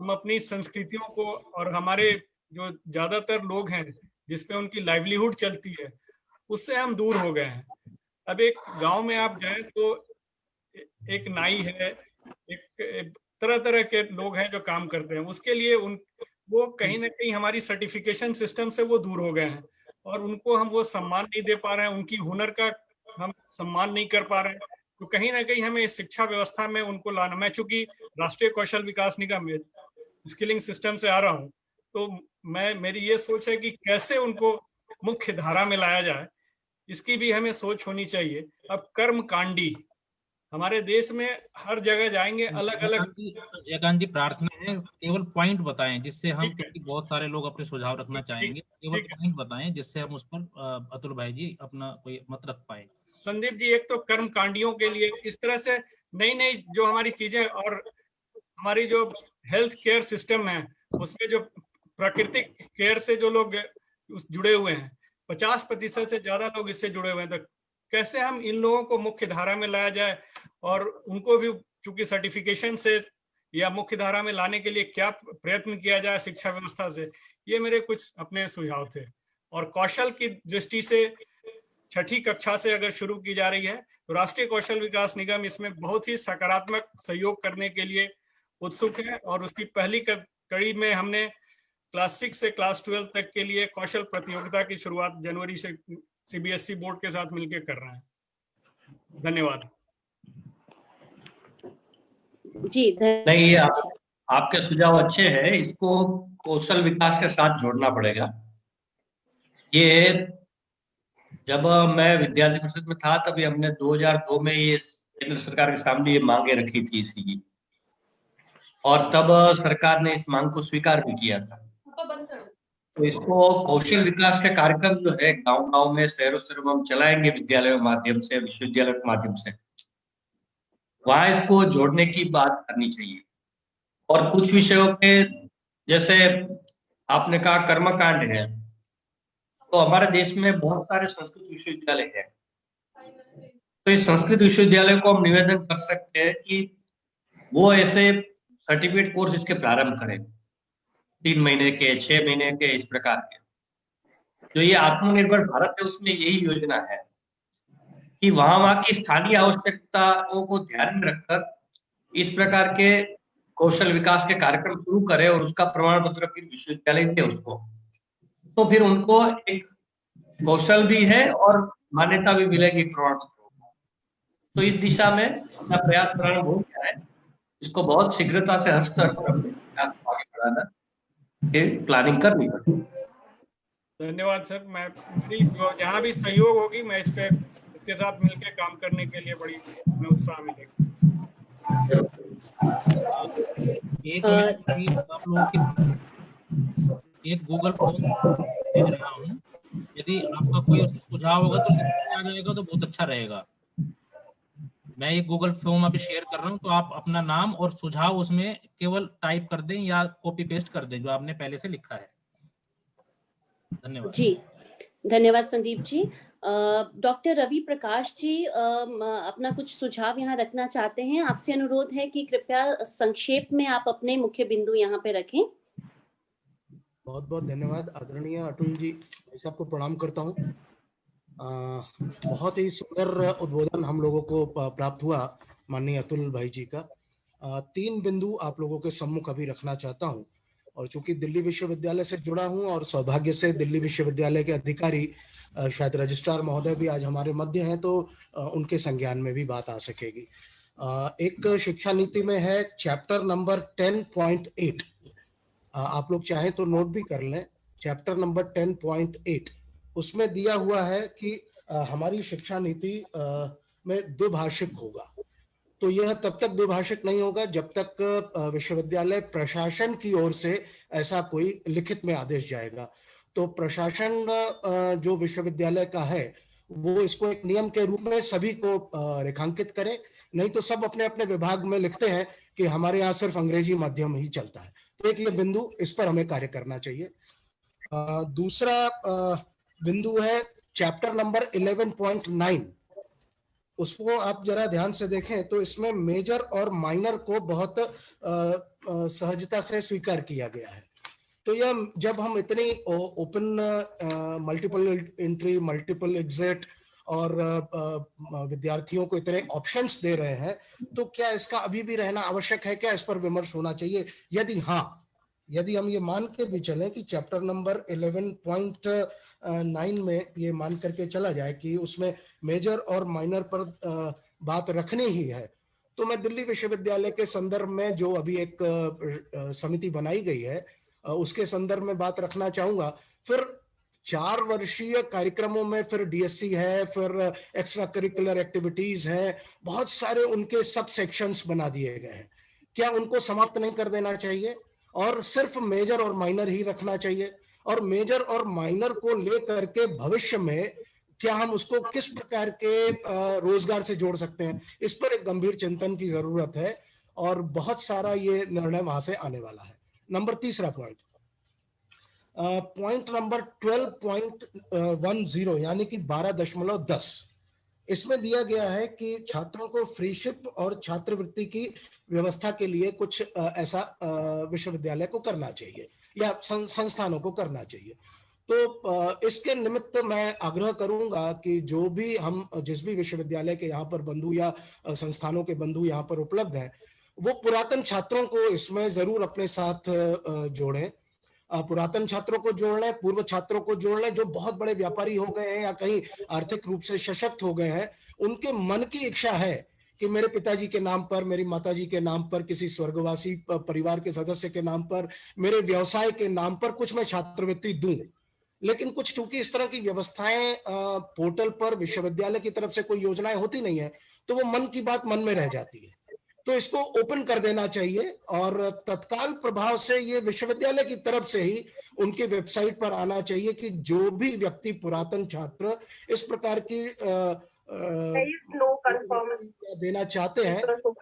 हम अपनी संस्कृतियों को और हमारे जो ज्यादातर लोग हैं जिसपे उनकी लाइवलीहुड चलती है, उससे हम दूर हो गए हैं। अब एक गांव में आप जाएं तो एक नाई है, एक तरह तरह के लोग हैं जो काम करते हैं, उसके लिए वो कहीं ना कहीं हमारी सर्टिफिकेशन सिस्टम से वो दूर हो गए हैं और उनको हम वो सम्मान नहीं दे पा रहे हैं, उनकी हुनर का हम सम्मान नहीं कर पा रहे हैं। तो कहीं ना कहीं हमें इस शिक्षा व्यवस्था में उनको लाना, मैं चूंकि राष्ट्रीय कौशल विकास निगम में स्किलिंग सिस्टम से आ रहा हूँ, तो मेरी ये सोच है कि कैसे उनको मुख्य धारा में लाया जाए, इसकी भी हमें सोच होनी चाहिए। अब कर्मकांडी हमारे देश में हर जगह जाएंगे, अलग अलग। जयकांत जी, प्रार्थना है केवल पॉइंट बताएं जिससे हम, क्योंकि बहुत सारे लोग अपने सुझाव रखना चाहेंगे, केवल पॉइंट बताएं जिससे हम उस पर अतुल भाई जी अपना कोई मत रख पाए। संदीप जी, एक तो कर्मकांडियों के लिए इस तरह से नई नई जो हमारी चीजें, और हमारी जो हेल्थ केयर सिस्टम है उसमें जो प्राकृतिक केयर से जो लोग जुड़े हुए हैं, 50% से ज्यादा लोग इससे जुड़े हुए हैं, तो कैसे हम इन लोगों को मुख्य धारा में लाया जाए और उनको भी चूंकि सर्टिफिकेशन से या मुख्य धारा में लाने के लिए क्या प्रयत्न किया जाए शिक्षा व्यवस्था से, ये मेरे कुछ अपने सुझाव थे। और कौशल की दृष्टि से 6ठी कक्षा से अगर शुरू की जा रही है तो राष्ट्रीय कौशल विकास निगम इसमें बहुत ही सकारात्मक सहयोग करने के लिए उत्सुक है, और उसकी पहली कड़ी में हमने क्लास 6 से क्लास 12 तक के लिए कौशल प्रतियोगिता की शुरुआत जनवरी से सीबीएसई बोर्ड के साथ मिलकर कर रहे हैं। धन्यवाद जी। नहीं, आपके सुझाव अच्छे हैं, इसको कौशल विकास के साथ जोड़ना पड़ेगा। ये जब मैं विद्यार्थी परिषद में था तभी हमने 2002 में ये केंद्र सरकार के सामने ये मांगे रखी थी इसी की, और तब सरकार ने इस मांग को स्वीकार भी किया था। तो इसको कौशल विकास के कार्यक्रम जो है गांव-गांव में, शहरों शहरों में हम चलाएंगे विद्यालयों के माध्यम से, विश्वविद्यालय के माध्यम से, वहां इसको जोड़ने की बात करनी चाहिए। और कुछ विषयों के, जैसे आपने कहा कर्मकांड है, तो हमारे देश में बहुत सारे संस्कृत विश्वविद्यालय हैं। तो इस संस्कृत विश्वविद्यालय को हम निवेदन कर सकते हैं कि वो ऐसे सर्टिफिकेट कोर्स इसके प्रारंभ करें, 3 महीने के, 6 महीने के, इस प्रकार के। जो ये आत्मनिर्भर भारत है उसमें यही योजना है कि वहां की स्थानीय आवश्यकताओं को ध्यान में रखकर इस प्रकार के कौशल विकास के कार्यक्रम शुरू करें और उसका प्रमाण पत्र फिर विश्वविद्यालय दे उसको, तो फिर उनको एक कौशल भी है और मान्यता भी मिलेगी प्रमाण पत्र होगा। तो इस दिशा में अपना प्रयास प्रारंभ हो गया है, इसको बहुत शीघ्रता से हर स्तर पर आगे बढ़ाना की प्लानिंग करनी पड़ेगी। धन्यवाद सर। मैं जहाँ भी सहयोग होगी मैं इसके साथ मिलकर काम करने के लिए बड़ी उत्साह मिलेगा। एक मिनट, आप लोगों के एक गूगल फॉर्म भेज रहा हूँ, यदि आपका कोई सुझाव होगा तो लिखने आ जाएगा तो बहुत अच्छा रहेगा। मैं एक गूगल फॉर्म अभी शेयर कर रहा हूँ, तो आप अपना नाम और सुझाव उसमें केवल टाइप कर दें या कॉपी पेस्ट कर दें जो आपने पहले से लिखा है। धन्यवाद जी, धन्यवाद संदीप जी। डॉक्टर रवि प्रकाश जी अपना कुछ सुझाव यहाँ रखना चाहते हैं। आपसे अनुरोध है कि कृपया संक्षेप में आप अपने मुख्य बिंदु यहाँ पे रखें। बहुत बहुत धन्यवाद आदरणीय अतुल जी, मैं सबको प्रणाम करता हूँ। बहुत ही सुंदर उद्बोधन हम लोगों को प्राप्त हुआ माननीय अतुल भाई जी का। 3 बिंदु आप लोगों के सम्मुख अभी रखना चाहता हूँ, और चूंकि दिल्ली विश्वविद्यालय से जुड़ा हूँ और सौभाग्य से दिल्ली विश्वविद्यालय के अधिकारी शायद रजिस्ट्रार महोदय भी आज हमारे मध्य हैं, तो उनके संज्ञान में भी बात आ सकेगी। एक शिक्षा नीति में है चैप्टर नंबर 10.8, आप लोग चाहें तो नोट भी कर लें। चैप्टर नंबर 10.8 उसमें दिया हुआ है कि हमारी शिक्षा नीति में द्विभाषिक होगा। तो यह तब तक द्विभाषिक नहीं होगा जब तक विश्वविद्यालय प्रशासन की ओर से ऐसा कोई लिखित में आदेश जाएगा। तो प्रशासन जो विश्वविद्यालय का है वो इसको एक नियम के रूप में सभी को रेखांकित करे, नहीं तो सब अपने अपने विभाग में लिखते हैं कि हमारे यहाँ सिर्फ अंग्रेजी माध्यम ही चलता है। तो एक ये बिंदु, इस पर हमें कार्य करना चाहिए। दूसरा बिंदु है चैप्टर नंबर 11.9। उसको आप जरा ध्यान से देखें तो इसमें मेजर और माइनर को बहुत सहजता से स्वीकार किया गया है। तो यह जब हम इतनी open multiple entry, multiple exit और विद्यार्थियों को इतने ऑप्शंस दे रहे हैं, तो क्या इसका अभी भी रहना आवश्यक है? क्या इस पर विमर्श होना चाहिए? यदि हाँ, यदि हम ये मान के भी चलें कि चैप्टर नंबर 11.9 में ये मान करके चला जाए कि उसमें मेजर और माइनर पर बात रखनी ही है, तो मैं दिल्ली विश्वविद्यालय के संदर्भ में जो अभी एक समिति बनाई गई है उसके संदर्भ में बात रखना चाहूंगा। फिर 4 वर्षीय कार्यक्रमों में फिर डीएससी है, फिर एक्स्ट्रा करिकुलर एक्टिविटीज है, बहुत सारे उनके सब सेक्शंस बना दिए गए हैं। क्या उनको समाप्त नहीं कर देना चाहिए और सिर्फ मेजर और माइनर ही रखना चाहिए? और मेजर और माइनर को लेकर के भविष्य में क्या हम उसको किस प्रकार के रोजगार से जोड़ सकते हैं, इस पर एक गंभीर चिंतन की जरूरत है और बहुत सारा ये निर्णय वहां से आने वाला है। नंबर तीसरा पॉइंट नंबर 12.10 यानी कि 12.10, इसमें दिया गया है कि छात्रों को फ्रीशिप और छात्रवृत्ति की व्यवस्था के लिए कुछ ऐसा विश्वविद्यालय को करना चाहिए या संस्थानों को करना चाहिए। तो इसके निमित्त मैं आग्रह करूंगा कि जो भी हम जिस भी विश्वविद्यालय के यहाँ पर बंधु या संस्थानों के बंधु यहाँ पर उपलब्ध हैं, वो पुरातन छात्रों को इसमें जरूर अपने साथ जोड़ें। पुरातन छात्रों को जोड़ लें, पूर्व छात्रों को जोड़ लें जो बहुत बड़े व्यापारी हो गए हैं या कहीं आर्थिक रूप से सशक्त हो गए हैं। उनके मन की इच्छा है कि मेरे पिताजी के नाम पर, मेरी माताजी के नाम पर, किसी स्वर्गवासी परिवार के सदस्य के नाम पर, मेरे व्यवसाय के नाम पर कुछ मैं छात्रवृत्ति दूं। लेकिन कुछ चूंकि इस तरह की व्यवस्थाएं पोर्टल पर विश्वविद्यालय की तरफ से कोई योजनाएं होती नहीं है, तो वो मन की बात मन में रह जाती है। तो इसको ओपन कर देना चाहिए और तत्काल प्रभाव से ये विश्वविद्यालय की तरफ से ही उनके वेबसाइट पर आना चाहिए कि जो भी व्यक्ति पुरातन छात्र इस प्रकार की देना चाहते हैं तो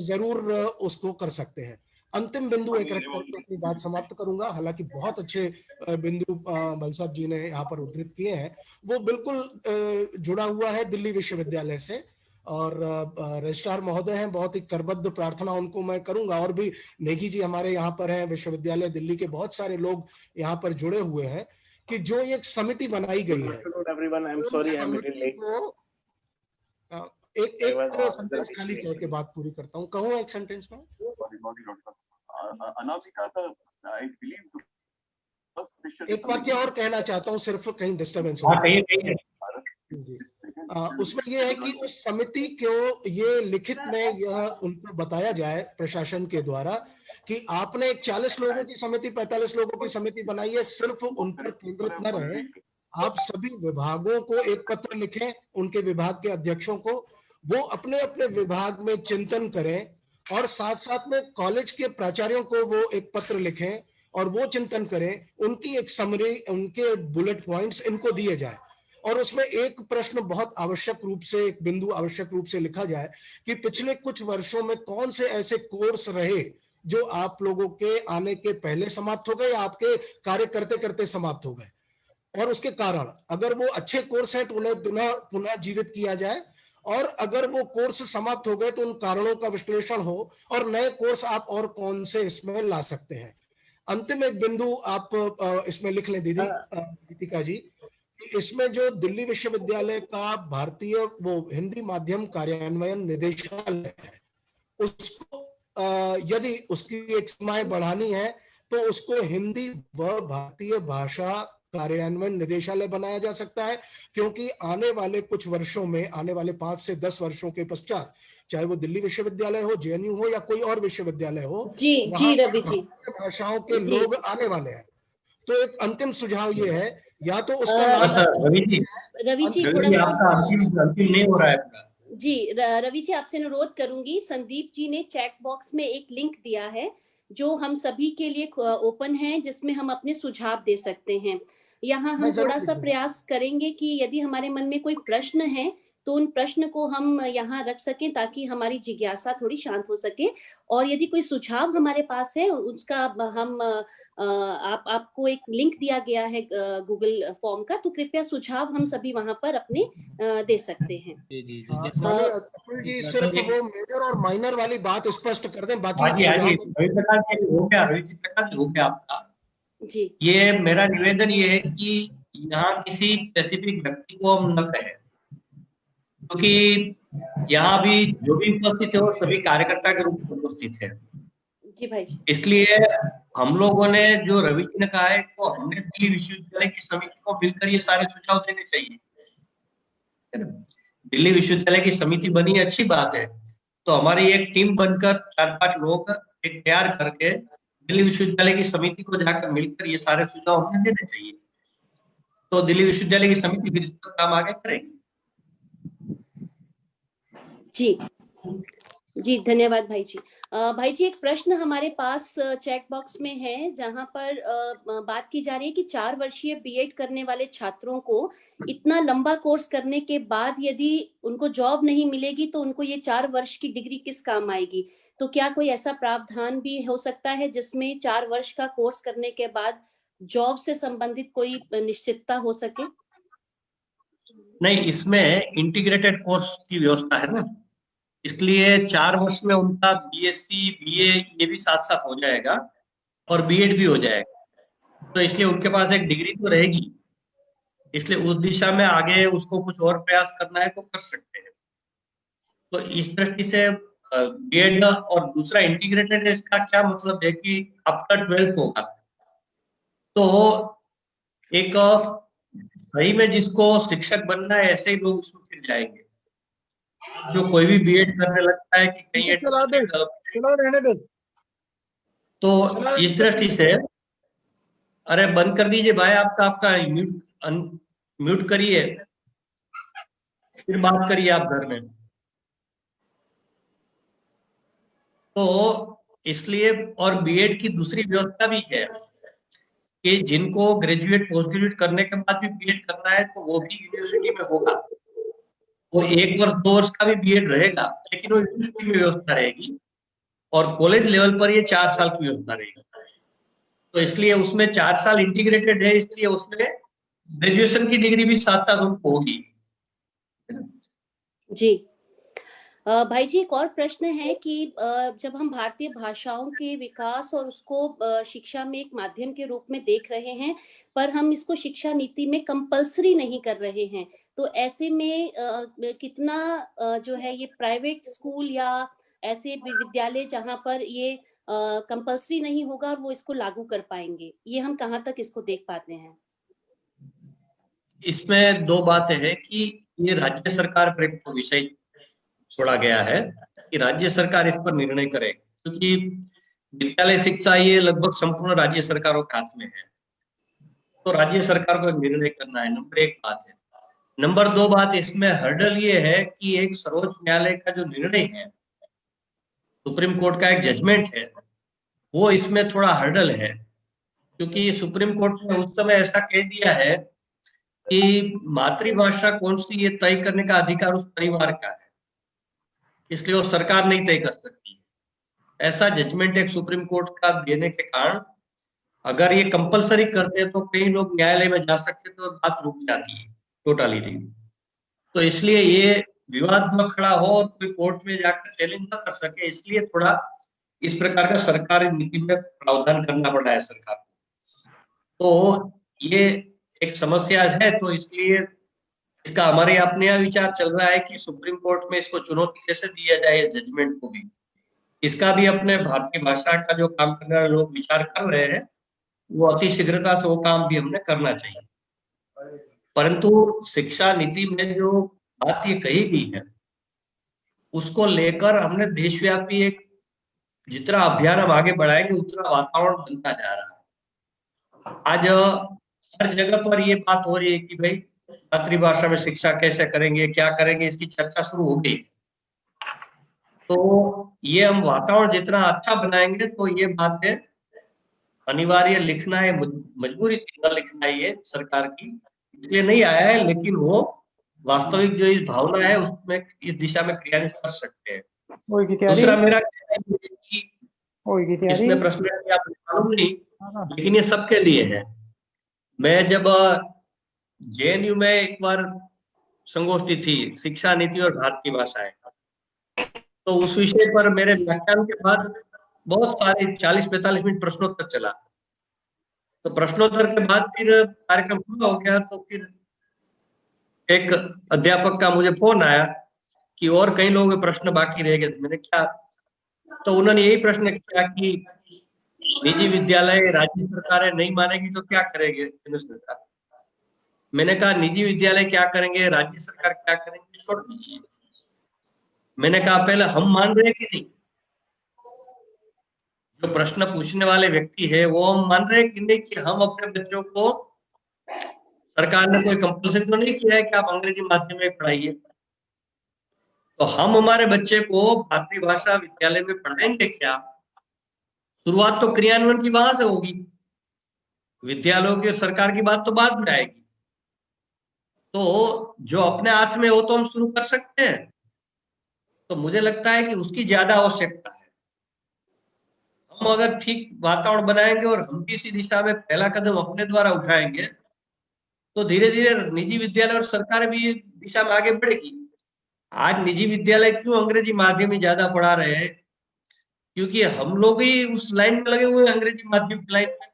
जरूर उसको कर सकते हैं। अंतिम बिंदु एक रख करके अपनी बात समाप्त करूंगा। हालांकि बहुत अच्छे बिंदु भाई साहब जी ने यहाँ पर उद्धृत किए हैं, वो बिल्कुल जुड़ा हुआ है दिल्ली विश्वविद्यालय से और रजिस्ट्रार महोदय हैं, बहुत ही करबद्ध प्रार्थना उनको मैं करूंगा। और भी नेगी जी हमारे यहाँ पर हैं, विश्वविद्यालय दिल्ली के बहुत सारे लोग यहाँ पर जुड़े हुए हैं कि जो एक समिति बनाई गई है, एक सेंटेंस खाली कह के बात पूरी करता हूँ। कहूँ एक सेंटेंस में, एक वाक्य और कहना चाहता हूँ, सिर्फ कहीं डिस्टर्बेंस हो जी। उसमें यह है कि उस समिति को ये लिखित में यह उनको बताया जाए प्रशासन के द्वारा कि आपने एक 40 लोगों की समिति, 45 लोगों की समिति बनाई है, सिर्फ उन पर केंद्रित न रहे, आप सभी विभागों को एक पत्र लिखें, उनके विभाग के अध्यक्षों को, वो अपने अपने विभाग में चिंतन करें और साथ साथ में कॉलेज के प्राचार्यों को वो एक पत्र लिखें और वो चिंतन करें, उनकी एक समरी, उनके बुलेट पॉइंट्स इनको दिए जाए और उसमें एक प्रश्न बहुत आवश्यक रूप से, एक बिंदु आवश्यक रूप से लिखा जाए कि पिछले कुछ वर्षों में कौन से ऐसे कोर्स रहे जो आप लोगों के आने के पहले समाप्त हो गए या आपके कार्य करते करते समाप्त हो गए, और उसके कारण अगर वो अच्छे कोर्स हैं तो उन्हें पुनः जीवित किया जाए, और अगर वो कोर्स समाप्त हो गए तो उन कारणों का विश्लेषण हो और नए कोर्स आप और कौन से इसमें ला सकते हैं। अंतिम एक बिंदु आप इसमें लिख लें दीपिका जी, इसमें जो दिल्ली विश्वविद्यालय का भारतीय वो हिंदी माध्यम कार्यान्वयन निदेशालय है, उसको यदि उसकी एक सीमाएं बढ़ानी है तो उसको हिंदी व भारतीय भाषा कार्यान्वयन निदेशालय बनाया जा सकता है, क्योंकि आने वाले कुछ वर्षों में, आने वाले 5 से 10 वर्षों के पश्चात, चाहे वो दिल्ली विश्वविद्यालय हो, जेएनयू हो या कोई और विश्वविद्यालय हो, जी रवि जी, भाषाओं के लोग आने वाले हैं। तो एक अंतिम सुझाव ये है, या तो उसका नाम रवि जी थोड़ा सा आपका अंतिम नहीं हो रहा है। जी, रवि जी आपसे अनुरोध करूंगी, संदीप जी ने चैट बॉक्स में एक लिंक दिया है जो हम सभी के लिए ओपन है, जिसमें हम अपने सुझाव दे सकते हैं। यहाँ मैं हम जरूर थोड़ा सा लिखूंगा। प्रयास करेंगे कि यदि हमारे मन में कोई प्रश्न है तो उन प्रश्न को हम यहाँ रख सकें ताकि हमारी जिज्ञासा थोड़ी शांत हो सके, और यदि कोई सुझाव हमारे पास है उसका हम आपको एक लिंक दिया गया है गूगल फॉर्म का, तो कृपया सुझाव हम सभी वहां पर अपने दे सकते हैं। जी जी माननीय अतुल जी सिर्फ वो मेजर और माइनर वाली बात स्पष्ट कर दें, बाकी हाँ जी, सुझाव रवि प्रकाश जी हो गया, रवि जी प्रकाश जी हो गया आपका। जी, ये मेरा निवेदन ये है कि यहाँ किसी स्पेसिफिक व्यक्ति को हम न कहें, क्योंकि यहाँ भी जो भी उपस्थित है वो सभी कार्यकर्ता के रूप में उपस्थित है। जी भाई जी। इसलिए हम लोगों ने जो रवि जी ने कहा है, तो हमने दिल्ली विश्वविद्यालय की समिति को मिलकर ये सारे सुझाव देने चाहिए, है ना। दिल्ली विश्वविद्यालय की समिति बनी, अच्छी बात है। तो हमारी एक टीम बनकर 4-5 लोग एक तैयार करके दिल्ली विश्वविद्यालय की समिति को जाकर मिलकर ये सारे सुझाव हमें देने चाहिए, तो दिल्ली विश्वविद्यालय की समिति फिर इस पर काम आगे करेगी। जी जी, धन्यवाद भाई जी। भाई जी, एक प्रश्न हमारे पास चैट बॉक्स में है, जहां पर बात की जा रही है कि 4 वर्षीय बीएड करने वाले छात्रों को इतना लंबा कोर्स करने के बाद यदि उनको जॉब नहीं मिलेगी तो उनको ये 4 वर्ष की डिग्री किस काम आएगी? तो क्या कोई ऐसा प्रावधान भी हो सकता है जिसमें 4 वर्ष का कोर्स करने के बाद जॉब से संबंधित कोई निश्चितता हो सके? नहीं, इसमें इंटीग्रेटेड कोर्स की व्यवस्था है ना, इसलिए 4 वर्ष में उनका बीएससी, बीए ये भी साथ साथ हो जाएगा और बीएड भी हो जाएगा, तो इसलिए उनके पास एक डिग्री तो रहेगी। इसलिए उस दिशा में आगे उसको कुछ और प्रयास करना है तो कर सकते हैं। तो इस दृष्टि से बीएड और दूसरा इंटीग्रेटेड, इसका क्या मतलब है कि आपका 12th होगा तो एक सही में जिसको शिक्षक बनना है ऐसे ही लोग उसमें फिर जाएंगे। जो कोई भी बीएड करने लगता है कि कहीं चला रहने दे। तो इस दृष्टि से, अरे बंद कर दीजिए भाई, आपका म्यूट करिए, फिर बात करिए आप घर में। तो इसलिए, और बीएड की दूसरी व्यवस्था भी है कि जिनको ग्रेजुएट पोस्ट ग्रेजुएट करने के बाद भी बीएड करना है तो वो भी यूनिवर्सिटी में होगा। वो 1 वर्ष 2 वर्ष का भी बीएड रहेगा, लेकिन वो यूनिवर्सिटी में व्यवस्था रहेगी, और कॉलेज लेवल पर ये 4 साल की व्यवस्था रहेगी। तो इसलिए उसमें 4 साल इंटीग्रेटेड है, इसलिए उसमें ग्रेजुएशन की डिग्री भी साथ साथ उनको होगी। जी, भाई जी, एक और प्रश्न है कि जब हम भारतीय भाषाओं के विकास और उसको शिक्षा में एक माध्यम के रूप में देख रहे हैं, पर हम इसको शिक्षा नीति में कंपल्सरी नहीं कर रहे हैं, तो ऐसे में कितना जो है ये प्राइवेट स्कूल या ऐसे विद्यालय जहां पर ये कंपल्सरी नहीं होगा और वो इसको लागू कर पाएंगे, ये हम कहाँ तक इसको देख पाते हैं? इसमें 2 बातें हैं कि ये राज्य सरकार पर एक विषय छोड़ा गया है कि राज्य सरकार इस पर निर्णय करे, क्योंकि विद्यालय शिक्षा ये लगभग संपूर्ण राज्य सरकारों के हाथ में है, तो राज्य सरकार को निर्णय करना है, नंबर 1 बात है। नंबर 2 बात इसमें हर्डल ये है कि एक सर्वोच्च न्यायालय का जो निर्णय है, सुप्रीम कोर्ट का एक जजमेंट है, वो इसमें थोड़ा हर्डल है, क्योंकि सुप्रीम कोर्ट ने उस समय ऐसा कह दिया है कि मातृभाषा कौन सी ये तय करने का अधिकार उस परिवार का है, इसलिए वो सरकार नहीं तय कर सकती है। ऐसा जजमेंट एक सुप्रीम कोर्ट का देने के कारण अगर ये कंपलसरी करते तो कई लोग न्यायालय में जा सकते तो बात रुक जाती है टोटलिटी। तो इसलिए ये विवाद न खड़ा हो और कोई कोर्ट में जाकर चैलेंज न कर सके, इसलिए थोड़ा इस प्रकार का सरकारी नीति में प्रावधान करना पड़ा है सरकार को। तो ये एक समस्या है, तो इसलिए इसका हमारे अपने यहाँ विचार चल रहा है कि सुप्रीम कोर्ट में इसको चुनौती कैसे दिया जाए, जजमेंट को भी, इसका भी अपने भारतीय भाषा का जो काम करने वाले लोग विचार कर रहे हैं, वो अति शीघ्रता से वो काम भी हमने करना चाहिए। परंतु शिक्षा नीति में जो बात ये कही गई है उसको लेकर हमने देशव्यापी एक जितना अभियान हम आगे बढ़ाएंगे उतना वातावरण बनता जा रहा है। आज हर जगह पर ये बात हो रही है कि भाई मातृभाषा में शिक्षा कैसे करेंगे, क्या करेंगे, इसकी चर्चा शुरू हो गई। तो ये हम वातावरण जितना अच्छा बनाएंगे तो ये बातें अनिवार्य लिखना है, मजबूरी न लिखना है ये सरकार की, इसलिए नहीं आया है, लेकिन वो वास्तविक जो इस भावना है उसमें इस दिशा में क्रियान्वित कर सकते हैं। दूसरा मेरा कहना है कि इसमें प्रश्न है आप मालूम नहीं, लेकिन ये सबके लिए है। मैं जब जेएनयू में एक बार संगोष्ठी थी शिक्षा नीति और भारतीय भाषाएं, तो उस विषय पर मेरे व्याख्यान के बाद बहुत सारे 40-45 मिनट प्रश्नोत्तर चला। तो प्रश्नोत्तर के बाद फिर कार्यक्रम पूरा हो गया, तो फिर एक अध्यापक का मुझे फोन आया कि और कई लोगों के प्रश्न बाकी रह गए। मैंने क्या, तो उन्होंने यही प्रश्न किया कि निजी विद्यालय राज्य सरकारें नहीं मानेगी तो क्या करेगी केंद्र सरकार। मैंने कहा निजी विद्यालय क्या करेंगे, राज्य सरकार क्या करेंगे, छोड़ दीजिए। मैंने कहा पहले हम मान रहे हैं कि नहीं, जो प्रश्न पूछने वाले व्यक्ति है वो हम मान रहे हैं कि नहीं कि हम अपने बच्चों को, सरकार ने कोई कंपल्सरी तो नहीं किया है कि आप अंग्रेजी माध्यम में पढ़ाइए, तो हम हमारे बच्चे को मातृभाषा विद्यालय में पढ़ाएंगे क्या। शुरुआत तो क्रियान्वयन की वहां से होगी, विद्यालयों की सरकार की बात तो बाद में आएगी। तो जो अपने हाथ में हो तो हम शुरू कर सकते हैं, तो मुझे लगता है कि उसकी ज्यादा आवश्यकता है। हम अगर ठीक वातावरण बनाएंगे और हम भी इसी दिशा में पहला कदम अपने द्वारा उठाएंगे तो धीरे धीरे निजी विद्यालय और सरकार भी दिशा में आगे बढ़ेगी। आज निजी विद्यालय क्यों अंग्रेजी माध्यम में ज्यादा पढ़ा रहे हैं, क्योंकि हम लोग ही उस लाइन में लगे हुए हैं, अंग्रेजी माध्यम की लाइन में।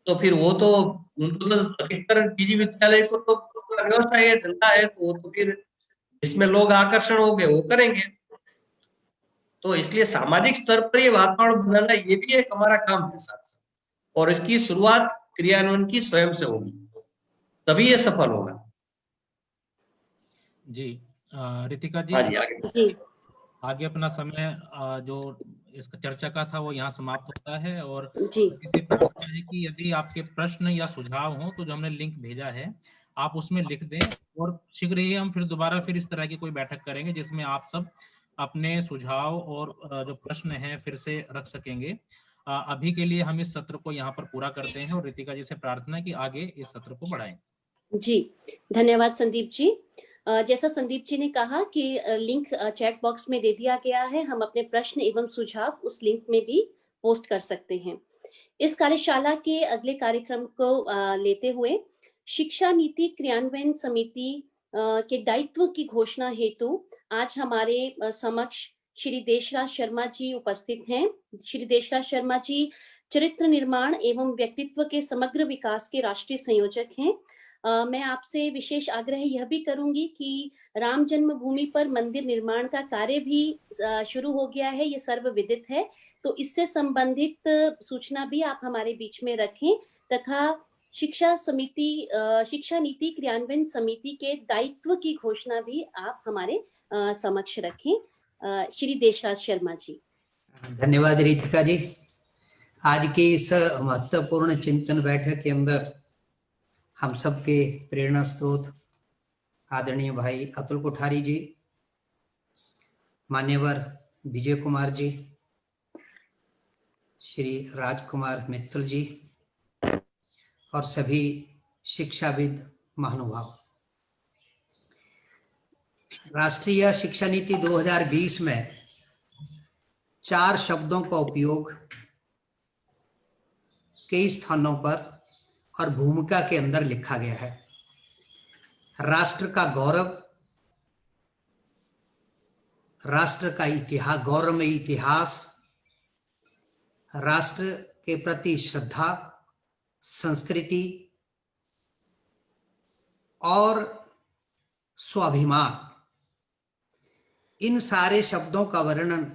तो फिर वो तो उनको तो अधिकतर निजी विद्यालय को तो व्यवस्था है, धंधा है, तो फिर इसमें लोग आकर्षण हो गए वो करेंगे। तो इसलिए सामाजिक स्तर पर ये वातावरण बनाना ये भी एक हमारा काम है साथ साथ, और इसकी शुरुआत क्रियान्वयन की स्वयं से होगी, तभी ये सफल होगा। जी रितिका जी, आगे अपना समय जो इस चर्चा का था वो यहाँ समाप्त होता है। और इसी प्रकार है कि यदि आपके प्रश्न या सुझाव हो तो जो हमने लिंक भेजा है आप उसमें लिख दें, और शीघ्र ही हम फिर दोबारा इस तरह की कोई बैठक करेंगे जिसमें आप सब अपने सुझाव और जो प्रश्न हैं फिर से रख सकेंगे। अभी के लिए हम इस सत्र को यहाँ पर पूरा करते हैं और रितिका जी से प्रार्थना है कि आगे इस सत्र को बढ़ाएं। जी धन्यवाद संदीप जी। जैसा संदीप जी ने कहा कि लिंक चैट बॉक्स में दे दिया गया है, हम अपने प्रश्न एवं सुझाव उस लिंक में भी पोस्ट कर सकते हैं। इस कार्यशाला के अगले कार्यक्रम को लेते हुए शिक्षा नीति क्रियान्वयन समिति के दायित्व की घोषणा हेतु आज हमारे समक्ष श्री देशराज शर्मा जी उपस्थित हैं। श्री देशराज शर्मा जी चरित्र निर्माण एवं व्यक्तित्व के समग्र विकास के राष्ट्रीय संयोजक हैं। मैं आपसे विशेष आग्रह यह भी करूंगी कि राम जन्मभूमि पर मंदिर निर्माण का कार्य भी शुरू हो गया है, ये सर्वविदित है, तो इससे संबंधित सूचना भी आप हमारे बीच में रखें, तथा शिक्षा नीति क्रियान्वयन समिति के दायित्व की घोषणा भी आप हमारे समक्ष रखें। श्री देशराज शर्मा जी। धन्यवाद रितिका जी। आज की इस महत्वपूर्ण चिंतन बैठक के अंदर हम सबके प्रेरणा स्रोत आदरणीय भाई अतुल कोठारी जी, मान्यवर विजय कुमार जी, श्री राजकुमार मित्तल जी और सभी शिक्षाविद महानुभाव। राष्ट्रीय शिक्षा नीति 2020 में 4 शब्दों का उपयोग कई स्थानों पर और भूमिका के अंदर लिखा गया है। राष्ट्र का गौरव, राष्ट्र का इतिहास, गौरवमय इतिहास, राष्ट्र के प्रति श्रद्धा, संस्कृति और स्वाभिमान, इन सारे शब्दों का वर्णन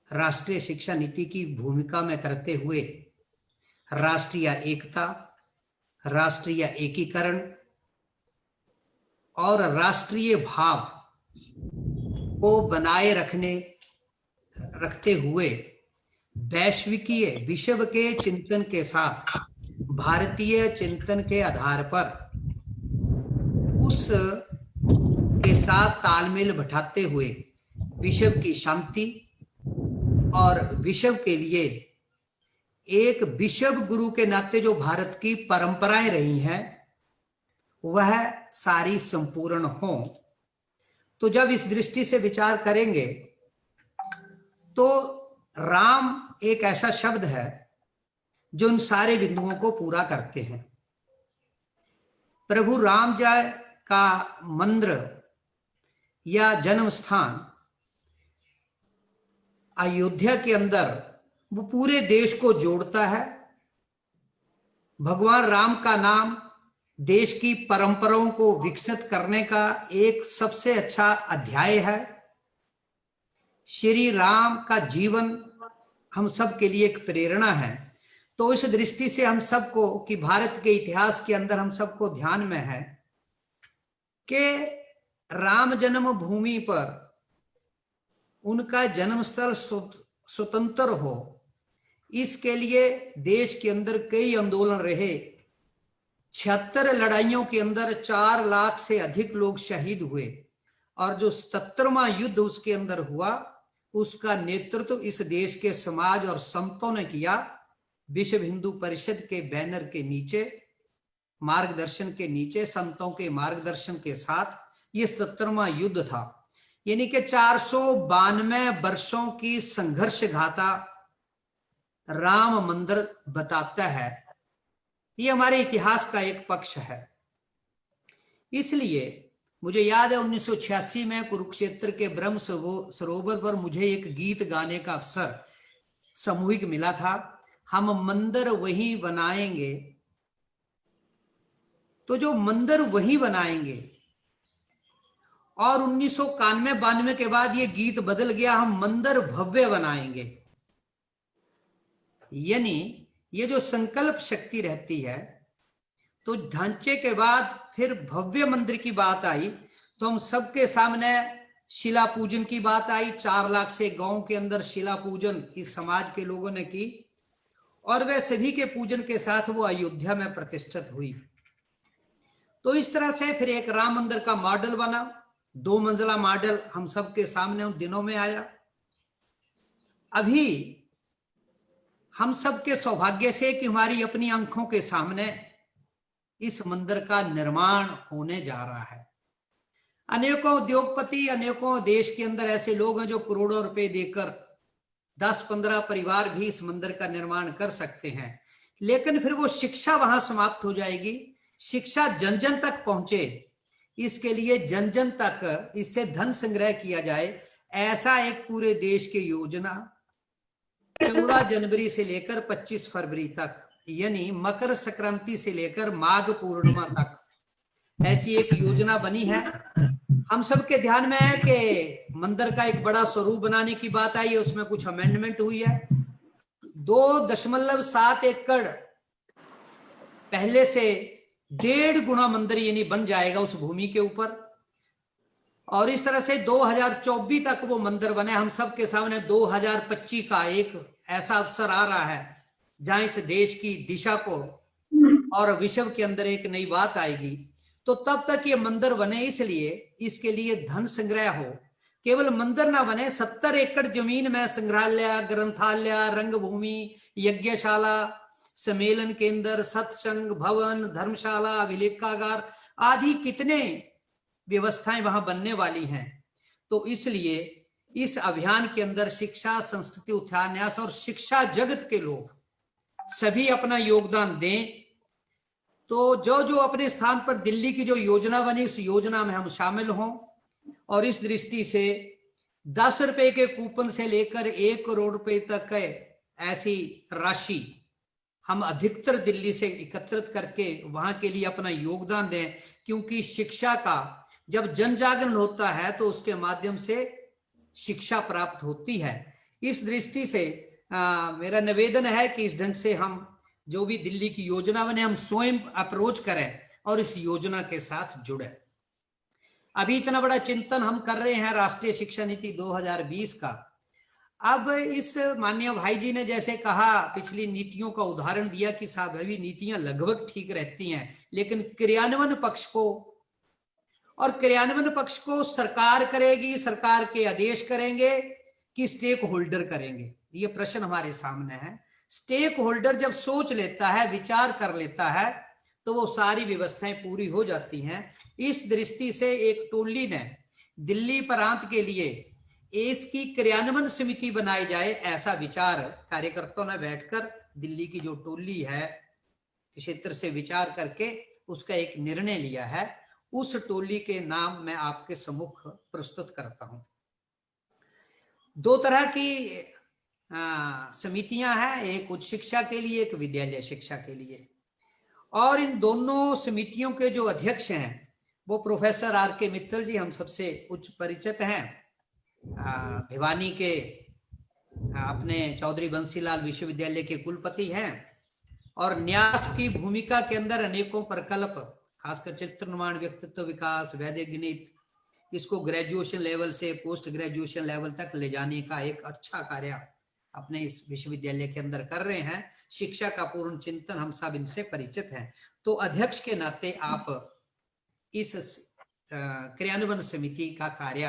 राष्ट्रीय शिक्षा नीति की भूमिका में करते हुए राष्ट्रीय एकता, राष्ट्रीय एकीकरण और राष्ट्रीय भाव को बनाए रखते हुए वैश्विकीय विश्व के चिंतन के साथ भारतीय चिंतन के आधार पर उस के साथ तालमेल बैठाते हुए विश्व की शांति और विश्व के लिए एक विश्व गुरु के नाते जो भारत की परंपराएं रही हैं वह सारी संपूर्ण हो। तो जब इस दृष्टि से विचार करेंगे तो राम एक ऐसा शब्द है जो उन सारे बिंदुओं को पूरा करते हैं। प्रभु राम जय का मंत्र या जन्म स्थान अयोध्या के अंदर वो पूरे देश को जोड़ता है। भगवान राम का नाम देश की परंपराओं को विकसित करने का एक सबसे अच्छा अध्याय है। श्री राम का जीवन हम सब के लिए एक प्रेरणा है। तो इस दृष्टि से हम सबको कि भारत के इतिहास के अंदर हम सबको ध्यान में है कि राम जन्म भूमि पर उनका जन्मस्थल स्वतंत्र हो, इसके लिए देश के अंदर कई आंदोलन रहे। 76 लड़ाइयों के अंदर 4 लाख से अधिक लोग शहीद हुए और जो 77वां युद्ध उसके अंदर हुआ उसका नेतृत्व इस देश के समाज और संतों ने किया। विश्व हिंदू परिषद के बैनर के नीचे, मार्गदर्शन के नीचे, संतों के मार्गदर्शन के साथ ये 77वां युद्ध था। यानी कि 492 वर्षों की संघर्ष गाथा राम मंदिर बताता है। ये हमारे इतिहास का एक पक्ष है। इसलिए मुझे याद है 1986 में कुरुक्षेत्र के ब्रह्म सरोवर पर मुझे एक गीत गाने का अवसर सामूहिक मिला था, हम मंदिर वहीं बनाएंगे। तो जो मंदिर वहीं बनाएंगे, और 1991-92 के बाद ये गीत बदल गया, हम मंदिर भव्य बनाएंगे। यानी ये जो संकल्प शक्ति रहती है, तो ढांचे के बाद फिर भव्य मंदिर की बात आई तो हम सबके सामने शिला पूजन की बात आई। 4 लाख से गांव के अंदर शिला पूजन इस समाज के लोगों ने की और वह सभी के पूजन के साथ वो अयोध्या में प्रतिष्ठित हुई। तो इस तरह से फिर एक राम मंदिर का मॉडल बना, 2 मंजिला मॉडल हम सबके सामने उन दिनों में आया। अभी हम सबके सौभाग्य से कि हमारी अपनी आंखों के सामने इस मंदिर का निर्माण होने जा रहा है। अनेकों उद्योगपति, अनेकों देश के अंदर ऐसे लोग हैं जो करोड़ों रुपए देकर 10-15 परिवार भी इस मंदिर का निर्माण कर सकते हैं, लेकिन फिर वो शिक्षा वहां समाप्त हो जाएगी। शिक्षा जन जन तक पहुंचे, इसके लिए जन जन तक इससे धन संग्रह किया जाए, ऐसा एक पूरे देश की योजना 14 जनवरी से लेकर 25 फरवरी तक, यानी मकर संक्रांति से लेकर माघ पूर्णिमा तक ऐसी एक योजना बनी है। हम सबके ध्यान में है कि मंदिर का एक बड़ा स्वरूप बनाने की बात आई है, उसमें कुछ अमेंडमेंट हुई है। 2.7 एकड़ पहले से 1.5 गुना मंदिर यानी बन जाएगा उस भूमि के ऊपर, और इस तरह से 2024 तक वो मंदिर बने। हम सबके सामने 2025 का एक ऐसा अवसर आ रहा है जहां इस देश की दिशा को और विश्व के अंदर एक नई बात आएगी। तो तब तक ये मंदिर बने, इसलिए इसके लिए धन संग्रह हो। केवल मंदिर ना बने, 70 एकड़ जमीन में संग्रहालय, ग्रंथालय, रंगभूमि, यज्ञशाला, सम्मेलन केंद्र, सत्संग भवन, धर्मशाला, अभिलेखागार आदि कितने व्यवस्थाएं वहां बनने वाली हैं। तो इसलिए इस अभियान के अंदर शिक्षा, संस्कृति, उत्थान्यास और शिक्षा जगत के लोग सभी अपना योगदान दें। तो जो जो अपने स्थान पर दिल्ली की जो योजना बनी, उस योजना में हम शामिल हों, और इस दृष्टि से 10 रुपए के कूपन से लेकर 1 करोड़ रुपए तक ऐसी राशि हम अधिकतर दिल्ली से एकत्रित करके वहां के लिए अपना योगदान दें, क्योंकि शिक्षा का जब जन जागरण होता है तो उसके माध्यम से शिक्षा प्राप्त होती है। इस दृष्टि से मेरा निवेदन है कि इस ढंग से हम जो भी दिल्ली की योजना बने, हम स्वयं अप्रोच करें और इस योजना के साथ जुड़े। अभी इतना बड़ा चिंतन हम कर रहे हैं राष्ट्रीय शिक्षा नीति 2020 का। अब इस माननीय भाई जी ने जैसे कहा, पिछली नीतियों का उदाहरण दिया कि साहब अभी नीतियां लगभग ठीक रहती हैं, लेकिन क्रियान्वयन पक्ष को और क्रियान्वयन पक्ष को सरकार करेगी, सरकार के आदेश करेंगे कि स्टेक होल्डर करेंगे? ये प्रश्न हमारे सामने है। स्टेक होल्डर जब सोच लेता है, विचार कर लेता है, तो वो सारी व्यवस्थाएं पूरी हो जाती हैं। इस दृष्टि से एक टोली ने दिल्ली प्रांत के लिए इसकी क्रियान्वयन समिति बनाई जाए, ऐसा विचार कार्यकर्ताओं ने बैठकर दिल्ली की जो टोली है क्षेत्र से विचार करके उसका एक निर्णय लिया है। उस टोली के नाम मैं आपके सम्मुख प्रस्तुत करता हूं। दो तरह की समितियां हैं, एक उच्च शिक्षा के लिए, एक विद्यालय शिक्षा के लिए। और इन दोनों समितियों के जो अध्यक्ष हैं वो प्रोफेसर आर के मित्तल जी, हम सबसे उच्च परिचित हैं, भिवानी के अपने चौधरी बंसीलाल विश्वविद्यालय के कुलपति हैं और न्यास की भूमिका के अंदर अनेकों प्रकल्प, खासकर चित्र निर्माण, व्यक्तित्व विकास, वैदिक गणित, इसको ग्रेजुएशन लेवल से पोस्ट ग्रेजुएशन लेवल तक ले जाने का एक अच्छा कार्य अपने इस विश्वविद्यालय के अंदर कर रहे हैं। शिक्षा का पूर्ण चिंतन, हम सब इनसे परिचित हैं। तो अध्यक्ष के नाते आप इस क्रियान्वयन समिति का कार्य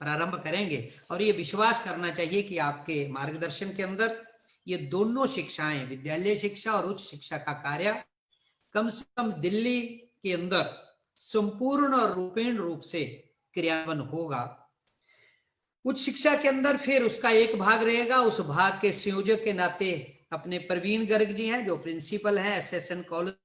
प्रारंभ करेंगे और ये विश्वास करना चाहिए कि आपके मार्गदर्शन के अंदर ये दोनों शिक्षाएं, विद्यालय शिक्षा और उच्च शिक्षा का कार्य कम से कम दिल्ली के अंदर संपूर्ण और रूपेण रूप से क्रियान्वयन होगा। उच्च शिक्षा के अंदर फिर उसका एक भाग रहेगा, उस भाग के संयोजक के नाते अपने प्रवीण गर्ग जी हैं जो प्रिंसिपल हैं SSN कॉलेज।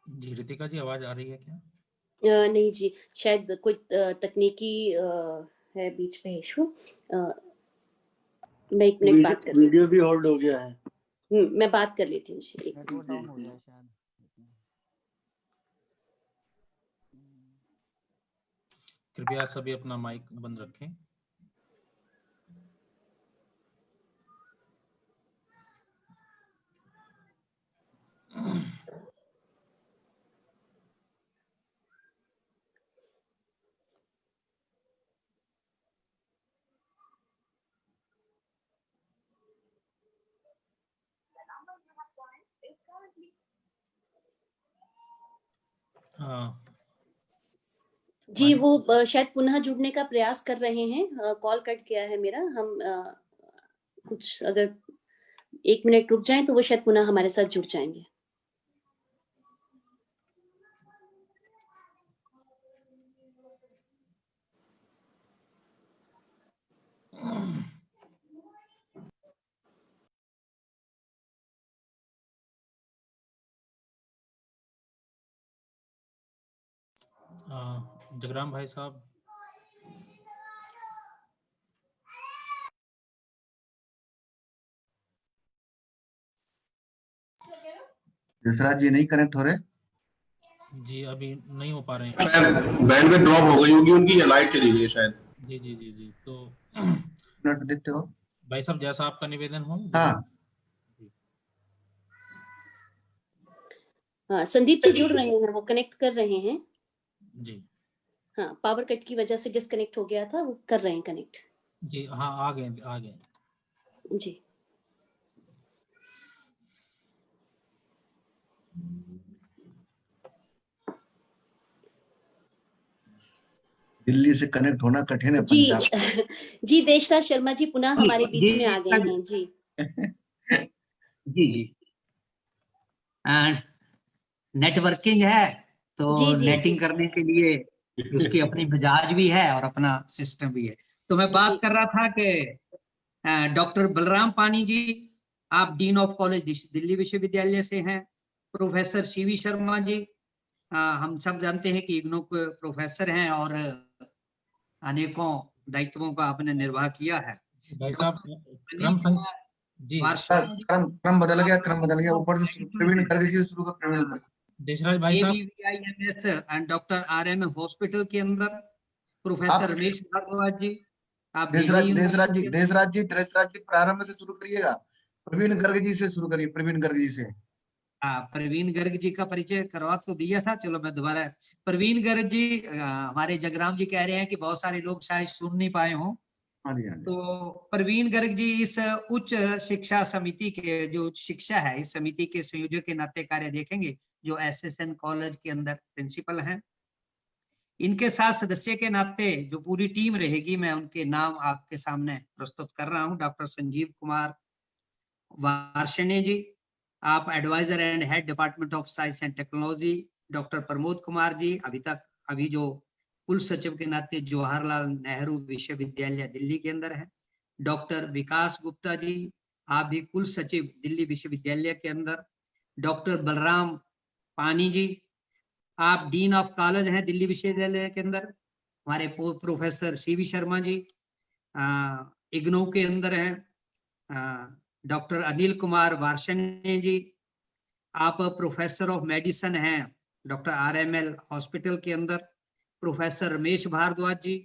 जी रितिका जी, आवाज आ रही है क्या? नहीं जी, शायद कोई तकनीकी है बीच में इशू। मैं एक मिनट बात कर, वीडियो भी होल्ड हो गया है। मैं बात कर लेती हूँ। कृपया सभी अपना माइक बंद रखें। जी, वो शायद पुनः जुड़ने का प्रयास कर रहे हैं। कॉल कट गया है मेरा। हम कुछ अगर 1 मिनट रुक जाएं तो वो शायद पुनः हमारे साथ जुड़ जाएंगे। जगराम भाई साहब, देसराज जी नहीं कनेक्ट हो रहे? जी अभी नहीं हो पा रहे हैं, बैंडविड्थ ड्रॉप हो गई होगी उनकी या लाइट चली गई है शायद। जी जी जी जी। तो नेट देखते हो भाई साहब, जैसा आपका निवेदन हो। हाँ हाँ, संदीप जी जुड़ रहे हैं, वो कनेक्ट कर रहे हैं जी। हाँ, पावर कट की वजह से डिस्कनेक्ट हो गया था, वो कर रहे हैं कनेक्ट। जी हाँ, आ गए जी। दिल्ली से कनेक्ट होना कठिन है जी पंजाब। जी, देशराज शर्मा जी पुनः हमारे बीच में आ गए हैं। जी जी नेटवर्किंग है तो जी, नेटिंग करने के लिए उसकी अपनी मिजाज भी है और अपना सिस्टम भी है। तो मैं बात कर रहा था कि डॉक्टर बलराम पानी जी, आप डीन ऑफ कॉलेज दिल्ली विश्वविद्यालय से हैं। प्रोफेसर सीवी शर्मा जी, हम सब जानते हैं कि इग्नू के प्रोफेसर हैं और अनेकों दायित्वों का आपने निर्वाह किया है। भाई साहब, क्रम बदल गया, ऊपर से प्रवीण गर्ग जी से शुरू कर। प्रवीण गर्ग, देशराज भाई साहब, ABVIMS and doctor RM hospital के अंदर प्रोफेसर रमेश भारद्वाज जी, आप देशराज जी प्रारंभ से शुरू करिएगा। प्रवीण गर्ग जी से शुरू करिए। प्रवीण गर्ग जी से। प्रवीण गर्ग जी का परिचय करवा तो दिया था, चलो मैं दोबारा। प्रवीण गर्ग जी, हमारे जगराम जी कह रहे हैं कि बहुत सारे लोग शायद सुन नहीं पाए हों। हाँ जी, हाँ जी। तो प्रवीण गर्ग जी इस उच्च शिक्षा समिति के जो उच्च शिक्षा है, इस समिति के संयोजक के नाते कार्य देखेंगे, जो एसएसएन कॉलेज के अंदर प्रिंसिपल हैं। इनके साथ सदस्य के नाते जो पूरी टीम रहेगी, मैं उनके नाम आपके सामने प्रस्तुत कर रहा हूं। डॉक्टर संजीव कुमार वार्षणे जी, आप adviser and head department of science and technology. Doctor Pramod Kumar ji, अभी जो कुल सचिव के नाते जवाहरलाल नेहरू विश्वविद्यालय दिल्ली के अंदर है। डॉक्टर विकास गुप्ता जी, आप भी कुल सचिव दिल्ली विश्वविद्यालय के अंदर। डॉक्टर बलराम पानी जी, आप डीन ऑफ कॉलेज हैं दिल्ली विश्वविद्यालय के अंदर। हमारे प्रोफेसर सीवी शर्मा जी इग्नू के अंदर हैं। डॉक्टर अनिल कुमार वार्षणे जी, आप प्रोफेसर ऑफ मेडिसिन हैं डॉक्टर आरएमएल हॉस्पिटल के अंदर। प्रोफेसर रमेश भारद्वाज जी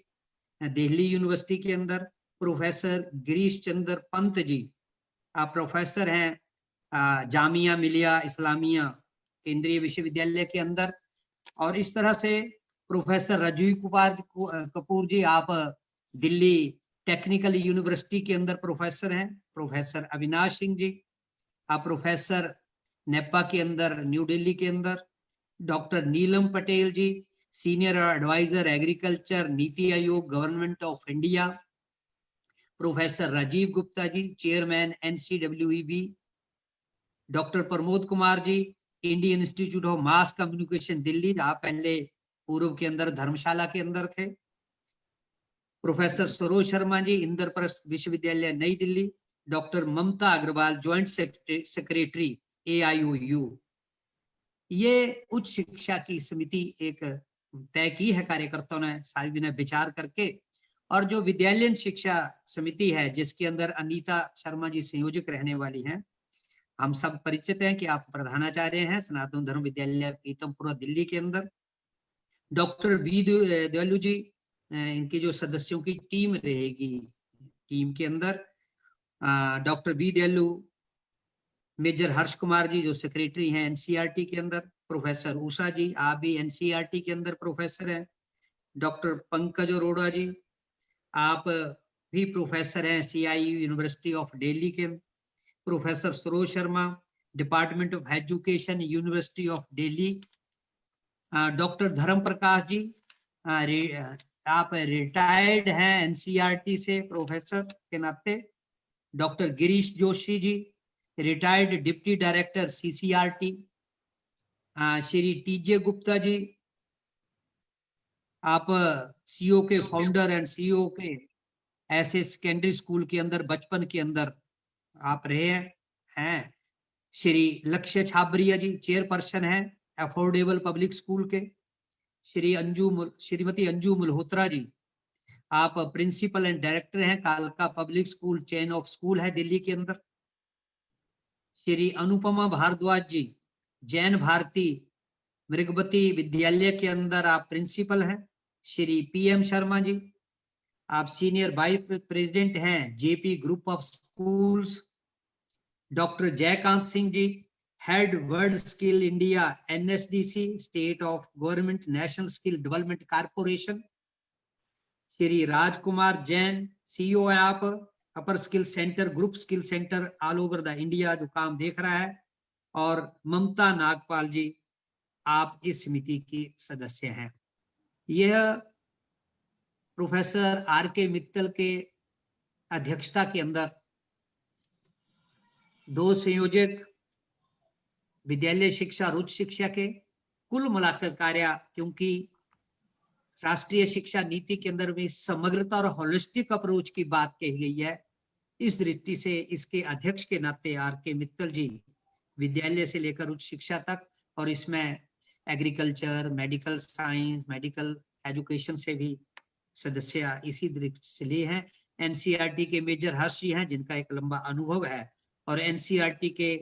दिल्ली यूनिवर्सिटी के अंदर। प्रोफेसर गिरीश चंद्र पंत जी, आप प्रोफेसर हैं जामिया मिलिया इस्लामिया केंद्रीय विश्वविद्यालय के अंदर। और इस तरह से प्रोफेसर राजीव कपूर जी, आप दिल्ली टेक्निकल यूनिवर्सिटी के अंदर प्रोफेसर हैं। प्रोफेसर अविनाश सिंह जी, आप प्रोफेसर नेपा के अंदर न्यू दिल्ली के अंदर। Doctor Neelam Patel ji, senior advisor agriculture NITI Aayog government of India. Professor Rajiv Gupta ji, chairman NCWEB। Doctor Pramod Kumar ji, Indian Institute of Mass Communication Delhi, आप पहले पूर्व के अंदर धर्मशाला के अंदर थे। प्रोफेसर सरोज शर्मा जी, इंद्रप्रस्थ विश्वविद्यालय Nai Delhi. Doctor Mamta Agarwal, joint secretary AIOU। ये उच्च शिक्षा की समिति एक तय की है कार्यकर्ताओं ने सारी दिन विचार करके। और जो विद्यालयन शिक्षा समिति है, जिसके अंदर अनीता शर्मा जी संयोजक रहने वाली हैं। हम सब परिचित हैं कि आप प्रधानाचार्य हैं सनातन धर्म विद्यालय पीतमपुरा दिल्ली के अंदर। डॉक्टर बी दयालु जी, इनके जो सदस्यों की टीम रहेगी, टीम के अंदर डॉक्टर बी दयालु, मेजर हर्ष कुमार जी जो सेक्रेटरी हैं NCERT के अंदर। प्रोफेसर उषा जी, आप भी NCERT के अंदर प्रोफेसर हैं। डॉक्टर पंकज अरोड़ा जी, आप भी प्रोफेसर हैं CIU यूनिवर्सिटी ऑफ दिल्ली के। Professor Saroj Sharma, department of education university of Delhi. Doctor धर्म प्रकाश जी, आप रिटायर्ड हैं NCERT से प्रोफेसर के नाते। Doctor Girish Joshi ji, retired deputy director CCRT। Shri TJ Gupta ji, आप CO के फाउंडर एंड CEO के ऐसे सेकेंडरी स्कूल के अंदर बचपन के अंदर आप रहे हैं। श्री लक्ष्य छाबरिया जी, चेयरपर्सन हैं अफोर्डेबल पब्लिक स्कूल के। श्रीमती अंजू मल्होत्रा जी, आप प्रिंसिपल एंड डायरेक्टर हैं कालका public school chain of school है दिल्ली के अंदर। श्री अनुपमा भारद्वाज जी, जैन भारती मृगवती विद्यालय के अंदर आप प्रिंसिपल हैं। श्री PM शर्मा जी, आप सीनियर वाइस प्रेसिडेंट हैं JP group of schools. Doctor Jaikant Singh ji, head world skill India NSDC state of government national skill development corporation. Shri Rajkumar Jain, CEO है आप upper skill centre group skill centre all over the India जो काम देख रहा है। और ममता नागपाल जी, आप इस समिति की सदस्य हैं। यह प्रोफेसर RK मित्तल के अध्यक्षता के अंदर 2 संयोजक विद्यालय शिक्षा और उच्च शिक्षा के कुल मिलाकर कार्य, क्योंकि राष्ट्रीय शिक्षा नीति के अंदर में समग्रता और होलिस्टिक अप्रोच की बात कही गई है। इस दृष्टि से इसके अध्यक्ष के नाते RK मित्तल जी विद्यालय से लेकर उच्च शिक्षा तक, और इसमें agriculture, medical science, medical education से भी सदस्य इसी दृष्टि से लिए हैं। NCERT के मेजर हर्ष जी हैं, जिनका एक लंबा अनुभव है और NCERT के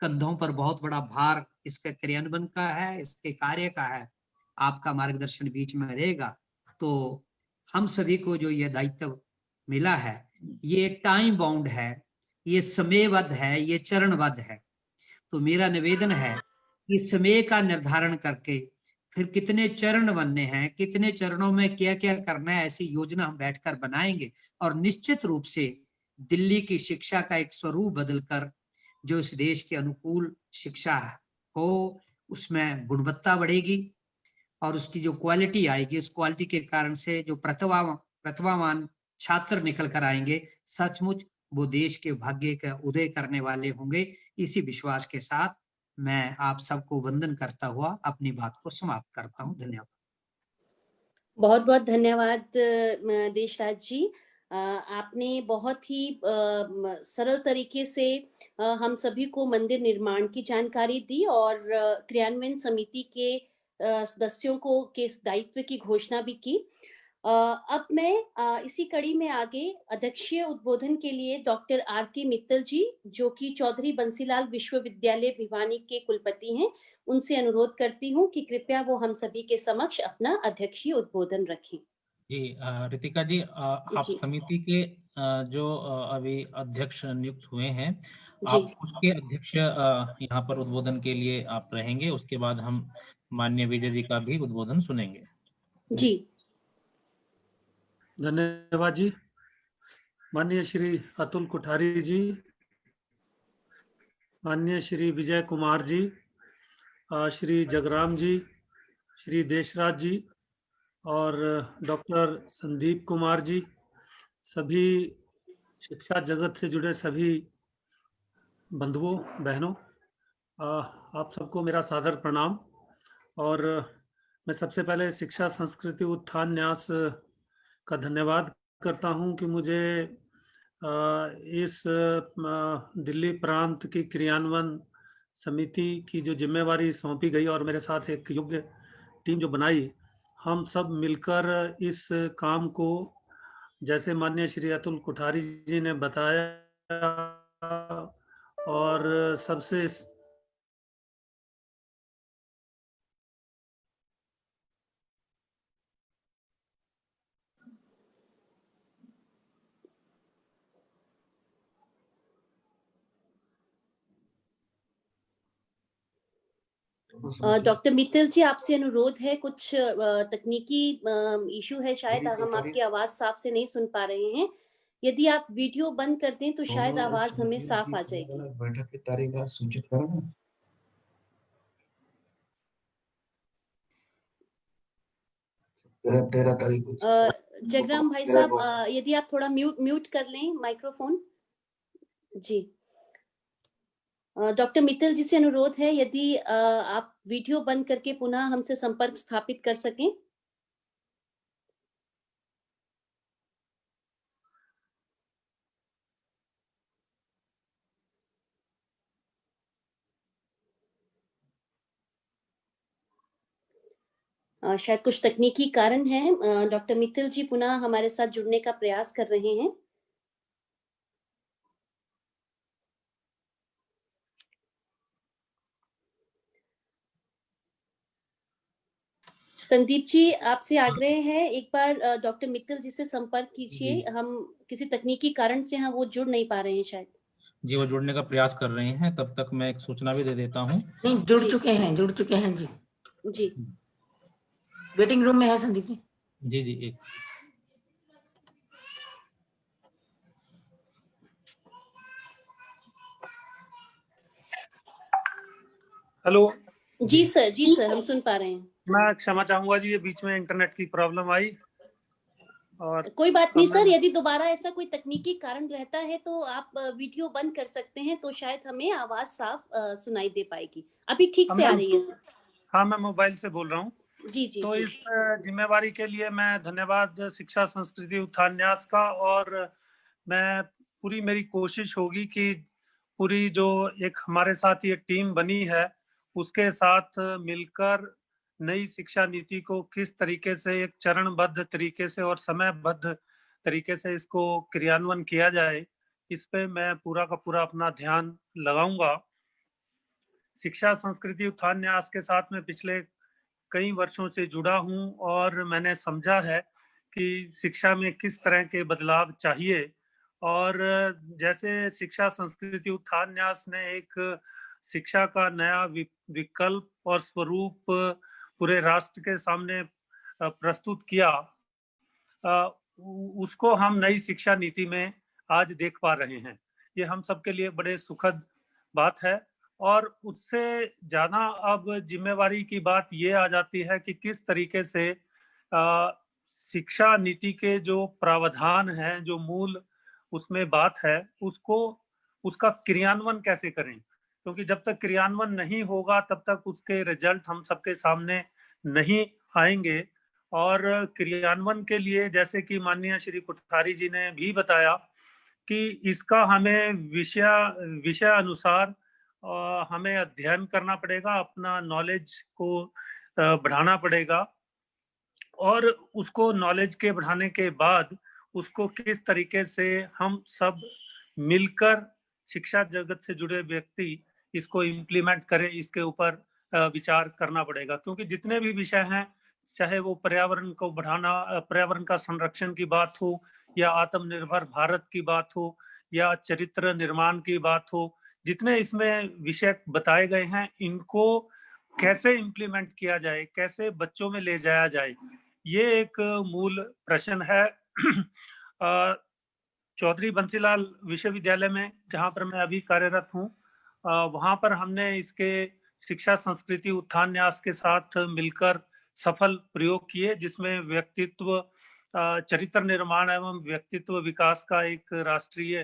कंधों पर बहुत बड़ा भार इसके क्रियान्वयन का है, इसके कार्य का है। आपका मार्गदर्शन बीच में रहेगा। तो हम सभी को जो ये दायित्व मिला है, ये टाइम बाउंड है, ये समयबद्ध है, ये चरणबद्ध है। तो मेरा निवेदन है कि समय का निर्धारण करके फिर कितने चरण बनने हैं, कितने चरणों में क्या क्या करना है, ऐसी योजना हम बैठकर बनाएंगे और निश्चित रूप से दिल्ली की शिक्षा का एक स्वरूप बदलकर जो इस देश के अनुकूल शिक्षा हो, उसमें गुणवत्ता बढ़ेगी और उसकी जो क्वालिटी आएगी, उस क्वालिटी के कारण से जो प्रतिभावान छात्र निकल कर आएंगे, सचमुच वो देश के भाग्य का उदय करने वाले होंगे। इसी विश्वास के साथ मैं आप सबको वंदन करता हुआ अपनी बात को समाप्त करता हूँ। धन्यवाद। बहुत बहुत धन्यवाद देशराज जी। आपने बहुत ही सरल तरीके से हम सभी को मंदिर निर्माण की जानकारी दी और क्रियान्वयन समिति के सदस्यों को के दायित्व की घोषणा भी की। अब मैं इसी कड़ी में आगे अध्यक्षीय उद्बोधन के लिए डॉक्टर आर.के. मित्तल जी, जो कि चौधरी बंसीलाल विश्वविद्यालय भिवानी के कुलपति हैं, उनसे अनुरोध करती हूँ कि कृपया वो हम सभी के समक्ष अपना अध्यक्षीय उद्बोधन रखें। जी रितिका जी, आप जी। समिति के जो अभी अध्यक्ष नियुक्त हुए हैं, जी। आप उसके अध्यक्ष यहाँ पर उद्बोधन के लिए आप रहेंगे। उसके बाद हम माननीय विजय जी का भी उद्बोधन सुनेंगे। जी। धन्यवाद जी। माननीय श्री अतुल कोठारी जी, माननीय श्री विजय कुमार जी, श्री जगराम जी, श्री देशराज जी और डॉक्टर संदीप कुमार जी, सभी शिक्षा जगत से जुड़े सभी बंधुओं बहनों, आप सबको मेरा सादर प्रणाम। और मैं सबसे पहले शिक्षा संस्कृति उत्थान न्यास का धन्यवाद करता हूं कि मुझे इस दिल्ली प्रांत की क्रियान्वयन समिति की जो जिम्मेवारी सौंपी गई और मेरे साथ एक योग्य टीम जो बनाई, हम सब मिलकर इस काम को, जैसे माननीय श्री अतुल कोठारी जी ने बताया, और सबसे डॉक्टर मित्तल जी, आपसे अनुरोध है, कुछ तकनीकी इशू है शायद, हम आपकी आवाज साफ से नहीं सुन पा रहे हैं। यदि आप वीडियो बंद कर दें तो शायद आवाज हमें साफ आ जाएगी। बैठक की तारीख सूचित करो ना। तेरह तारीख को। जगराम भाई साहब, यदि आप थोड़ा म्यूट कर लें माइक्रोफोन। जी। डॉक्टर मित्तल जी से अनुरोध है, यदि आप वीडियो बंद करके पुनः हमसे संपर्क स्थापित कर सकें। शायद कुछ तकनीकी कारण है। डॉक्टर मित्तल जी पुनः हमारे साथ जुड़ने का प्रयास कर रहे हैं। संदीप जी, आपसे आग्रह है, एक बार डॉक्टर मित्तल जी से संपर्क कीजिए। हम किसी तकनीकी कारण से वो जुड़ नहीं पा रहे हैं शायद। जी, वो जुड़ने का प्रयास कर रहे हैं। तब तक मैं एक सूचना भी दे देता हूँ। नहीं, जुड़ चुके हैं जी। जी। वेटिंग रूम में है संदीप जी। जी जी, एक हेलो। जी सर, हम सुन पा रहे हैं। मैं क्षमा चाहूंगा जी, ये बीच में इंटरनेट की प्रॉब्लम आई। और कोई बात नहीं सर, यदि दोबारा ऐसा कोई तकनीकी कारण रहता है तो आप वीडियो बंद कर सकते हैं, तो शायद हमें आवाज साफ सुनाई दे पाएगी। अभी ठीक से आ रही है सर। हाँ, मैं मोबाइल से बोल रहा हूँ। जी जी। तो इस जिम्मेवारी के लिए मैं धन्यवाद शिक्षा संस्कृति उत्थान न्यास का, और मैं पूरी मेरी कोशिश होगी कि पूरी जो एक हमारे साथ ये टीम बनी है उसके साथ मिलकर नई शिक्षा नीति को किस तरीके से एक चरणबद्ध तरीके से और समयबद्ध तरीके से इसको क्रियान्वयन किया जाए, इस पे मैं पूरा का पूरा अपना ध्यान लगाऊंगा। शिक्षा संस्कृति उत्थान न्यास के साथ मैं पिछले कई वर्षों से जुड़ा हूं और मैंने समझा है कि शिक्षा में किस तरह के बदलाव चाहिए। और जैसे शिक्षा संस्कृति उत्थान न्यास ने एक शिक्षा का नया विकल्प और स्वरूप पूरे राष्ट्र के सामने प्रस्तुत किया, उसको हम नई शिक्षा नीति में आज देख पा रहे हैं। ये हम सबके लिए बड़े सुखद बात है। और उससे ज्यादा अब जिम्मेवारी की बात ये आ जाती है कि किस तरीके से शिक्षा नीति के जो प्रावधान हैं, जो मूल उसमें बात है, उसका क्रियान्वयन कैसे करें, क्योंकि जब तक क्रियान्वयन नहीं होगा तब तक उसके रिजल्ट हम सबके सामने नहीं आएंगे। और क्रियान्वयन के लिए जैसे कि माननीय श्री कोठारी जी ने भी बताया कि इसका हमें विषय अनुसार हमें अध्ययन करना पड़ेगा, अपना नॉलेज को बढ़ाना पड़ेगा, और उसको नॉलेज के बढ़ाने के बाद उसको किस तरीके से हम सब मिलकर शिक्षा जगत से जुड़े व्यक्ति इसको इम्प्लीमेंट करें, इसके ऊपर विचार करना पड़ेगा। क्योंकि जितने भी विषय हैं, चाहे वो पर्यावरण को बढ़ाना, पर्यावरण का संरक्षण की बात हो, या आत्मनिर्भर भारत की बात हो, या चरित्र निर्माण की बात हो, जितने इसमें विषय बताए गए हैं, इनको कैसे इम्प्लीमेंट किया जाए, कैसे बच्चों में ले जाया जाए, ये एक मूल प्रश्न है। चौधरी बंसीलाल विश्वविद्यालय में, जहां पर मैं अभी कार्यरत हूं, वहां पर हमने इसके शिक्षा संस्कृति उत्थान न्यास के साथ मिलकर सफल प्रयोग किए, जिसमें व्यक्तित्व चरित्र निर्माण एवं व्यक्तित्व विकास का एक राष्ट्रीय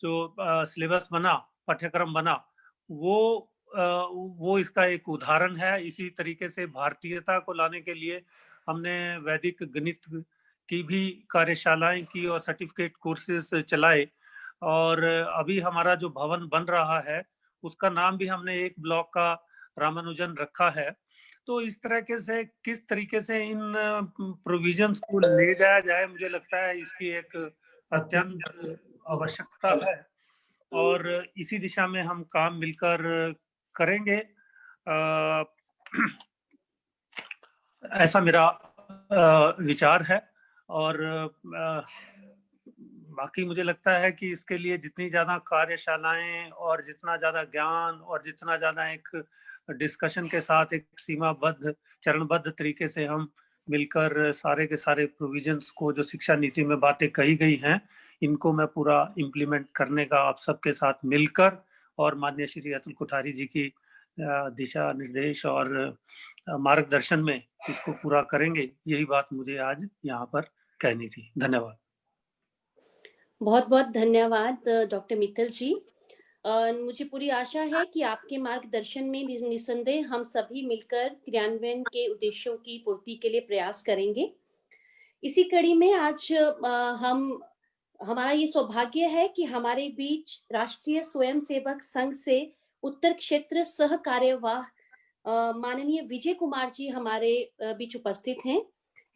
जो सिलेबस बना, पाठ्यक्रम बना, वो इसका एक उदाहरण है। इसी तरीके से भारतीयता को लाने के लिए हमने वैदिक गणित की भी कार्यशालाएं की और सर्टिफिकेट कोर्सेज चलाए। और अभी हमारा जो भवन बन रहा है उसका नाम भी हमने एक ब्लॉक का रामानुजन रखा है। तो इस तरह से किस तरीके से इन प्रोविजंस को ले जाया जाए, मुझे लगता है इसकी एक अत्यंत आवश्यकता है, और इसी दिशा में हम काम मिलकर करेंगे। ऐसा मेरा विचार है। और बाकी मुझे लगता है कि इसके लिए जितनी ज्यादा कार्यशालाएं और जितना ज्यादा ज्ञान और जितना ज्यादा एक डिस्कशन के साथ एक सीमाबद्ध चरणबद्ध तरीके से हम मिलकर सारे के सारे प्रोविजंस को, जो शिक्षा नीति में बातें कही गई हैं, इनको मैं पूरा इम्प्लीमेंट करने का आप सबके साथ मिलकर और माननीय श्री अतुल कोठारी जी की दिशा निर्देश और मार्गदर्शन में इसको पूरा करेंगे। यही बात मुझे आज यहाँ पर कहनी थी। धन्यवाद। बहुत बहुत धन्यवाद डॉक्टर मित्तल जी। मुझे पूरी आशा है कि आपके मार्गदर्शन में निसंदेह हम सभी मिलकर क्रियान्वयन के उद्देश्यों की पूर्ति के लिए प्रयास करेंगे। इसी कड़ी में आज हमारा ये सौभाग्य है कि हमारे बीच राष्ट्रीय स्वयंसेवक संघ से उत्तर क्षेत्र सह कार्यवाह माननीय विजय कुमार जी हमारे बीच उपस्थित हैं।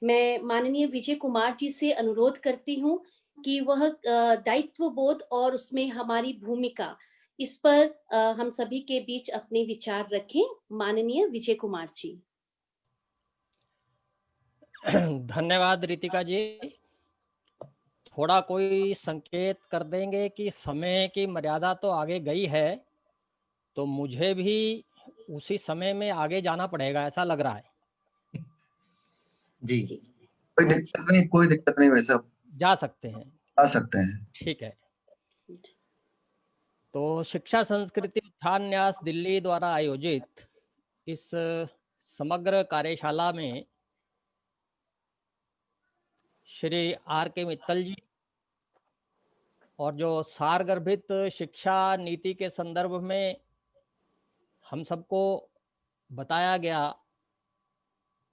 मैं माननीय विजय कुमार जी से अनुरोध करती हूँ कि वह दायित्व बोध और उसमें हमारी भूमिका, इस पर हम सभी के बीच अपने विचार रखें। माननीय विजय कुमार जी। धन्यवाद रितिका जी। थोड़ा कोई संकेत कर देंगे कि समय की मर्यादा तो आगे गई है, तो मुझे भी उसी समय में आगे जाना पड़ेगा, ऐसा लग रहा है। जी कोई दिक्कत नहीं वैसा जा सकते हैं, आ सकते हैं। ठीक है। तो शिक्षा संस्कृति उत्थान न्यास दिल्ली द्वारा आयोजित इस समग्र कार्यशाला में श्री R.K. मित्तल जी और जो सारगर्भित शिक्षा नीति के संदर्भ में हम सबको बताया गया,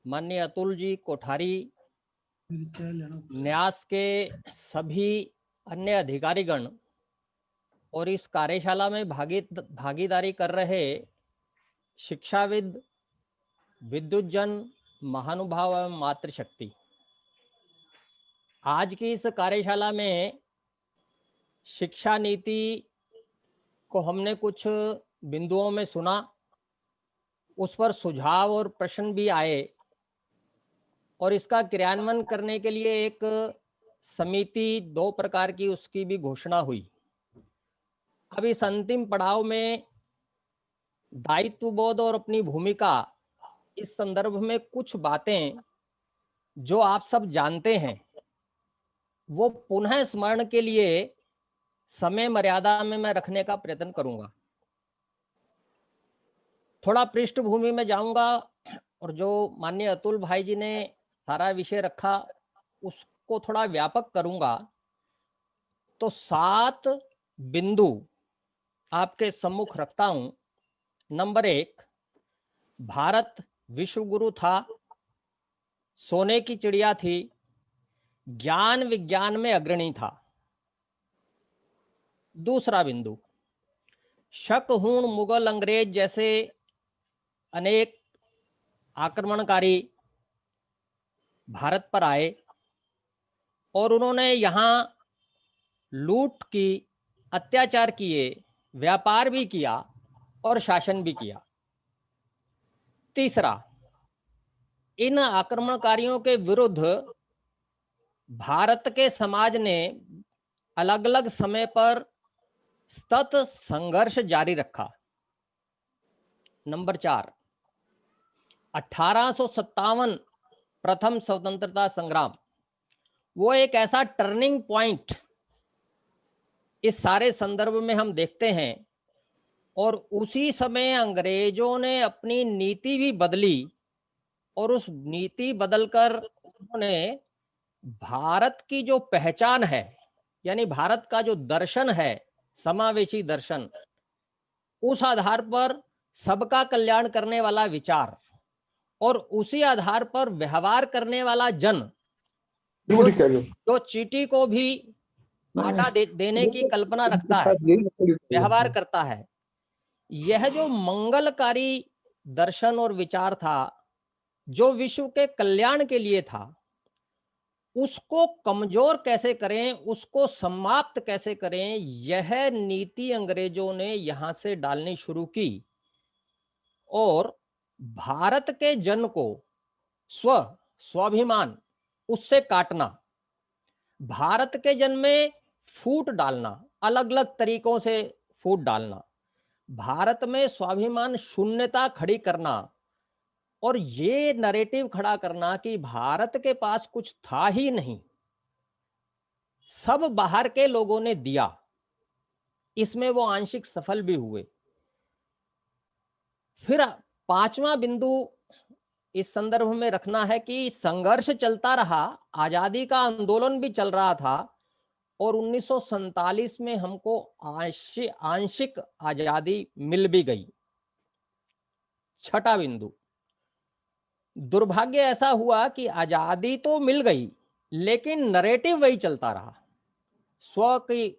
माननीय अतुल जी कोठारी, न्यास के सभी अन्य अधिकारीगण और इस कार्यशाला में भागीदारी कर रहे शिक्षाविद, विद्युतजन, महानुभाव एवं मातृशक्ति। आज की इस कार्यशाला में शिक्षा नीति को हमने कुछ बिंदुओं में सुना, उस पर सुझाव और प्रश्न भी आए, और इसका क्रियान्वयन करने के लिए एक समिति 2 प्रकार की उसकी भी घोषणा हुई। अब इस अंतिम पड़ाव में दायित्व बोध और अपनी भूमिका, इस संदर्भ में कुछ बातें जो आप सब जानते हैं वो पुनः स्मरण के लिए समय मर्यादा में मैं रखने का प्रयत्न करूंगा। थोड़ा पृष्ठभूमि में जाऊंगा और जो माननीय अतुल भाई जी ने सारा विषय रखा उसको थोड़ा व्यापक करूंगा। तो 7 बिंदु आपके सम्मुख रखता हूं। नंबर 1, भारत विश्व गुरु था, सोने की चिड़िया थी, ज्ञान विज्ञान में अग्रणी था। दूसरा बिंदु, शक, हूण, मुगल, अंग्रेज जैसे अनेक आक्रमणकारी भारत पर आए और उन्होंने यहाँ लूट की, अत्याचार किए, व्यापार भी किया और शासन भी किया। तीसरा, इन आक्रमणकारियों के विरुद्ध भारत के समाज ने अलग अलग समय पर सतत संघर्ष जारी रखा। नंबर 4, 1857 प्रथम स्वतंत्रता संग्राम, वो एक ऐसा टर्निंग पॉइंट इस सारे संदर्भ में हम देखते हैं। और उसी समय अंग्रेजों ने अपनी नीति भी बदली और उस नीति बदलकर उन्होंने भारत की जो पहचान है, यानी भारत का जो दर्शन है, समावेशी दर्शन, उस आधार पर सबका कल्याण करने वाला विचार और उसी आधार पर व्यवहार करने वाला जन, जो चींटी को भी आटा देने की कल्पना रखता है, व्यवहार करता है, यह जो मंगलकारी दर्शन और विचार था, जो विश्व के कल्याण के लिए था, उसको कमजोर कैसे करें, उसको समाप्त कैसे करें, यह नीति अंग्रेजों ने यहां से डालनी शुरू की। और भारत के जन को स्वाभिमान उससे काटना, भारत के जन में फूट डालना, अलग अलग तरीकों से फूट डालना, भारत में स्वाभिमान शून्यता खड़ी करना और ये नैरेटिव खड़ा करना कि भारत के पास कुछ था ही नहीं, सब बाहर के लोगों ने दिया। इसमें वो आंशिक सफल भी हुए। फिर 5वां बिंदु इस संदर्भ में रखना है कि संघर्ष चलता रहा, आजादी का आंदोलन भी चल रहा था और 1947 में हमको आंशिक आजादी मिल भी गई। 6वां बिंदु, दुर्भाग्य ऐसा हुआ कि आजादी तो मिल गई लेकिन नैरेटिव वही चलता रहा, स्व की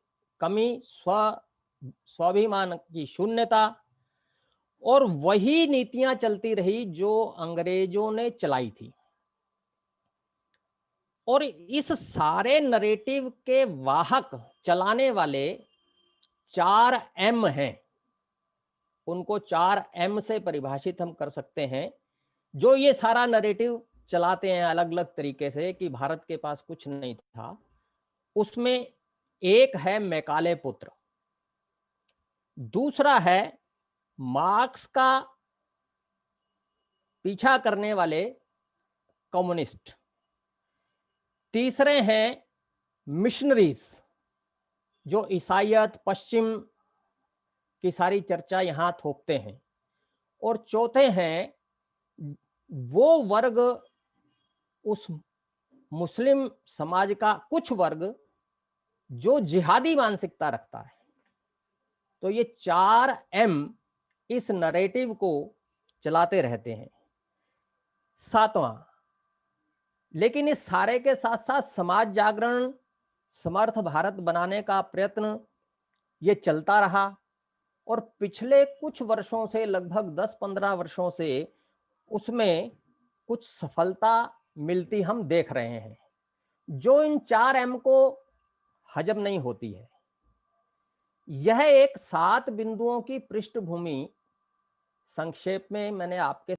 कमी, स्वाभिमान की शून्यता, और वही नीतियां चलती रही जो अंग्रेजों ने चलाई थी। और इस सारे नैरेटिव के वाहक, चलाने वाले 4 M हैं। उनको 4 M से परिभाषित हम कर सकते हैं, जो ये सारा नैरेटिव चलाते हैं अलग अलग तरीके से कि भारत के पास कुछ नहीं था। उसमें एक है मैकाले पुत्र, दूसरा है मार्क्स का पीछा करने वाले कम्युनिस्ट, तीसरे हैं मिशनरीज जो ईसाईयत, पश्चिम की सारी चर्चा यहां थोपते हैं, और चौथे हैं वो वर्ग, उस मुस्लिम समाज का कुछ वर्ग जो जिहादी मानसिकता रखता है। तो ये 4 M इस नैरेटिव को चलाते रहते हैं। 7वां, लेकिन इस सारे के साथ साथ समाज जागरण, समर्थ भारत बनाने का प्रयत्न ये चलता रहा और पिछले कुछ वर्षों से, लगभग 10-15 वर्षों से उसमें कुछ सफलता मिलती हम देख रहे हैं, जो इन 4 M को हजम नहीं होती है। यह एक 7 बिंदुओं की पृष्ठभूमि संक्षेप में मैंने आपके